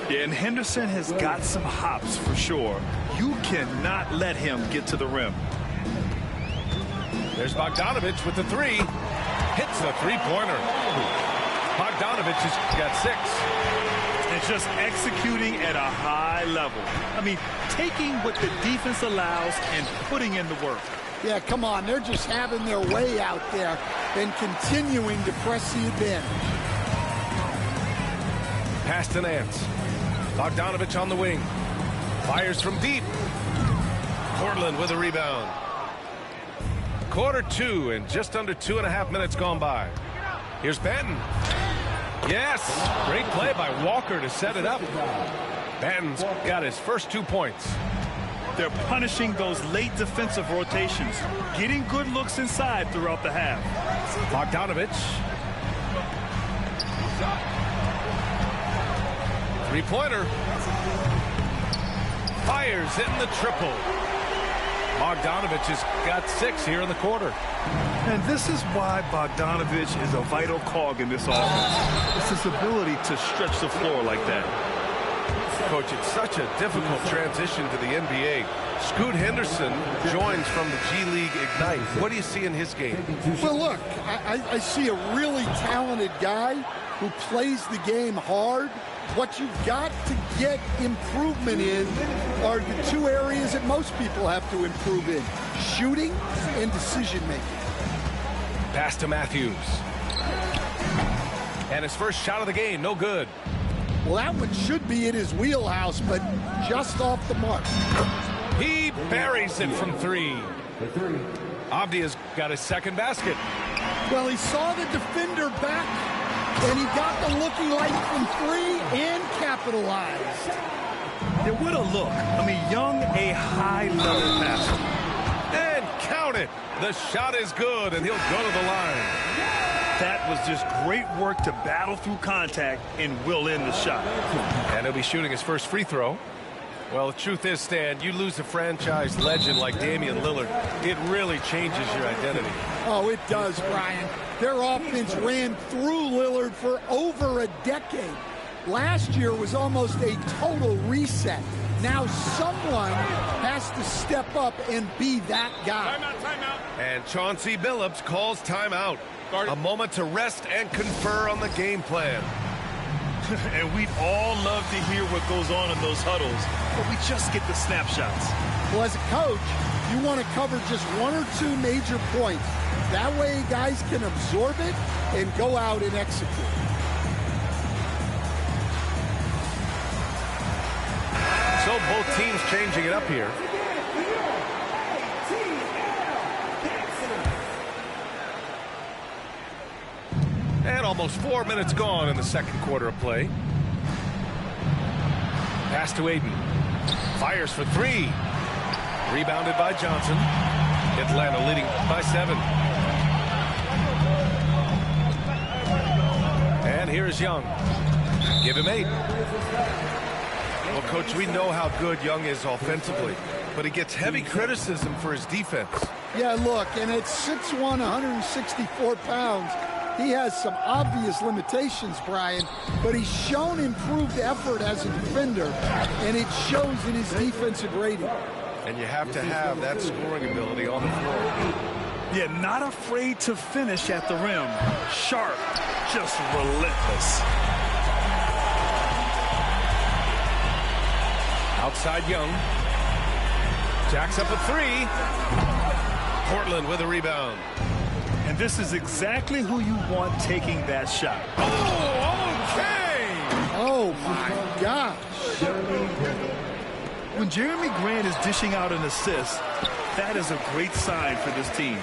Yeah, and Henderson has got some hops for sure. You cannot let him get to the rim. There's Bogdanovic with the 3. Hits the three-pointer. Bogdanovic has got 6. And just executing at a high level. I mean, taking what the defense allows and putting in the work. Yeah, come on. They're just having their way out there and continuing to press the advantage. Pass to Nance. Bogdanovic on the wing. Fires from deep. Portland with a rebound. Quarter 2 and just under 2.5 minutes gone by. Here's Banton. Yes, great play by Walker to set it up. Banton's got his first 2 points. They're punishing those late defensive rotations, getting good looks inside throughout the half. Bogdanovic. 3-pointer. Fires in the triple. Bogdanovic has got 6 here in the quarter. And this is why Bogdanovic is a vital cog in this offense. It's his ability to stretch the floor like that. Coach, it's such a difficult transition to the NBA. Scoot Henderson joins from the G League Ignite. What do you see in his game? Well, look, I see a really talented guy who plays the game hard. What you've got to get improvement in are the two areas that most people have to improve in: shooting and decision-making. Pass to Matthews. And his first shot of the game, no good. Well, that one should be in his wheelhouse, but just off the mark. He buries it from three. Avdia's got his second basket. Well, he saw the defender back, and he got the looking light from three and capitalized. Yeah, what a look. I mean, Young, a high-level passer. And count it. The shot is good, and he'll go to the line. That was just great work to battle through contact and will in the shot. And he'll be shooting his first free throw. Well, the truth is, Stan, you lose a franchise legend like Damian Lillard, it really changes your identity. Oh, it does, Brian. Their offense ran through Lillard for over a decade. Last year was almost a total reset. Now someone has to step up and be that guy. Timeout. And Chauncey Billups calls timeout. A moment to rest and confer on the game plan. And we'd all love to hear what goes on in those huddles, but we just get the snapshots. Well, as a coach, you want to cover just one or two major points. That way guys can absorb it and go out and execute. So both teams changing it up here. And almost 4 minutes gone in the second quarter of play. Pass to Ayton. Fires for three. Rebounded by Johnson. Atlanta leading by 7. And here's Young. Give him 8. Well, Coach, we know how good Young is offensively, but he gets heavy criticism for his defense. Yeah, look, and at 6'1", 164 pounds, he has some obvious limitations, Brian, but he's shown improved effort as a defender, and it shows in his defensive rating. And you have to have that scoring ability on the floor. Yeah, not afraid to finish at the rim. Sharp, just relentless. Outside Young. Jacks up a three. Portland with a rebound. And this is exactly who you want taking that shot. Oh, okay! Oh, my gosh. When Jeremy Grant is dishing out an assist, that is a great sign for this team.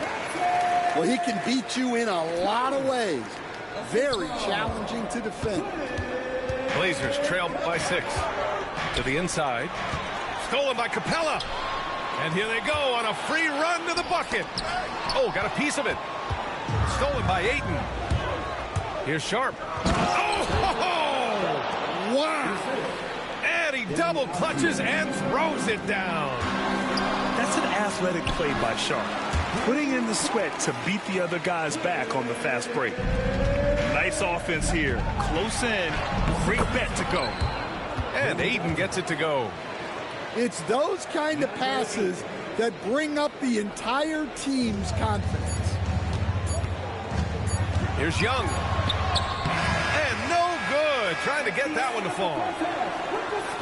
Well, he can beat you in a lot of ways. Very challenging to defend. Blazers trail by 6. To the inside. Stolen by Capella. And here they go on a free run to the bucket. Oh, got a piece of it. Stolen by Ayton. Here's Sharp. Oh! Wow! And he double clutches and throws it down. That's an athletic play by Sharp. Putting in the sweat to beat the other guys back on the fast break. Nice offense here. Close in. Great bet to go. And Ayton gets it to go. It's those kind of passes that bring up the entire team's confidence. Here's Young. And no good. Trying to get that one to fall.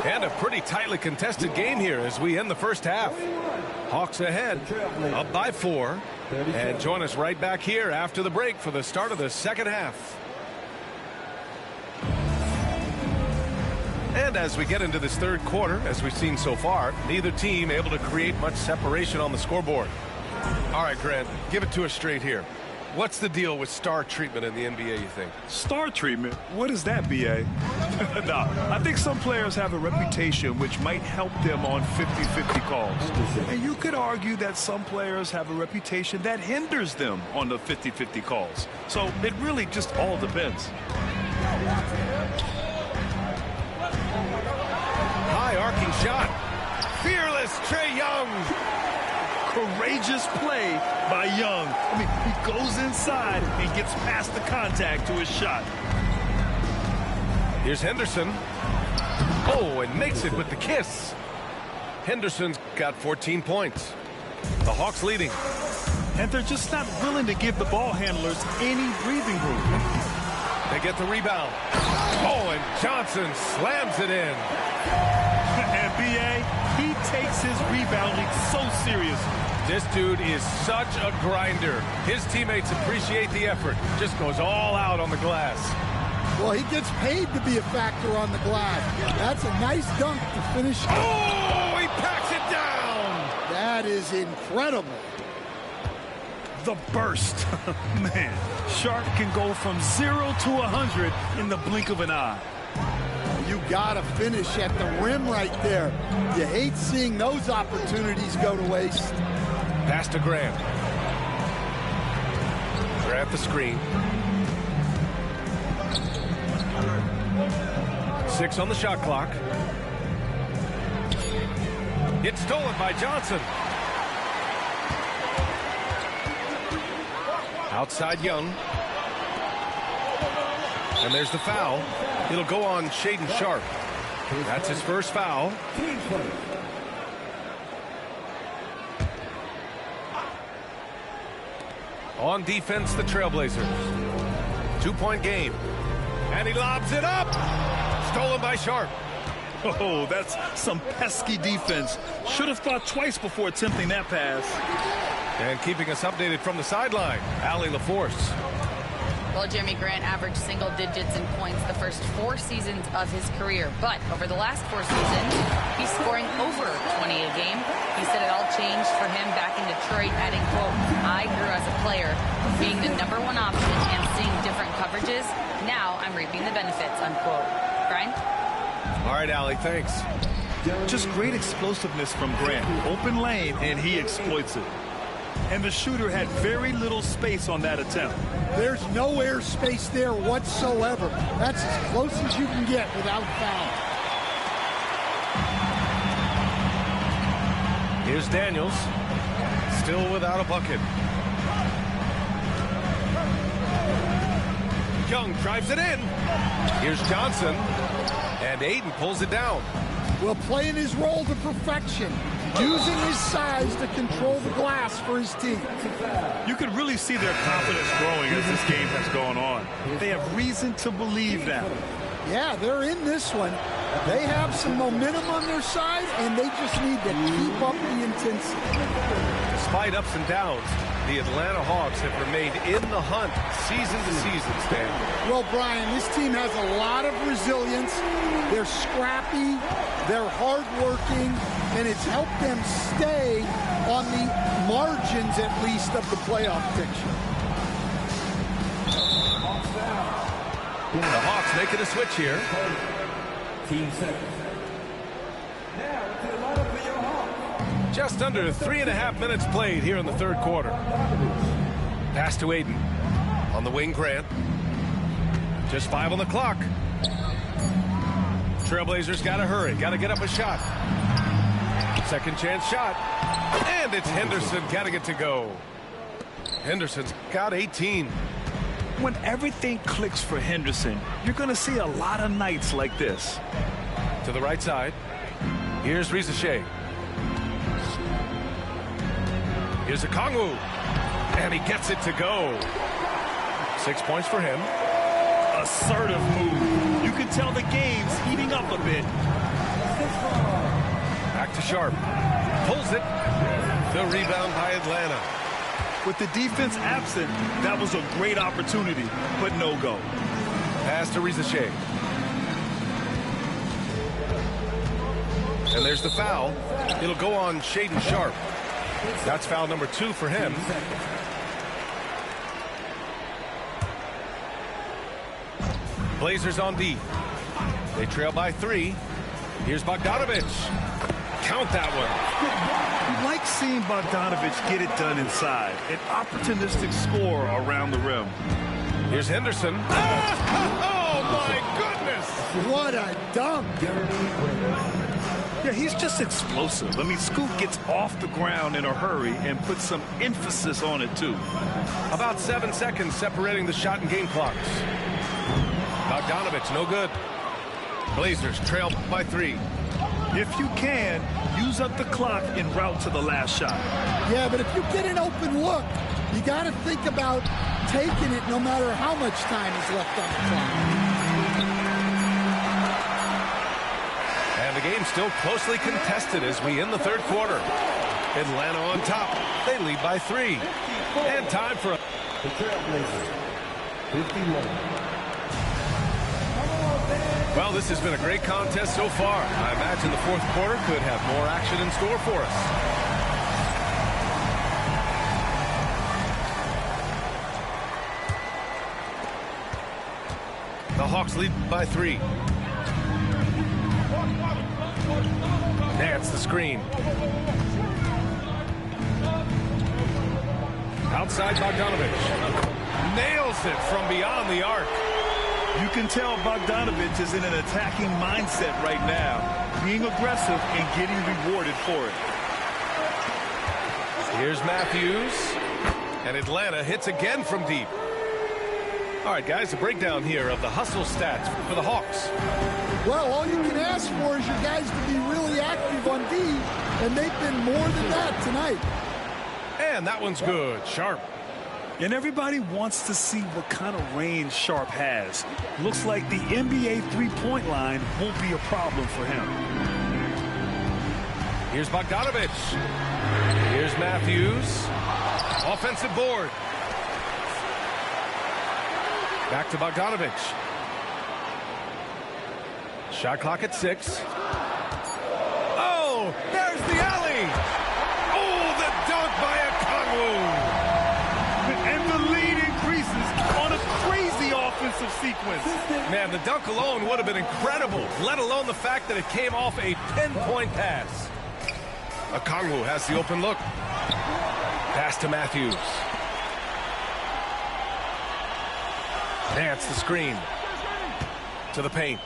And a pretty tightly contested game here as we end the first half. Hawks ahead, up by 4. And join us right back here after the break for the start of the second half. And as we get into this third quarter, as we've seen so far, neither team able to create much separation on the scoreboard. All right, Grant, give it to us straight here. What's the deal with star treatment in the NBA, you think? Star treatment? What is that, B.A.? No, I think some players have a reputation which might help them on 50-50 calls. And you could argue that some players have a reputation that hinders them on the 50-50 calls. So it really just all depends. High arcing shot. Fearless Trae Young. Courageous play by Young. I mean, he goes inside and gets past the contact to his shot. Here's Henderson. Oh, and makes it with the kiss. Henderson's got 14 points. The Hawks leading. And they're just not willing to give the ball handlers any breathing room. They get the rebound. Oh, and Johnson slams it in. And B.A., he takes his rebounding so seriously. This dude is such a grinder. His teammates appreciate the effort. Just goes all out on the glass. Well, he gets paid to be a factor on the glass. That's a nice dunk to finish. Oh, he packs it down. That is incredible. The burst. Man, Sharp can go from 0 to 100 in the blink of an eye. You got to finish at the rim right there. You hate seeing those opportunities go to waste. Pass to Grant. Grant the screen. 6 on the shot clock. It's stolen by Johnson. Outside Young. And there's the foul. It'll go on Shaedon Sharpe. That's his first foul. On defense, the Trailblazers. 2-point game. And he lobs it up. Stolen by Sharpe. Oh, that's some pesky defense. Should have thought twice before attempting that pass. And keeping us updated from the sideline, Allie LaForce. Well, Jeremy Grant averaged single digits in points the first 4 seasons of his career. But over the last 4 seasons, he's scoring over 20 a game. He said it all changed for him back in Detroit, adding, quote, I grew as a player, being the #1 option and seeing different coverages. Now I'm reaping the benefits, unquote. Brian? All right, Allie, thanks. Just great explosiveness from Grant. Open lane, and he exploits it. And the shooter had very little space on that attempt. There's no air space there whatsoever. That's as close as you can get without foul. Here's Daniels. Still without a bucket. Young drives it in. Here's Johnson. And Ayton pulls it down. Well, playing his role to perfection. Using his size to control the glass for his team. You can really see their confidence growing as this game has gone on. They have reason to believe that. Yeah, they're in this one. They have some momentum on their side, and they just need to keep up the intensity. Despite ups and downs, the Atlanta Hawks have remained in the hunt season to season, Stan. Well, Brian, this team has a lot of resilience. They're scrappy, they're hardworking, and it's helped them stay on the margins, at least, of the playoff picture. The Hawks making a switch here. Team seconds. Now to the lineup for your Hawks. Just under 3.5 minutes played here in the third quarter. Pass to Ayton. On the wing, Grant. Just 5 on the clock. Trailblazers got to hurry. Got to get up a shot. Second chance shot. And it's Henderson getting it to go. Henderson's got 18. When everything clicks for Henderson, you're going to see a lot of nights like this. To the right side. Here's Risacher. Here's Okongwu. And he gets it to go. 6 points for him. Assertive move. You can tell the game's heating up a bit. Back to Sharpe. Pulls it. The rebound by Atlanta. With the defense absent, that was a great opportunity, but no go. Pass to Risacher. And there's the foul. It'll go on Shaedon Sharpe. That's foul number 2 for him. Blazers on D. They trail by 3. Here's Bogdanovic. Count that one. You like seeing Bogdanovic get it done inside. An opportunistic score around the rim. Here's Henderson. Oh, my goodness. What a dunk. Yeah, he's just explosive. I mean, Scoot gets off the ground in a hurry and puts some emphasis on it, too. About 7 seconds separating the shot and game clocks. Bogdanovic, no good. Blazers trail by 3. If you can, use up the clock en route to the last shot. Yeah, but if you get an open look, You got to think about taking it no matter how much time is left on the clock. And the game's still closely contested as we end the third quarter. Atlanta on top. They lead by 3. And time for the Trailblazers. 51. Well, this has been a great contest so far. I imagine the fourth quarter could have more action in store for us. The Hawks lead by 3. Nance the screen. Outside Bogdanovich. Nails it from beyond the arc. You can tell Bogdanovich is in an attacking mindset right now, being aggressive and getting rewarded for it. Here's Matthews, and Atlanta hits again from deep. All right, guys, a breakdown here of the hustle stats for the Hawks. Well, all you can ask for is your guys to be really active on D, and they've been more than that tonight. And that one's good. Sharp. And everybody wants to see what kind of range Sharp has. Looks like the NBA three-point line won't be a problem for him. Here's Bogdanovich. Here's Matthews. Offensive board. Back to Bogdanovich. Shot clock at 6. Oh, there's the alley. Oh, the dunk by Okongwu. And the lead increases on a crazy offensive sequence. Man, the dunk alone would have been incredible, let alone the fact that it came off a pinpoint pass. Okongwu has the open look. Pass to Matthews. Nance the screen. To the paint.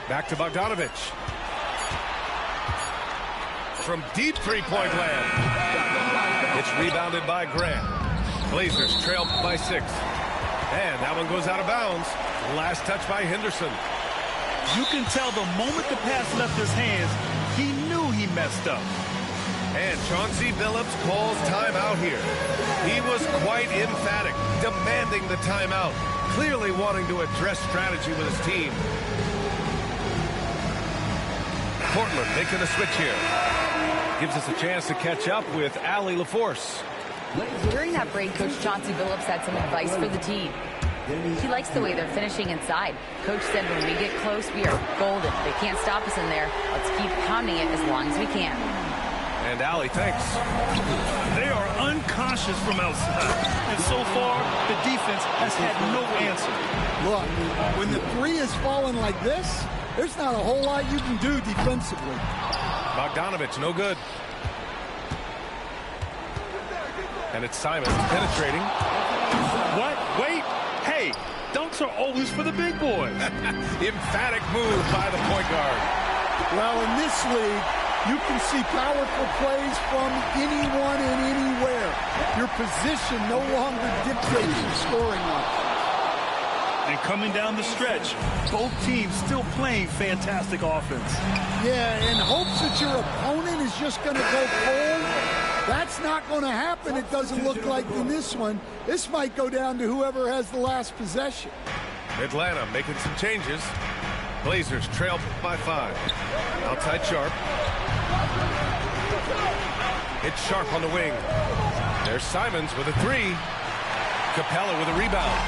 Back to Bogdanovich. From deep three-point land. It's rebounded by Grant. Blazers trail by 6. And that one goes out of bounds. Last touch by Henderson. You can tell the moment the pass left his hands, he knew he messed up. And Chauncey Billups calls timeout here. He was quite emphatic, demanding the timeout, clearly wanting to address strategy with his team. Portland making a switch here. Gives us a chance to catch up with Allie LaForce. During that break, Coach Chauncey Billups had some advice for the team. He likes the way they're finishing inside. Coach said when we get close, we are golden. They can't stop us in there. Let's keep pounding it as long as we can. And Allie, thanks. They are unconscious from outside. And so far, the defense has had no answer. Look, when the 3 is falling like this, there's not a whole lot you can do defensively. Bogdanovich, no good. And it's Simons penetrating. What? Wait. Hey, dunks are always for the big boys. Emphatic move by the point guard. Well, in this league, you can see powerful plays from anyone and anywhere. Your position no longer dictates your scoring line. And coming down the stretch, both teams still playing fantastic offense. Yeah, in hopes that your opponent is just going to go cold. That's not going to happen, it doesn't look like in this one. This might go down to whoever has the last possession. Atlanta making some changes. Blazers trail by 5. Outside Sharp. It's Sharp on the wing. There's Simons with a 3. Capella with a rebound.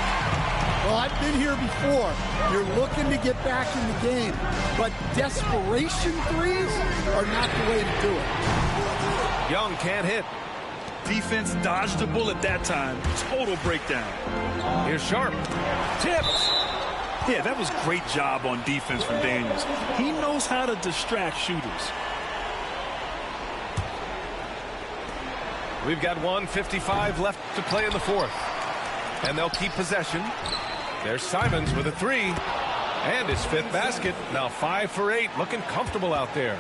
Well, I've been here before. You're looking to get back in the game, but desperation threes are not the way to do it. Young can't hit. Defense dodged a bullet that time. Total breakdown. Here's Sharp. Tipped. Yeah, that was great job on defense from Daniels. He knows how to distract shooters. We've got 1:55 left to play in the fourth. And they'll keep possession. There's Simons with a 3. And his 5th basket. Now 5 for 8. Looking comfortable out there.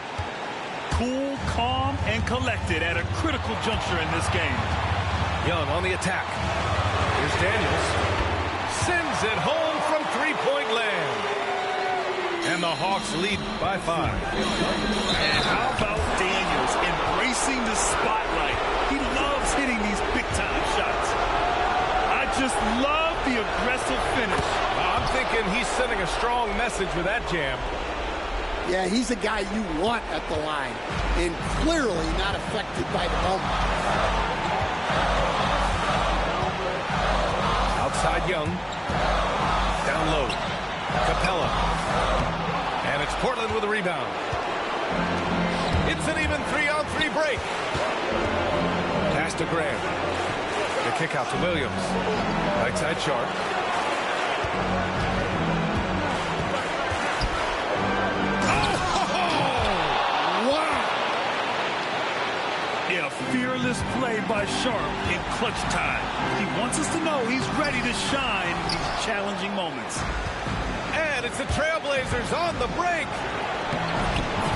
Cool, calm, and collected at a critical juncture in this game. Young on the attack. Here's Daniels. Sends it home from three-point land. And the Hawks lead by 5. And how about Daniels embracing the spotlight? He loves hitting these big-time shots. and he's sending a strong message with that jam. Yeah, he's a guy you want at the line, and clearly not affected by the moment. Outside Young. Down low. Capella. And it's Portland with a rebound. It's an even 3-on-3 break. Pass to Graham. The kick out to Williams. Right side Sharp. Yeah, fearless play by Sharp in clutch time. He wants us to know he's ready to shine in these challenging moments. And it's the Trailblazers on the break.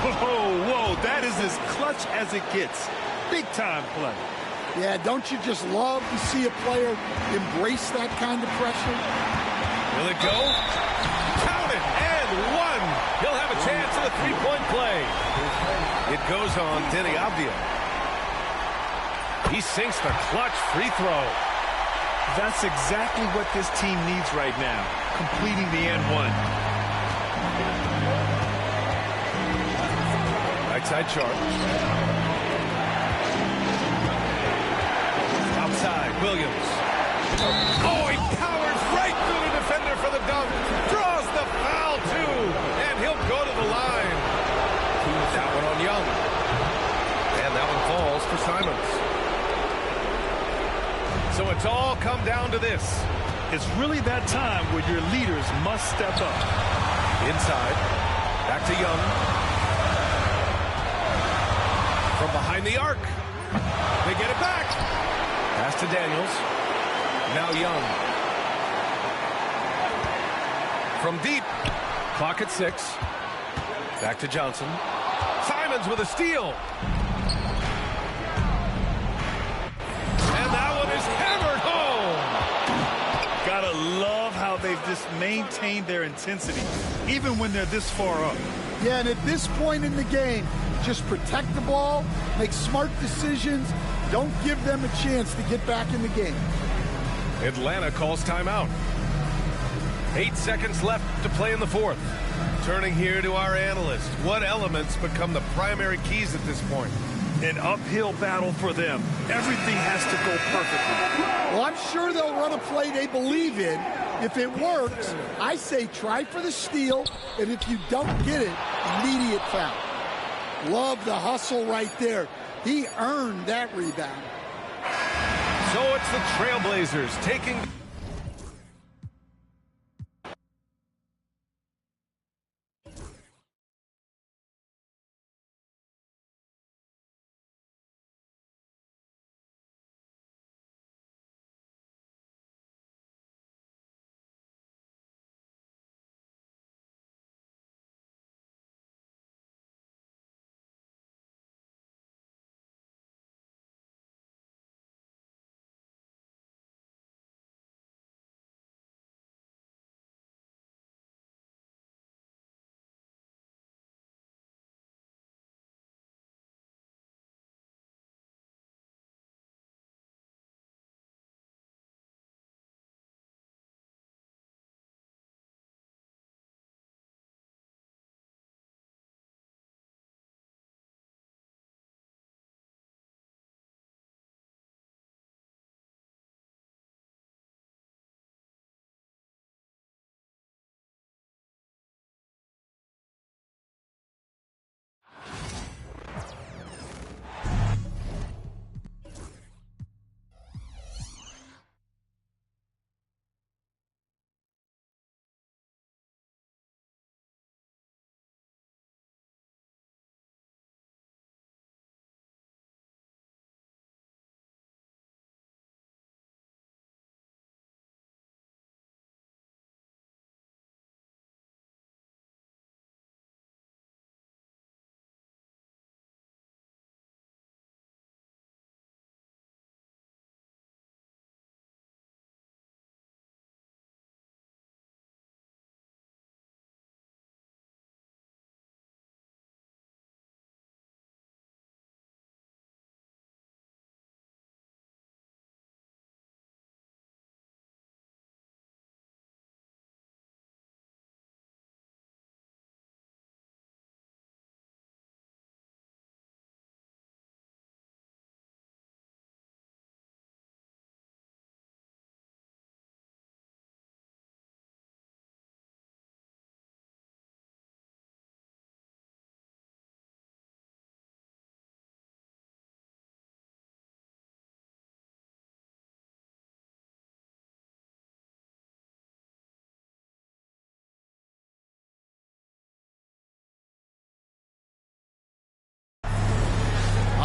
Whoa, that is as clutch as it gets. Big time play. Yeah, don't you just love to see a player embrace that kind of pressure? Will it go? Count it, and one. He'll have a chance at a three-point play. It goes on Deni Avdija. He sinks the clutch free throw. That's exactly what this team needs right now, completing the and one. Right side Sharp. Outside, Williams. Oh, he powers right through the defender for the dunk. Draws the foul, too. And he'll go to the line. That one on Young. And that one falls for Simons. So it's all come down to this. It's really that time where your leaders must step up. Inside. Back to Young. From behind the arc. They get it back. Pass to Daniels. Now Young. From deep. Clock at 6. Back to Johnson. Simons with a steal. And that one is hammered home. Gotta love how they've just maintained their intensity, even when they're this far up. Yeah, and at this point in the game, just protect the ball, make smart decisions, don't give them a chance to get back in the game. Atlanta calls timeout. 8 seconds left to play in the fourth. Turning here to our analyst. What elements become the primary keys at this point? An uphill battle for them. Everything has to go perfectly. Well, I'm sure they'll run a play they believe in. If it works, I say try for the steal, and if you don't get it, immediate foul. Love the hustle right there. He earned that rebound. So it's the Trailblazers taking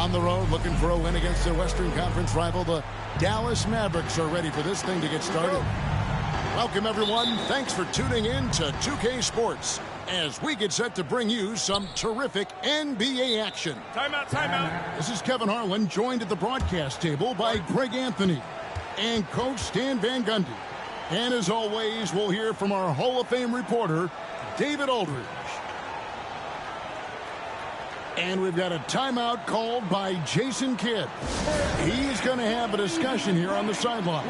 On the road, looking for a win against their Western Conference rival, the Dallas Mavericks are ready for this thing to get started. Welcome, everyone. Thanks for tuning in to 2K Sports as we get set to bring you some terrific NBA action. Timeout, timeout. This is Kevin Harlan, joined at the broadcast table by Greg Anthony and Coach Stan Van Gundy. And as always, we'll hear from our Hall of Fame reporter, David Aldridge. And we've got a timeout called by Jason Kidd. He's going to have a discussion here on the sideline.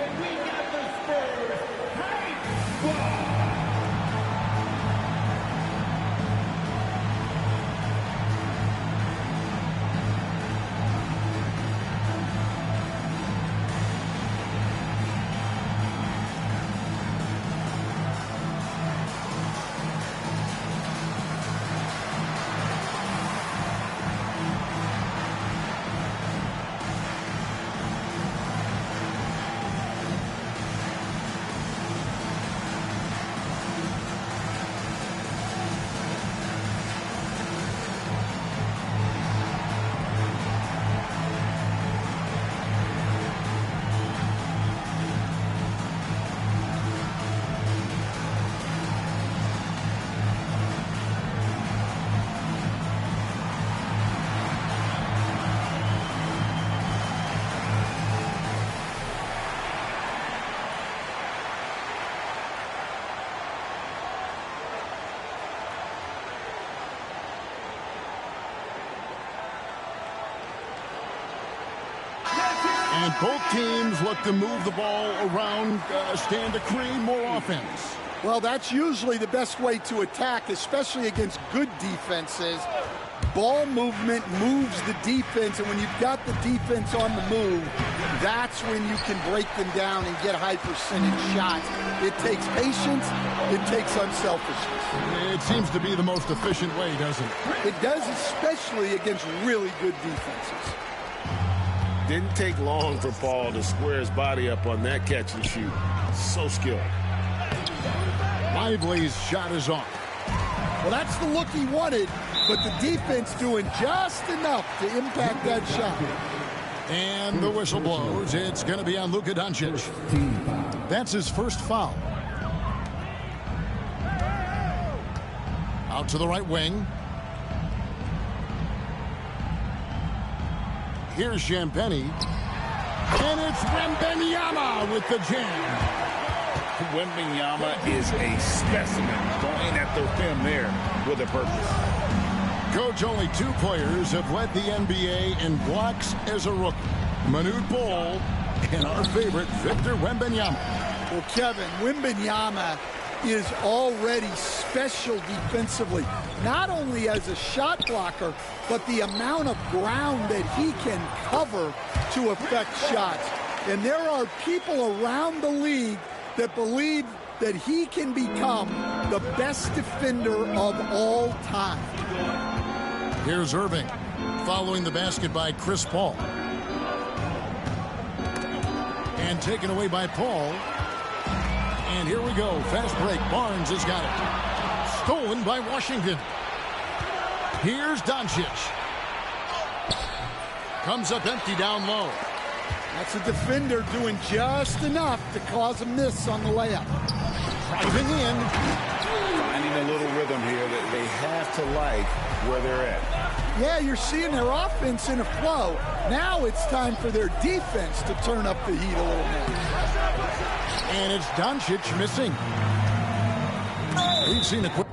And both teams look to move the ball around, stand to create more offense. Well, that's usually the best way to attack, especially against good defenses. Ball movement moves the defense, and when you've got the defense on the move, that's when you can break them down and get high percentage shots. It takes patience. It takes unselfishness. It seems to be the most efficient way, doesn't it? It does, especially against really good defenses. Didn't take long for Paul to square his body up on that catch and shoot. So skilled. Lively's shot is off. Well, that's the look he wanted, but the defense doing just enough to impact that shot. And the whistle blows. It's going to be on Luka Doncic. That's his first foul. Out to the right wing. Here's Champagny. And it's Wembanyama with the jam. Wembanyama is a specimen, going at the rim there with a purpose. Coach, only 2 players have led the NBA in blocks as a rookie. Manute Bol and our favorite, Victor Wembanyama. Well, Kevin, Wembanyama is already special defensively, not only as a shot blocker, but the amount of ground that he can cover to affect shots. And there are people around the league that believe that he can become the best defender of all time. Here's Irving, following the basket by Chris Paul. And taken away by Paul. And here we go, fast break. Barnes has got it. Stolen by Washington. Here's Doncic. Comes up empty down low. That's a defender doing just enough to cause a miss on the layup. Driving in. Finding a little rhythm here that they have to like where they're at. Yeah, you're seeing their offense in a flow. Now it's time for their defense to turn up the heat a little more. And it's Doncic missing. We've seen a quick